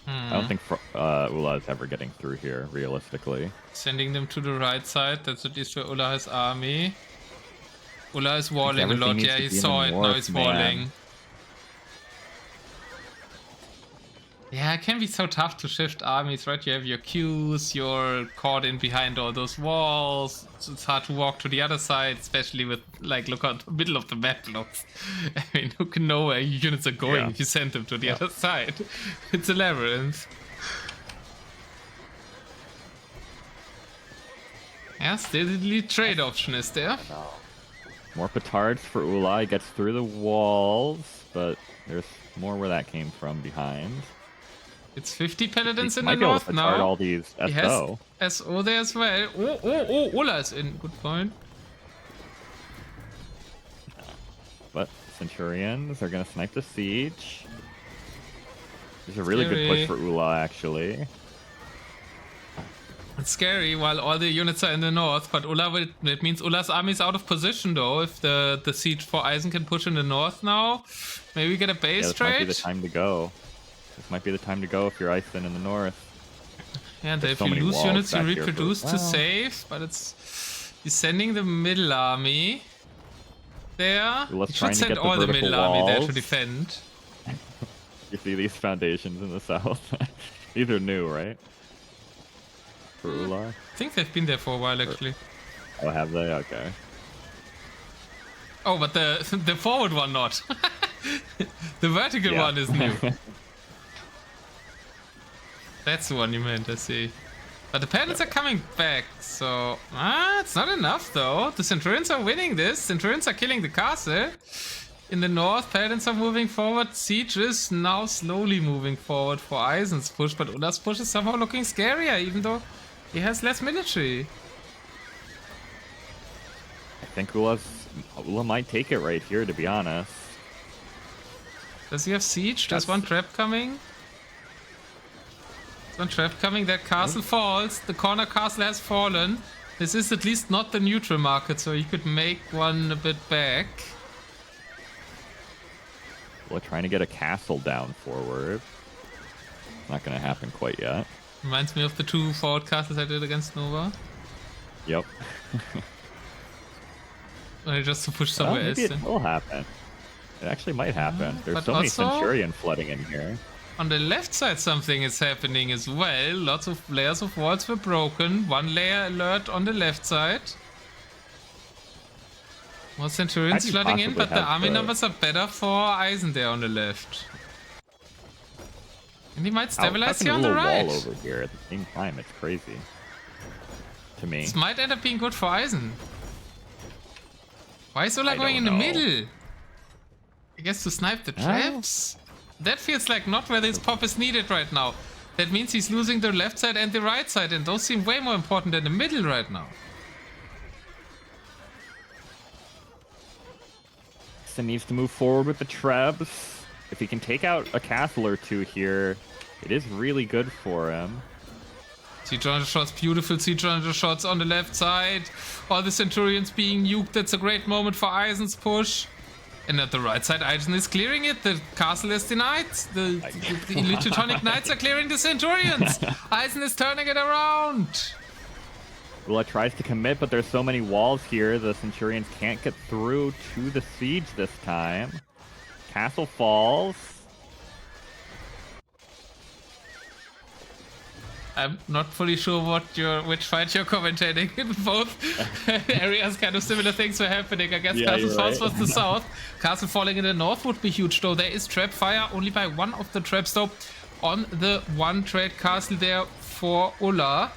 I don't think Ulla is ever getting through here, realistically. Sending them to the right side, that's at least where Ulla has army. Ulla is walling a lot, yeah, he saw it, now he's walling. Yeah, it can be so tough to shift armies, right? You have your queues, you're caught in behind all those walls. It's hard to walk to the other side, especially with, like, look at the middle of the map looks. I mean, who can know where your units are going if you send them to the other side? It's a labyrinth. Yeah, still the lead trade option is there. More petards for Ulla. He gets through the walls, but there's more where that came from behind. It's 50 paladins in the Might be able north to now. all these SO. He has SO there as well. Oh, Ulla is in. Good point. But Centurions are going to snipe the siege. There's a really good push for Ulla, actually. It's scary while all the units are in the north, but that means Ulla's army is out of position though. If the siege for Eis3n can push in the north now, maybe we get a base trade. This might be the time to go. This might be the time to go if you're Eis3n in the north. Yeah, and if you lose units, you reproduce to save, but he's sending the middle army there. You should send all the middle army there to defend. You see these foundations in the south? These are new, right? For Ulla? I think they've been there for a while, actually. Oh, have they? Okay. Oh, but the forward one not. The vertical one is new. That's the one you meant, I see. But the patterns are coming back, so... it's not enough, though. The Centurions are winning this. Centurions are killing the castle. in the north. Paladins are moving forward. Siege is now slowly moving forward for Eis3n's push, but Ullah's push is somehow looking scarier, even though he has less military. I think Ullah might take it right here, to be honest. Does he have siege? There's one trap coming. There's one trap coming. That castle falls. The corner castle has fallen. This is at least not the neutral market, so he could make one a bit back. Ullah trying to get a castle down forward. Not going to happen quite yet. Reminds me of the 2 forward castles I did against Nova. Yep. Only just to push somewhere else. Maybe it will happen. It actually might happen. There's so many Centurion flooding in here. On the left side something is happening as well. Lots of layers of walls were broken. 1 layer alert on the left side. More Centurions flooding in, but the army numbers are better for Eis3n there on the left. And he might stabilize here on the right. Wall over here at the same time. It's crazy. To me. This might end up being good for Eis3n. Why is Ullah going in the middle? I guess to snipe the traps? That feels like not where this pop is needed right now. That means he's losing the left side and the right side, and those seem way more important than the middle right now. Eis3n needs to move forward with the trebs. If he can take out a castle or 2 here, it is really good for him. Siege runner shots, beautiful siege runner shots on the left side. All the Centurions being nuked. That's a great moment for Eis3n's push. And at the right side, Eis3n is clearing it. The castle is denied. The Elite Teutonic Knights are clearing the Centurions. Eis3n is turning it around. Ullah tries to commit, but there's so many walls here, the Centurions can't get through to the siege this time. Castle falls. I'm not fully sure which fight you're commentating. In both areas, kind of similar things were happening. I guess Castle Falls was the south. Castle falling in the north would be huge, though. There is trap fire only by one of the traps, though, on the 1 trade castle there for Ullah.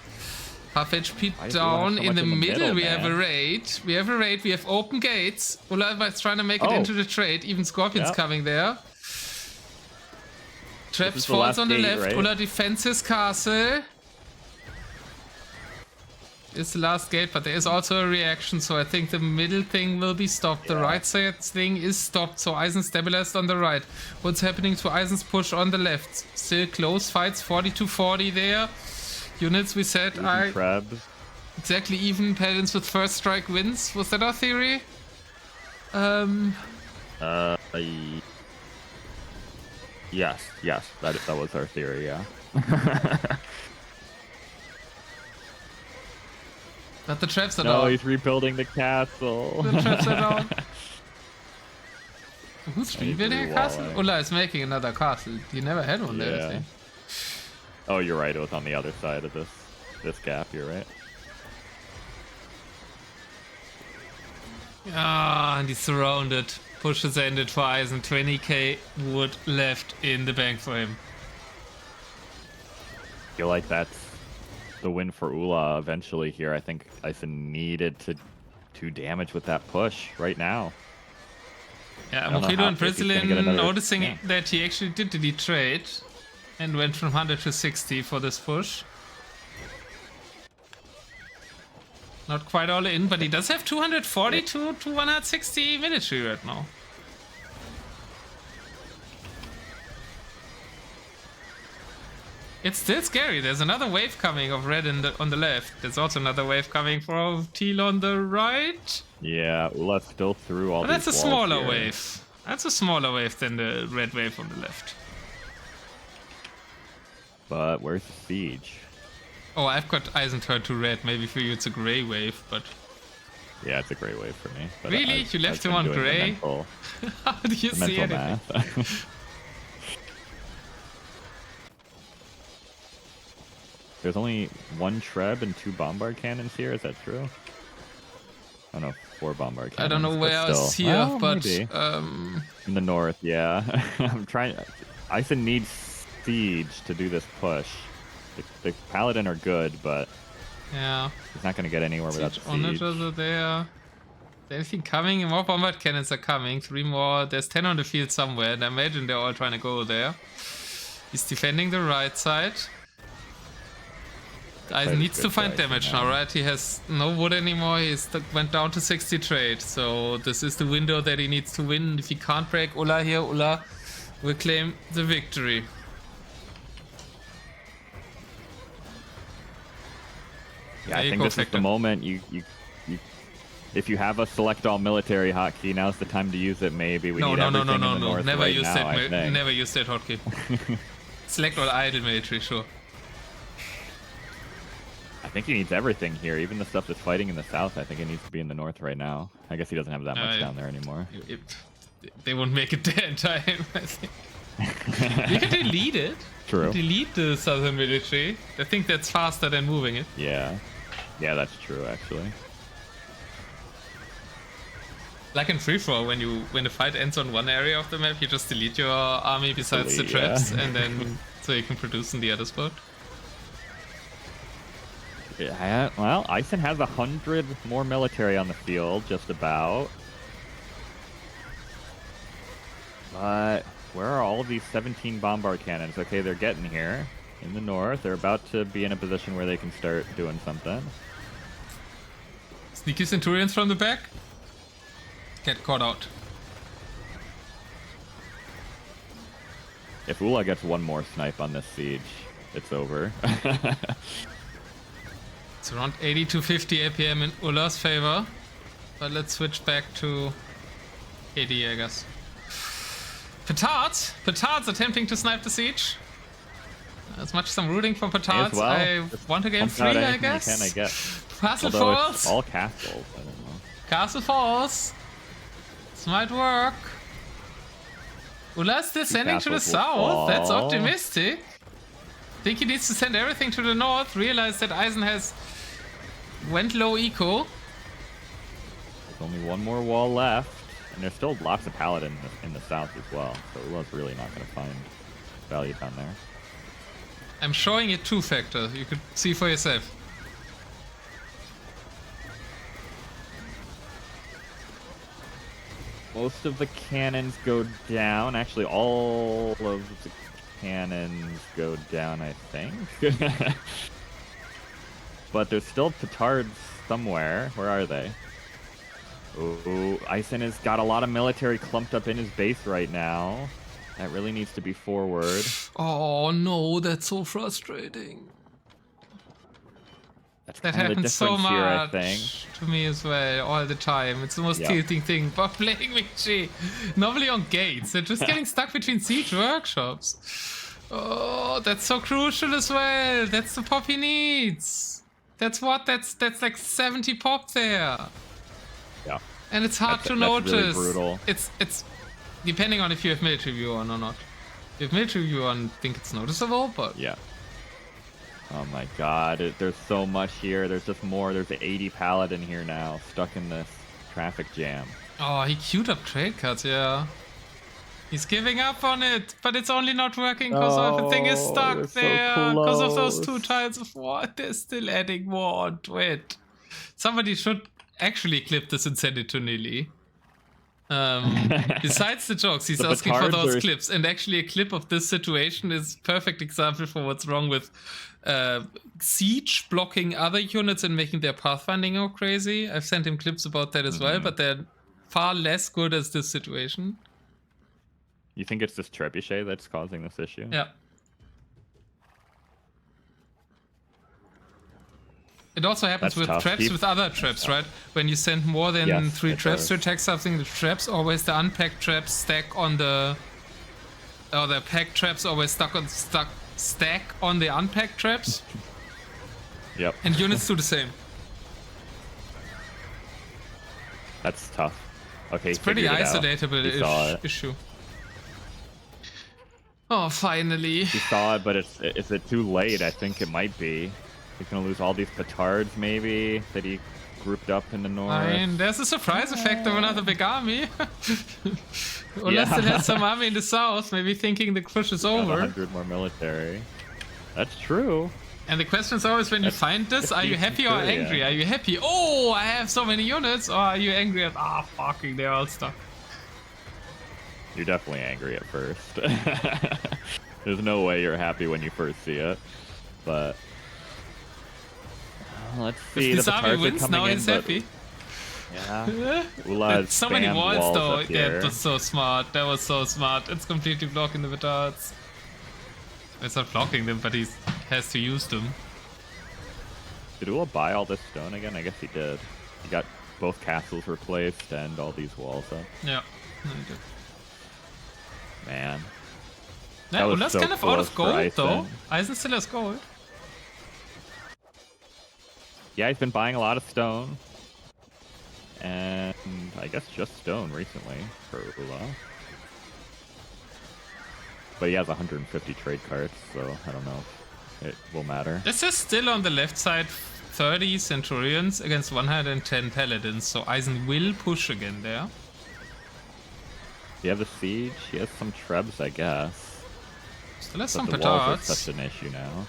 Half HP down in the middle. We have a raid. We have open gates. Ullah is trying to make it into the trade. Even Scorpion's coming there. Traps falls on the left. Right? Ullah defends his castle. It's the last gate, but there is also a reaction, so I think the middle thing will be stopped. The right side thing is stopped, so Eis3n stabilized on the right. What's happening to Eis3n's push on the left? Still close fights, 40-40 there. Units, we said, exactly even. Paladins with first strike wins. Was that our theory? Yes, that was our theory, yeah. But the traps are down. No, he's rebuilding the castle. The traps are down. Who's rebuilding a castle? Ullah is making another castle. He never had one there, I think. Oh, you're right. It was on the other side of this gap. You're right. Ah, and he's surrounded. Pushes ended for Eis3n. 20k wood left in the bank for him. I feel like that's the win for Ullah eventually here. I think Eis3n needed to do damage with that push right now. Yeah, Mokido and Brazilian noticing that he actually did delete trade and went from 100 to 60 for this push. Not quite all in, but he does have 240 to 160 military right now. It's still scary. There's another wave coming of red on the left. There's also another wave coming for teal on the right. Yeah, Ullah's still through all these walls. That's a smaller wave. That's a smaller wave than the red wave on the left. But where's the siege? Oh, I've got Eis3n turned to red. Maybe for you it's a gray wave, but... Yeah, it's a gray wave for me. But really? You left him on gray? How do you see anything? There's only 1 Treb and 2 bombard cannons here. Is that true? Oh no, 4 bombard cannons. I don't know where else here, well, but in the north, yeah. I'm trying. Eis3n needs siege to do this push. The paladin are good, but yeah, he's not going to get anywhere without the siege. Onagers are there. Anything coming? More bombard cannons are coming. 3 more. There's 10 on the field somewhere, and I imagine they're all trying to go there. He's defending the right side. Eis3n needs to find damage now, right? He has no wood anymore. He went down to 60 trade. So this is the window that he needs to win. If he can't break Ullah here, Ullah will claim the victory. Yeah, I think this is the moment if you have a select all military hotkey, now's the time to use it. Maybe we need everything in the north never right use now, that. I think. Never use that hotkey. Select all idle military, sure. I think he needs everything here, even the stuff that's fighting in the south. I think it needs to be in the north right now. I guess he doesn't have that much down there anymore. They won't make it there in time, I think. You can delete it. True. Delete the southern military. I think that's faster than moving it. Yeah. Yeah, that's true, actually. Like in free for all, when the fight ends on one area of the map, you just delete your army besides the traps, and then so you can produce in the other spot. Yeah, well, Eis3n has 100 more military on the field, just about. But where are all of these 17 bombard cannons? Okay, they're getting here in the north. They're about to be in a position where they can start doing something. Sneaky Centurions from the back. Get caught out. If Ullah gets one more snipe on this siege, it's over. It's around 80 to 50 APM in Ullah's favor. But let's switch back to 80, I guess. Petards! Petards attempting to snipe the siege. As much as I'm rooting for Petards, well. I want to game 3, I guess. Can, I guess. Castle Although Falls. It's all castles. I don't know. Castle Falls. This might work. Ullah's descending to the south. That's optimistic. Think he needs to send everything to the north. Realize that Eis3n has went low eco. There's only one more wall left. And there's still lots of paladins in the south as well. So Ullah's really not going to find value down there. I'm showing it 2-factor. You could see for yourself. Most of the cannons go down. Actually, all of the cannons go down, I think. But there's still petards somewhere. Where are they? Ooh, Eis3n has got a lot of military clumped up in his base right now. That really needs to be forward. Oh no, that's so frustrating. That's That kind of the happens so difference here, I much think. to me as well, all the time. It's the most tilting thing about playing Vichy. Normally on gates, they're just getting stuck between siege workshops. Oh, that's so crucial as well. That's the pop he needs. That's like 70 pop there. Yeah. And it's hard to that's notice. Really brutal. It's depending on if you have military view on or not. If you have military view on, I think it's noticeable, but Yeah. Oh my god, there's so much here. There's just more. There's 80 paladin here now, stuck in this traffic jam. oh, he queued up trade cards, yeah. He's giving up on it, but it's only not working because everything is stuck there. Because of those 2 tiles of war, they're still adding more onto it. Somebody should actually clip this and send it to Nili. Besides the jokes, he's asking for those clips, and actually a clip of this situation is perfect example for what's wrong with siege blocking other units and making their pathfinding go crazy. I've sent him clips about that as well, but they're far less good as this situation. You think it's this trebuchet that's causing this issue? Yeah. It also happens with traps, with other traps, right? When you send more than 3 traps to attack something, the traps always, the unpacked traps stack on the... Or the packed traps always stack on the unpacked traps. Yep. And units do the same. That's tough. Okay, it's pretty isolatable issue. Oh, finally. He saw it, but is it too late? I think it might be. He's gonna lose all these petards, maybe, that he grouped up in the north. I mean, there's a surprise effect of another big army. Ullah still has some army in the south, maybe thinking the push is over. 100 more military. That's true. And the question is always when you find this, are you happy or angry? Yeah. Are you happy? Oh, I have so many units. Or are you angry at, fucking, they're all stuck. You're definitely angry at first. There's no way you're happy when you first see it. But let's see. If this army wins, now he's happy. Yeah. Ullah so many walls though. Yeah, that was so smart. That was so smart. It's completely blocking the petards. It's not blocking them, but he has to use them. Did Ullah buy all this stone again? I guess he did. He got both castles replaced and all these walls up. Yeah, he did. Man. Yeah, Ullah's so kind of out of gold though. Eis3n. Eis3n still has gold. Yeah, he's been buying a lot of stone. And I guess just stone recently for Ullah. But he has 150 trade carts, so I don't know if it will matter. This is still on the left side, 30 Centurions against 110 Paladins, so Eis3n will push again there. You have the siege, he has some trebs, I guess. Still has some the walls are petards. such an issue now.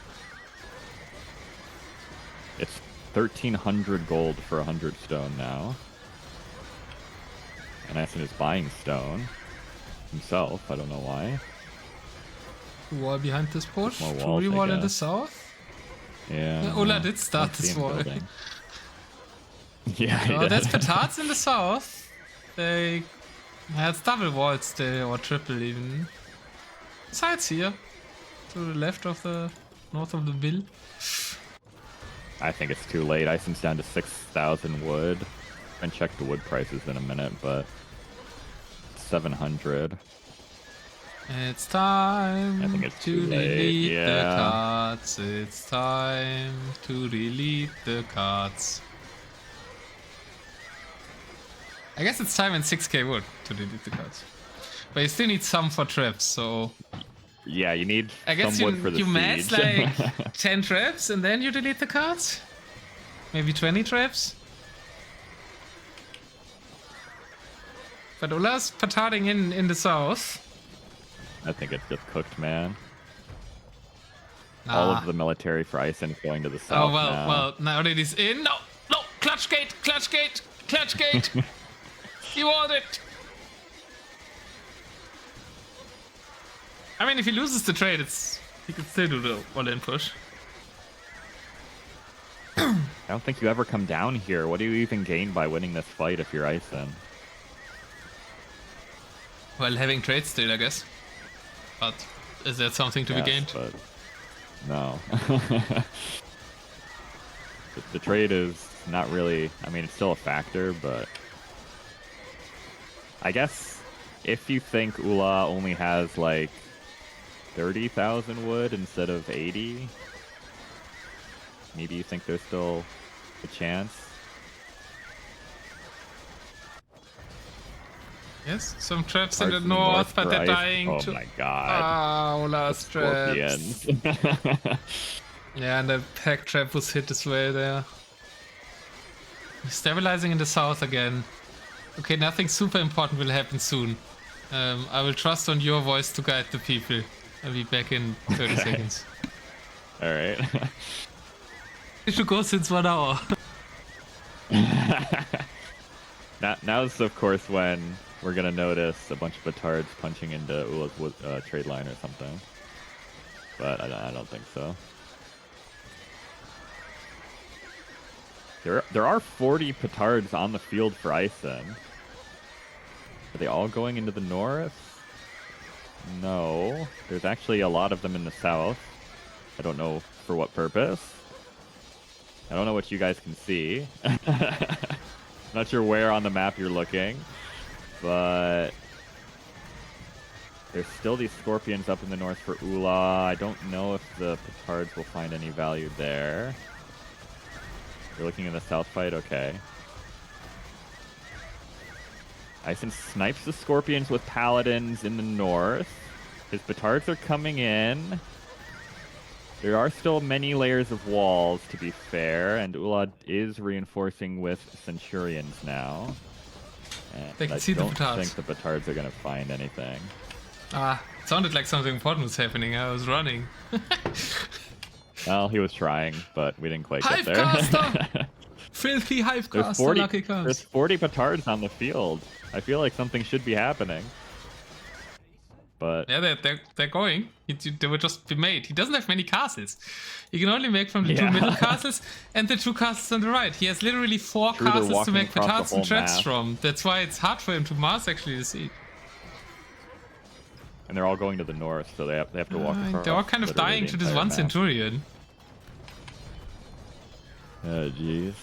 It's 1,300 gold for 100 stone now. And Eis3n is buying stone himself, I don't know why. Wall behind this push. More walls, True wall I in the guess. south. Yeah. Ullah did start I see this him wall. building. Yeah, he Oh, did. there's petards in the south. They it's double walls there, or triple even. Besides here, to the left of the north of the bill. I think it's too late. Eis3n's down to 6,000 wood. And check the wood prices in a minute, but 700. It's time I think it's to too late, delete the yeah. cards. It's time to delete the cards. I guess it's time in 6k wood to delete the cards. But you still need some for traps, so... Yeah, you need I guess some wood for the you mass siege. like 10 traps and then you delete the cards? Maybe 20 traps? But Ullah's petarding in the south. I think it's just cooked, man. Nah. All of the military for Eis3n is going to the south Oh, well, now. well, now that he's in. No, no, clutch gate, clutch gate, clutch gate. You want it. I mean, if he loses the trade, he could still do the all-in push. I don't think you ever come down here. What do you even gain by winning this fight if you're Eis3n? Well, having trade still, I guess. But is that something to be gained? But no. the trade is not really... I mean, it's still a factor, but... I guess if you think Ullah only has, like, 30,000 wood instead of 80, maybe you think there's still a chance. Yes, some traps in Parts the north, but for they're Eis3n. dying Oh to... my god. Ah, Ullah's traps. Scorpions. Yeah, and the pack trap was hit as well there. Stabilizing in the south again. Okay, nothing super important will happen soon. I will trust on your voice to guide the people. I'll be back in 30 seconds. Alright. It should go since 1 hour. Now's of course when we're gonna notice a bunch of petards punching into Ullah's trade line or something. But I don't think so. There are 40 petards on the field for Eis3n. Are they all going into the north? No. There's actually a lot of them in the south. I don't know for what purpose. I don't know what you guys can see. Not sure where on the map you're looking, but there's still these scorpions up in the north for Ullah. I don't know if the petards will find any value there. You're looking in the south fight? Okay. Eis3n snipes the scorpions with paladins in the north. His petards are coming in. There are still many layers of walls, to be fair, and Ullah is reinforcing with centurions now. And They can I see the don't petards. think the petards are going to find anything. Ah, it sounded like something important was happening. I was running. Well, he was trying, but we didn't quite get there. Hivecaster! Filthy Hivecaster, LuckyKharms. There's 40 petards on the field. I feel like something should be happening. But yeah, they're going. They would just be made. He doesn't have many castles. He can only make from the two middle castles and the two castles on the right. He has literally 4 castles to make petards and treads from. That's why it's hard for him to mass actually the siege. And they're all going to the north, so they have to walk across. They're all kind of dying to this one map. Centurion. Oh, jeez.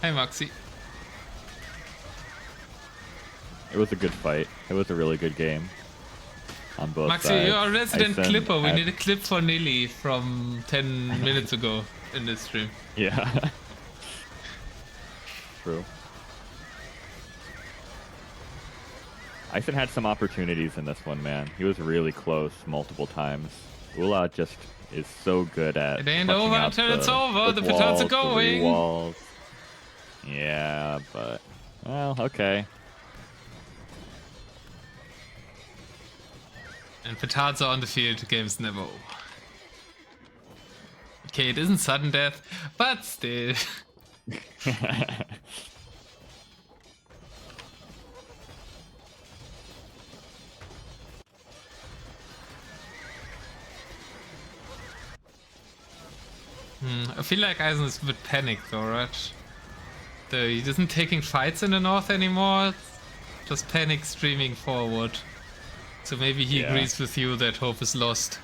Hey, Maxi. It was a good fight. It was a really good game. On both sides. Maxi, you're a resident Eis3n clipper. We need a clip for Nilly from 10 minutes ago in this stream. Yeah. True. Eis3n had some opportunities in this one, man. He was really close multiple times. Ullah just is so good at. It ain't over until it's over. The petards are going. Walls. Yeah, but well, okay. And petards are on the field. The game's never over. Okay, it isn't sudden death, but still. I feel like Eis3n is a bit panicked though, right? He isn't taking fights in the north anymore, just panic streaming forward. So maybe he agrees with you that hope is lost.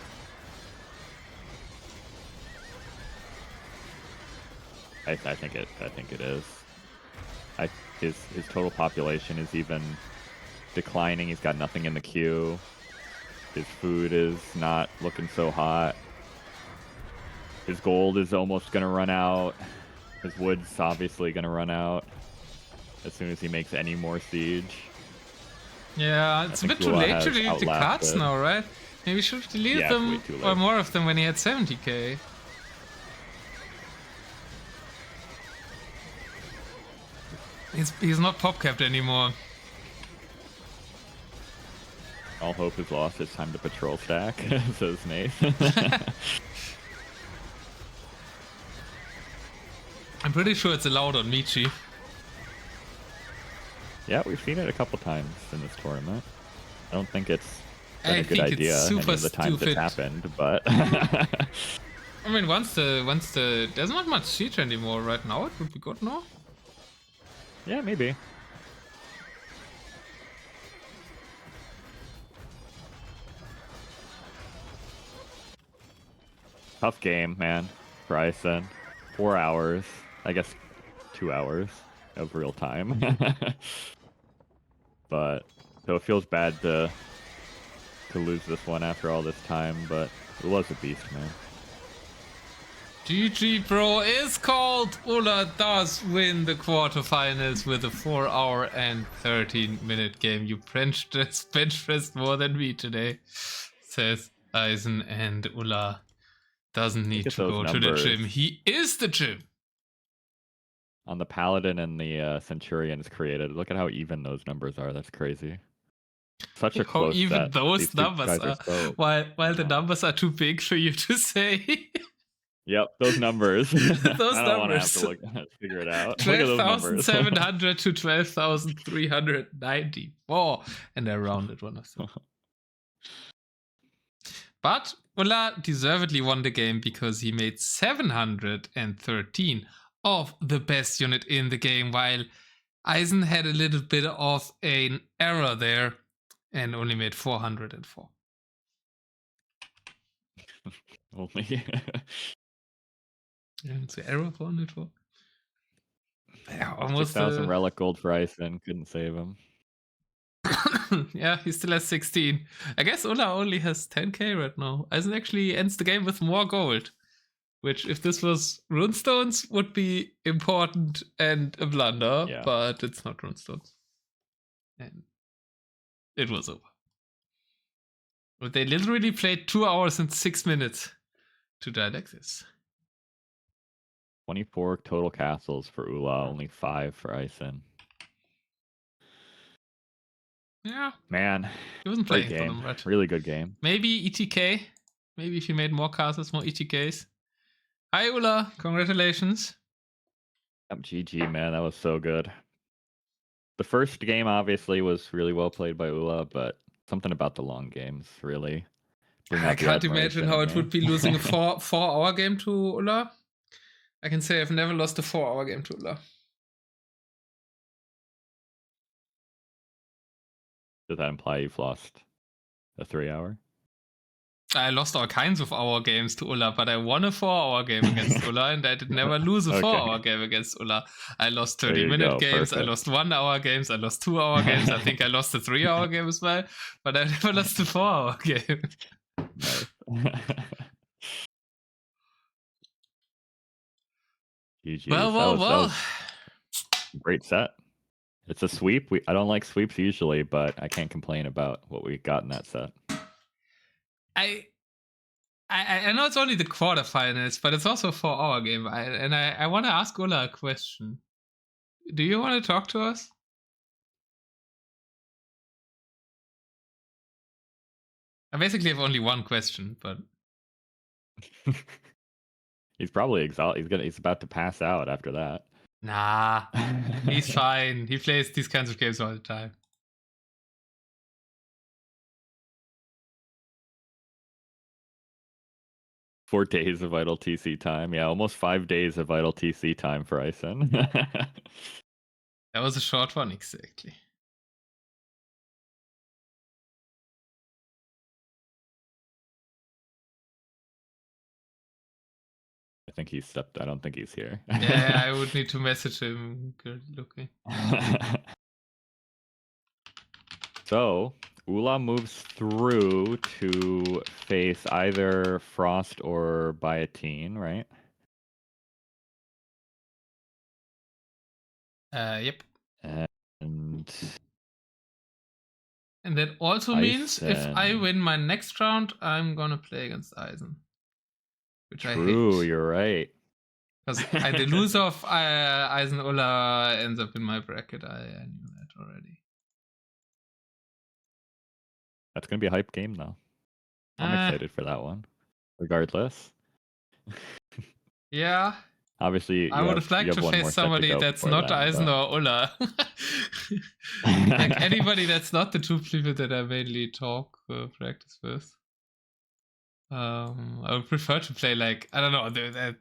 I think it is. His total population is even declining. He's got nothing in the queue. His food is not looking so hot. His gold is almost gonna run out. His wood's obviously gonna run out as soon as he makes any more siege. Yeah, it's a bit too late to delete the cards now, right? Maybe we should delete them or more of them when he had 70k. He's not pop capped anymore. All hope is lost. It's time to patrol stack, says Nate. I'm pretty sure it's allowed on Michi. Yeah, we've seen it a couple times in this tournament. I don't think it's been a good idea any of the times it's happened, but I mean, once the there's not much siege anymore right now. It would be good, no? Yeah, maybe. Tough game, man. For Eis3n. 4 hours. I guess 2 hours of real time. But so it feels bad to lose this one after all this time, but it was a beast, man. GG, bro, is called. Ullah does win the quarterfinals with a 4 hour and 13-minute game. You bench pressed more than me today, says Eis3n, and Ullah doesn't need to go to the gym. He is the gym. On the Paladin and the Centurions created, look at how even those numbers are. That's crazy. Such a close how even set. Those numbers are. While the numbers are too big for you to say. Yep, those numbers. Those I don't numbers. want to have to figure it out. 12,700 to 12,394. And I rounded one of them. But Ullah deservedly won the game because he made 713 of the best unit in the game, while Eis3n had a little bit of an error there and only made 404. Only. It's an error 404. Yeah, almost 6,000 relic gold for Eis3n. Couldn't save him. Yeah, he still has 16. I guess Ullah only has 10k right now. Eis3n actually ends the game with more gold, which, if this was runestones, would be important and a blunder, but it's not runestones. And it was over. But they literally played 2 hours and 6 minutes to die like this. 24 total castles for Ullah, only 5 for Eis3n. Yeah. Man, He wasn't great playing for game. them, right? Really good game. Maybe ETK. Maybe if he made more castles, more ETKs. Hi, Ulla. Congratulations. Yep, GG, man. That was so good. The first game obviously was really well played by Ullah, but something about the long games really bring out I the can't imagine admiration how in it me. would be losing a 4-hour game to Ulla. I can say I've never lost a 4-hour game to Ulla. Does that imply you've lost a 3-hour? I lost all kinds of hour games to Ulla, but I won a 4-hour game against Ulla, and I did never lose a 4-hour game against Ulla. I lost 30-minute games, Perfect. I lost 1-hour games, I lost 2-hour games, I think I lost a 3-hour game as well, but I never lost a 4-hour game. Nice. GG. Well. That was a great set. It's a sweep. I don't like sweeps usually, but I can't complain about what we got in that set. I know it's only the quarterfinals, but it's also a 4-hour game. I want to ask Ulla a question. Do you want to talk to us? I basically have only one question, but He's probably exhausted. He's about to pass out after that. nah, he's fine. He plays these kinds of games all the time. Four days of idle TC time. Yeah, almost 5 days of idle TC time for Eis3n. That was a short one, exactly. I don't think he's here. Yeah, I would need to message him. Currently looking. So, Ullah moves through to face either Frost or Biotine, right? Yep. And that also means if I Eis3n. win my next round, I'm gonna play against Eis3n. Which True, I hate. you're right. Because the loser of Eis3n Ulla ends up in my bracket. I knew that already. That's going to be a hype game, though. I'm excited for that one, regardless. Yeah. Obviously, I would have liked to face somebody that's not Eis3n or Ulla. Like anybody that's not the two people that I mainly talk practice with. I would prefer to play like, I don't know, they're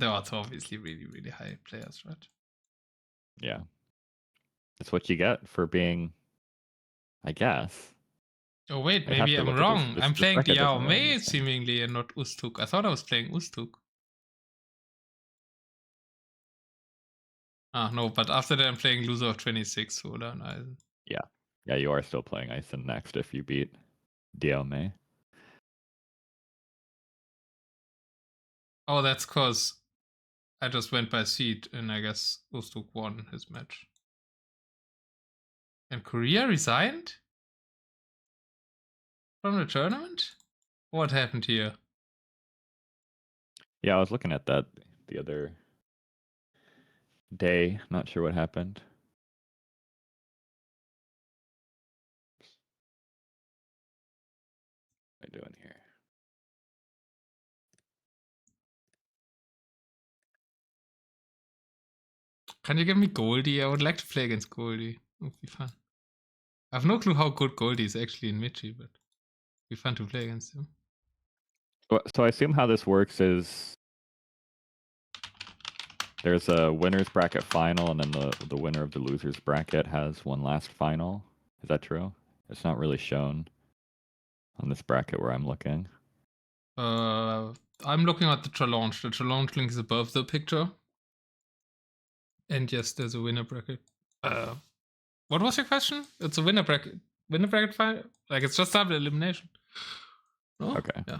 also obviously really, really high players, right? Yeah. That's what you get for being, I guess. Oh wait, maybe I'm wrong. I'm playing Diao Mei seemingly and not Ustuk. I thought I was playing Ustuk. Ah, no, but after that I'm playing loser of 26, Ulla and Eis3n. Yeah. Yeah, you are still playing Eis3n next if you beat Diao Mei. Oh, that's because I just went by seed and I guess Ustuk won his match. And Korea resigned? From the tournament? What happened here? Yeah, I was looking at that the other day. Not sure what happened. What am I doing here? Can you give me Goldie? I would like to play against Goldie. It would be fun. I have no clue how good Goldie is actually in Michi, but it'd be fun to play against him. So I assume how this works is there's a winner's bracket final, and then the winner of the loser's bracket has one last final. Is that true? It's not really shown on this bracket where I'm looking. I'm looking at the challenge. The challenge link is above the picture. And yes, there's a winner bracket. What was your question? It's a winner bracket. Winner bracket final? Like it's just double elimination. Oh, Okay. Yeah.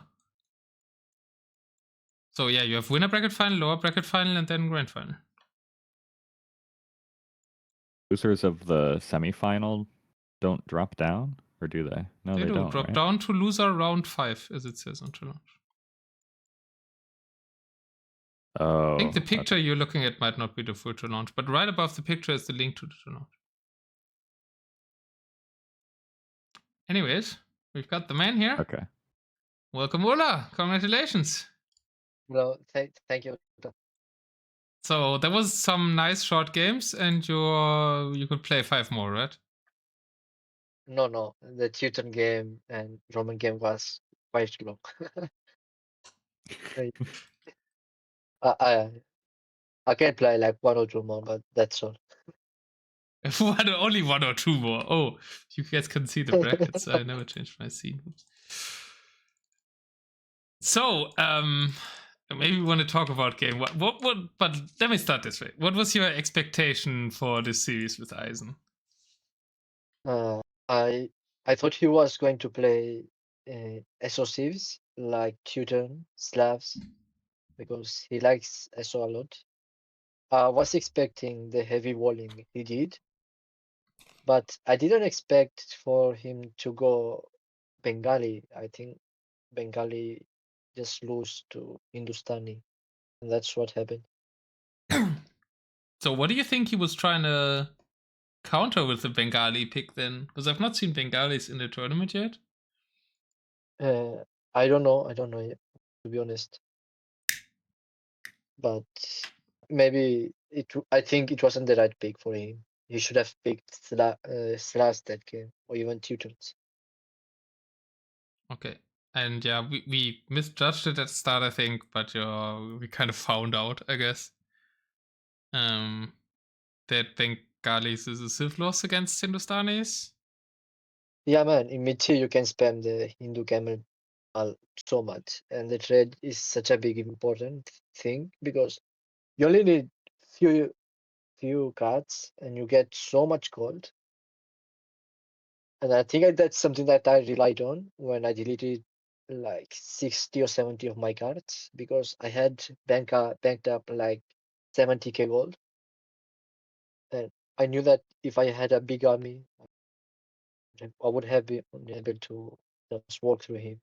So yeah, you have winner bracket final, lower bracket final, and then grand final. Losers of the semifinal don't drop down, or do they? No, they don't. Drop right? down to loser round 5, as it says on challenge. Oh, I think the picture okay. you're looking at might not be the full to launch, but right above the picture is the link to the to launch. Anyways, we've got the man here. Okay. Welcome, Ullah. Congratulations. No, thank you. So there was some nice short games, and you could play 5 more, right? No, the Teuton game and Roman game was quite long. I, I I can play like 1 or 2 more, but that's all. Only 1 or 2 more. Oh, you guys can see the brackets. I never changed my scene. So, maybe we want to talk about game. What? But let me start this way. What was your expectation for this series with Eis3n? I thought he was going to play SO like Teuton, Slavs, because he likes SO a lot. I was expecting the heavy walling he did, but I didn't expect for him to go Bengali. I think Bengali just lose to Hindustani, and that's what happened. So, what do you think he was trying to counter with the Bengali pick then? Because I've not seen Bengalis in the tournament yet. I don't know yet, to be honest. But maybe I think it wasn't the right pick for him. He should have picked Slavs that game, or even Teutons. Okay. And yeah, we misjudged it at the start, I think, but we kind of found out, I guess, that Bengalis is a civ loss against Hindustanis. Yeah, man, in mid tier you can spam the Hindu camel so much, and the trade is such a big important thing because you only need few cards and you get so much gold. And I think that's something that I relied on when I deleted like 60 or 70 of my cards because I had banked up like 70k gold. And I knew that if I had a big army, I would have been able to just walk through him.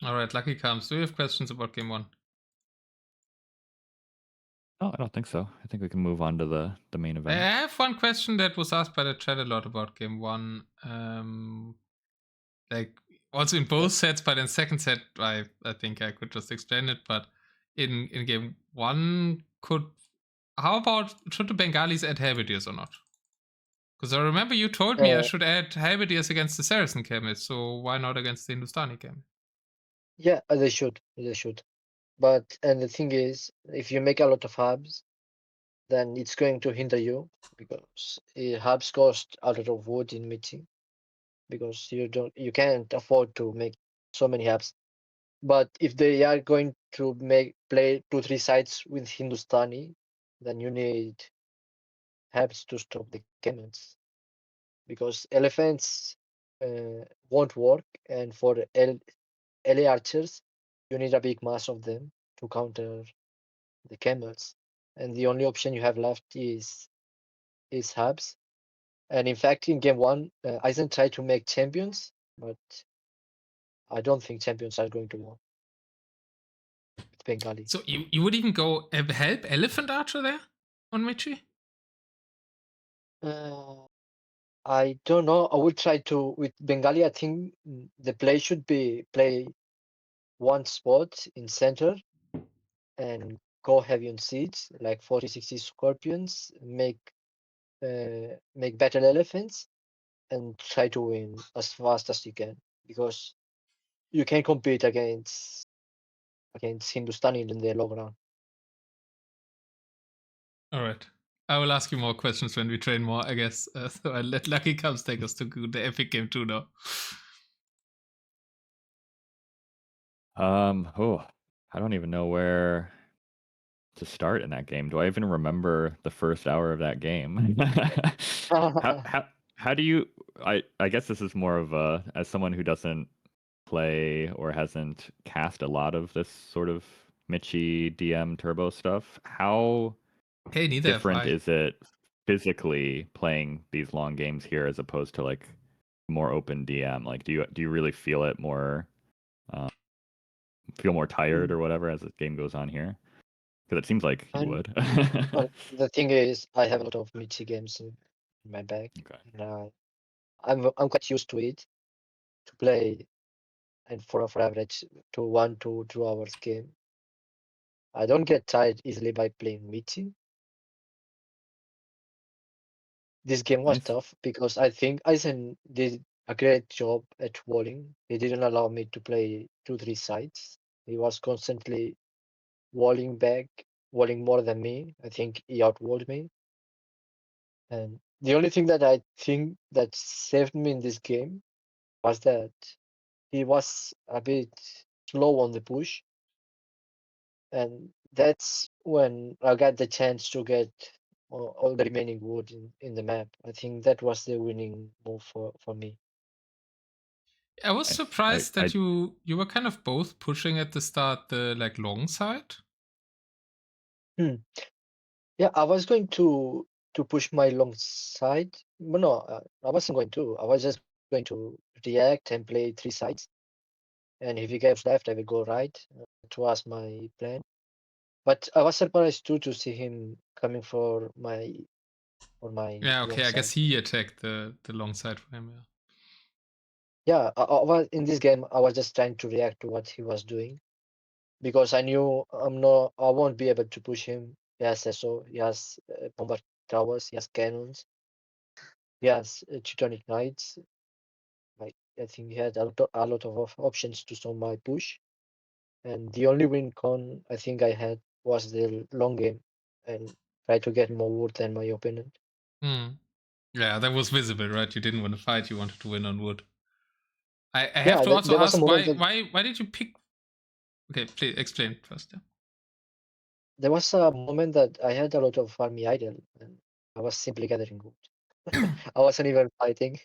All right, LuckyKharms, do you have questions about game 1? No, I don't think so. I think we can move on to the main I event. have one question that was asked by the chat a lot about game 1. Like, also in both sets, but in second set, I think I could just explain it. But in game 1, how about, should the Bengalis add halberdiers or not? Because I remember you told me I should add halberdiers against the Saracen camel, so why not against the Hindustani camel? Yeah, they should. But and the thing is, if you make a lot of hubs, then it's going to hinder you because hubs cost a lot of wood in meeting because you can't afford to make so many hubs. But if they are going to play 2-3 sides with Hindustani, then you need hubs to stop the camels because elephants won't work, and for LA archers, you need a big mass of them to counter the camels, and the only option you have left is hubs. And in fact, in game 1, Eis3n tried to make champions, but I don't think champions are going to win with Bengali. So you would even go help Elephant Archer there on Michi? I don't know. I would try to with Bengali. I think the play should be play one spot in center and go heavy on seeds, like 40-60 scorpions, make battle elephants, and try to win as fast as you can because you can compete against Hindustani in the long run. All right. I will ask you more questions when we train more, I guess. So I'll let LuckyKharms take us to the epic game 2 now. I don't even know where to start in that game. Do I even remember the first hour of that game? how do you? I guess this is more of a, as someone who doesn't play or hasn't cast a lot of this sort of Michi DM turbo stuff. How different is it physically playing these long games here as opposed to like more open DM? Like, do you really feel it more feel more tired or whatever as the game goes on here? Because it seems like he And would. the thing is, I have a lot of Michi games in my bag. Okay. And I'm quite used to it, to play and for average to 1 to 2 hours game. I don't get tired easily by playing Michi. This game was Nice. tough because I think Eis3n did a great job at walling. He didn't allow me to play 2-3 sides. He was constantly walling back, walling more than me. I think he outwalled me. And the only thing that I think that saved me in this game was that he was a bit slow on the push. And that's when I got the chance to get all the remaining wood in the map. I think that was the winning move for me. I was Nice. surprised that you were kind of both pushing at the start the like long side. Yeah, I was going to push my long side, but no, I wasn't going to. I was just going to react and play 3 sides. And if he gets left, I will go right. It was my plan. But I was surprised too to see him coming for my Yeah, long okay, I guess side. he attacked the long side for him, yeah. Yeah, I was in this game. I was just trying to react to what he was doing because I knew I won't be able to push him. He has SO, he has combat towers, he has cannons, he has Teutonic Knights. Like I think he had a lot of options to stop my push, and the only win con I think I had was the long game and try to get more wood than my opponent. Yeah, that was visible, right? You didn't want to fight, you wanted to win on wood. I have Yeah, to also there was a ask moment that why did you pick? Okay, please explain first. Yeah. there was a moment that I had a lot of army idle and I was simply gathering wood. I wasn't even fighting.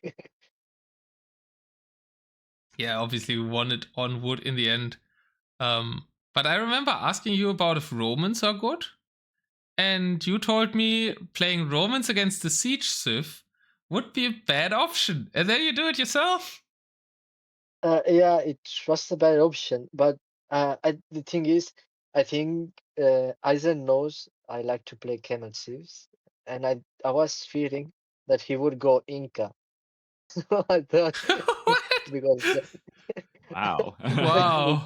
Yeah, obviously we won it on wood in the end. But I remember asking you about if Romans are good, and you told me playing Romans against the Siege Civ would be a bad option, and then you do it yourself. Yeah, it was a bad option, but the thing is, I think Eisen knows I like to play camel civs, and I was fearing that he would go Inca. So I thought What? because Wow. Wow.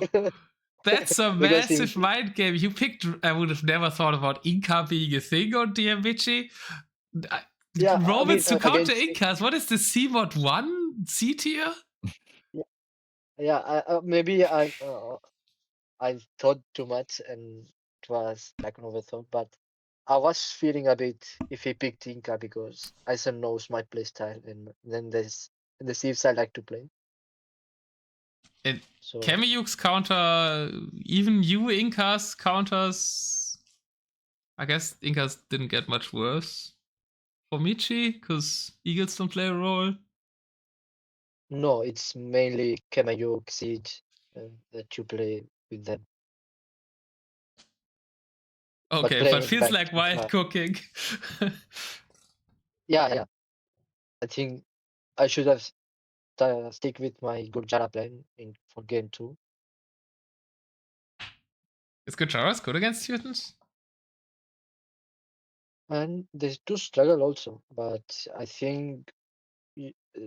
That's a because massive mind game. You picked. I would have never thought about Inca being a thing on DMVG. yeah, I mean Romans to counter against Incas. What is the C-Mod 1? C tier? yeah, yeah maybe I thought too much and it was like an overthought, but I was feeling a bit if he picked Inca because Eisen knows my playstyle and then there's the civs I like to play. And So Kamiyuks counter, even you Incas counters. I guess Incas didn't get much worse for Michi because Eagles don't play a role. no, it's mainly Kemayuk Siege that you play with them. But Okay, but playing feels back like too wild far. cooking. Yeah. I think I should have stick with my Gurjara plan for game 2. Is Gujaras good against Titans? And they do struggle also, but I think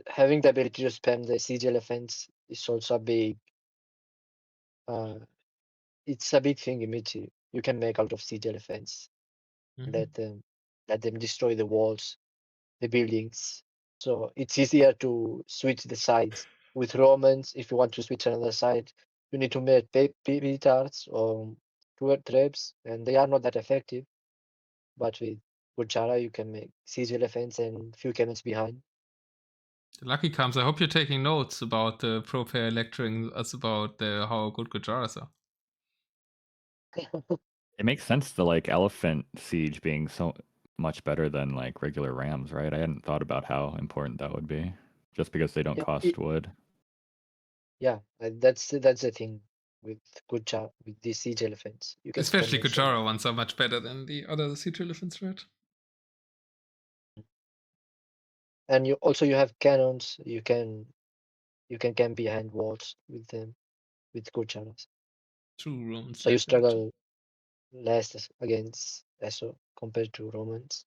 having the ability to spam the siege elephants is also a big uh, it's a big thing in Michi. You can make out of siege elephants, let them destroy the walls, the buildings. So it's easier to switch the sides. With Romans, if you want to switch another side, you need to make petards or traps, and they are not that effective. But with Gurjara, you can make siege elephants and few cannons behind. LuckyKharms, I hope you're taking notes about the pro player lecturing us about how good Gujaras are. It makes sense the like elephant siege being so much better than like regular rams, right? I hadn't thought about how important that would be, just because they don't Yeah, cost wood. yeah, that's the thing with Gurjara, with these siege elephants. You can spam Especially them so much. Gujara ones are much better than the other siege elephants, right? And you have cannons. You can camp behind walls with them. with good channels. True Romans. So you struggle less against ESO compared to Romans.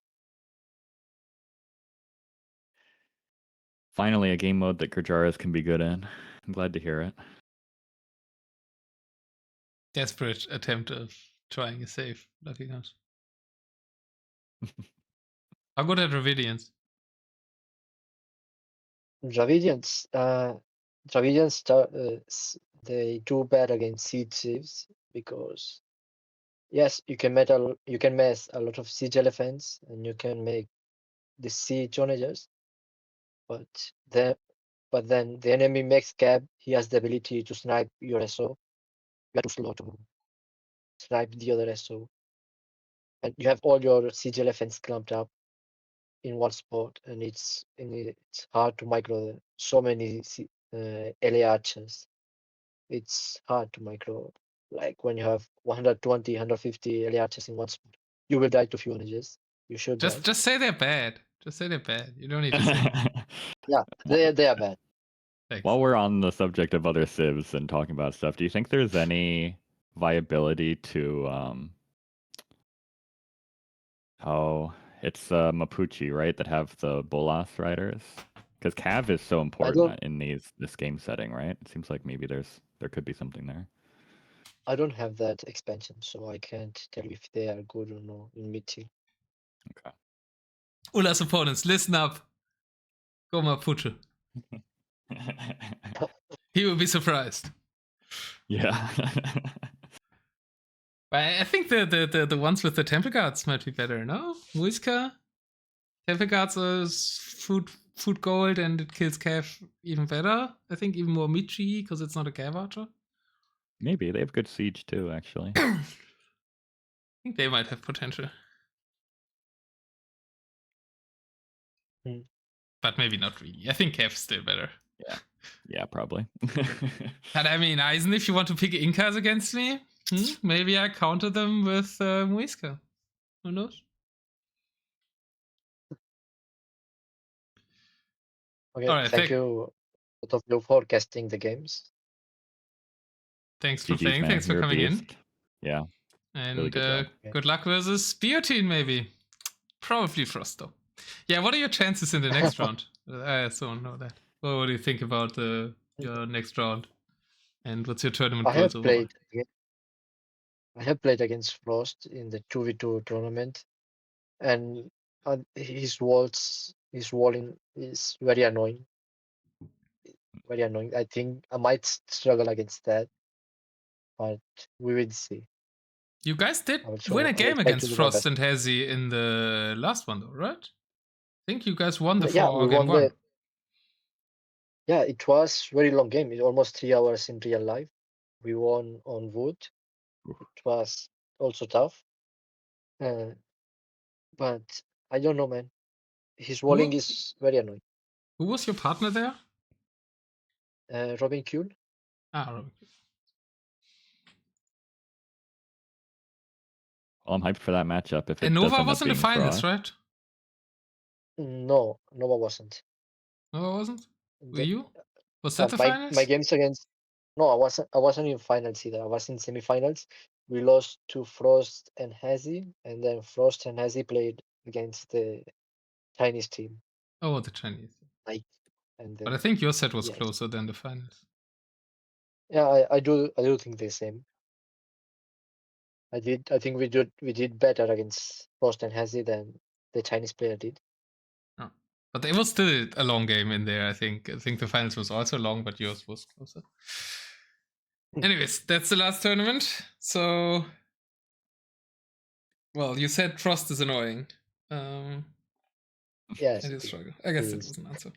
Finally, a game mode that Gurjaras can be good in. I'm glad to hear it. Desperate attempt of trying a save. LuckyKharms. How good are Dravidians? Dravidians, they do bad against siege civs because yes, you can mess a lot of siege elephants and you can make the siege onagers, but then the enemy makes cab. He has the ability to snipe your SO. You are too slow to snipe the other SO, and you have all your siege elephants clumped up in one spot, and it's hard to micro so many LA archers. It's hard to micro, like when you have 120, 150 LA archers in one spot. You will die to few onagers. You should die. Just say they're bad. Just say they're bad. You don't need to say. Yeah, they are bad. Thanks. While we're on the subject of other civs and talking about stuff, do you think there's any viability to it's Mapuche, right, that have the Bolas riders? Because Cav is so important in this game setting, right? It seems like maybe there could be something there. I don't have that expansion, so I can't tell you if they are good or no in mid-tier. Okay. Ullah's opponents, listen up. Go Mapuche. He will be surprised. Yeah. I think the ones with the Temple Guards might be better, no? Muisca? Temple Guards is food gold and it kills Cav even better. I think even more Michi because it's not a Cav archer. Maybe. They have good siege too, actually. I think they might have potential. But maybe not really. I think Cav's still better. Yeah, probably. But I mean, Eis3n, if you want to pick Incas against me, maybe I counter them with Muisca. Who knows? Okay, All right, thank you, both of you, for casting the games. Thanks for GG's, playing. man. Thanks for You're a coming in. beast. Yeah. And Really good job. good luck versus Spear maybe. Probably Frost, though. Yeah, what are your chances in the next round? I still don't know that. Well, what do you think about your next round? And what's your tournament goals overall? I have played against Frost in the 2v2 tournament, and his walling is very annoying. Very annoying. I think I might struggle against that, but we will see. You guys did Also, win I a will game try to against do my Frost best. and Hazy in the last one, though, right? I think you guys won the Yeah, 4 we game won one. Yeah, it was very long game. It's almost 3 hours in real life. We won on wood. It was also tough. But I don't know, man. His walling is very annoying. Who was your partner there? Robin Kuhl. Robin. Well, I'm hyped for that matchup. If it And does Nova end was up in the being finals, Frost. right? No, Nova wasn't. Nova wasn't? Were you? Was that the my finals? games against No, I wasn't in finals either. I was in semifinals. We lost to Frost and Hazy, and then Frost and Hazy played against the Chinese team. Oh, the Chinese. And But I think your set was yes. closer than the finals. Yeah, I do think the same. I think we did better against Frost and Hazy than the Chinese player did. Oh. But it was still a long game in there, I think. I think the finals was also long, but yours was closer. Anyways, that's the last tournament. So, well, you said Frost is annoying. Yes. I did struggle. I guess that was an answer.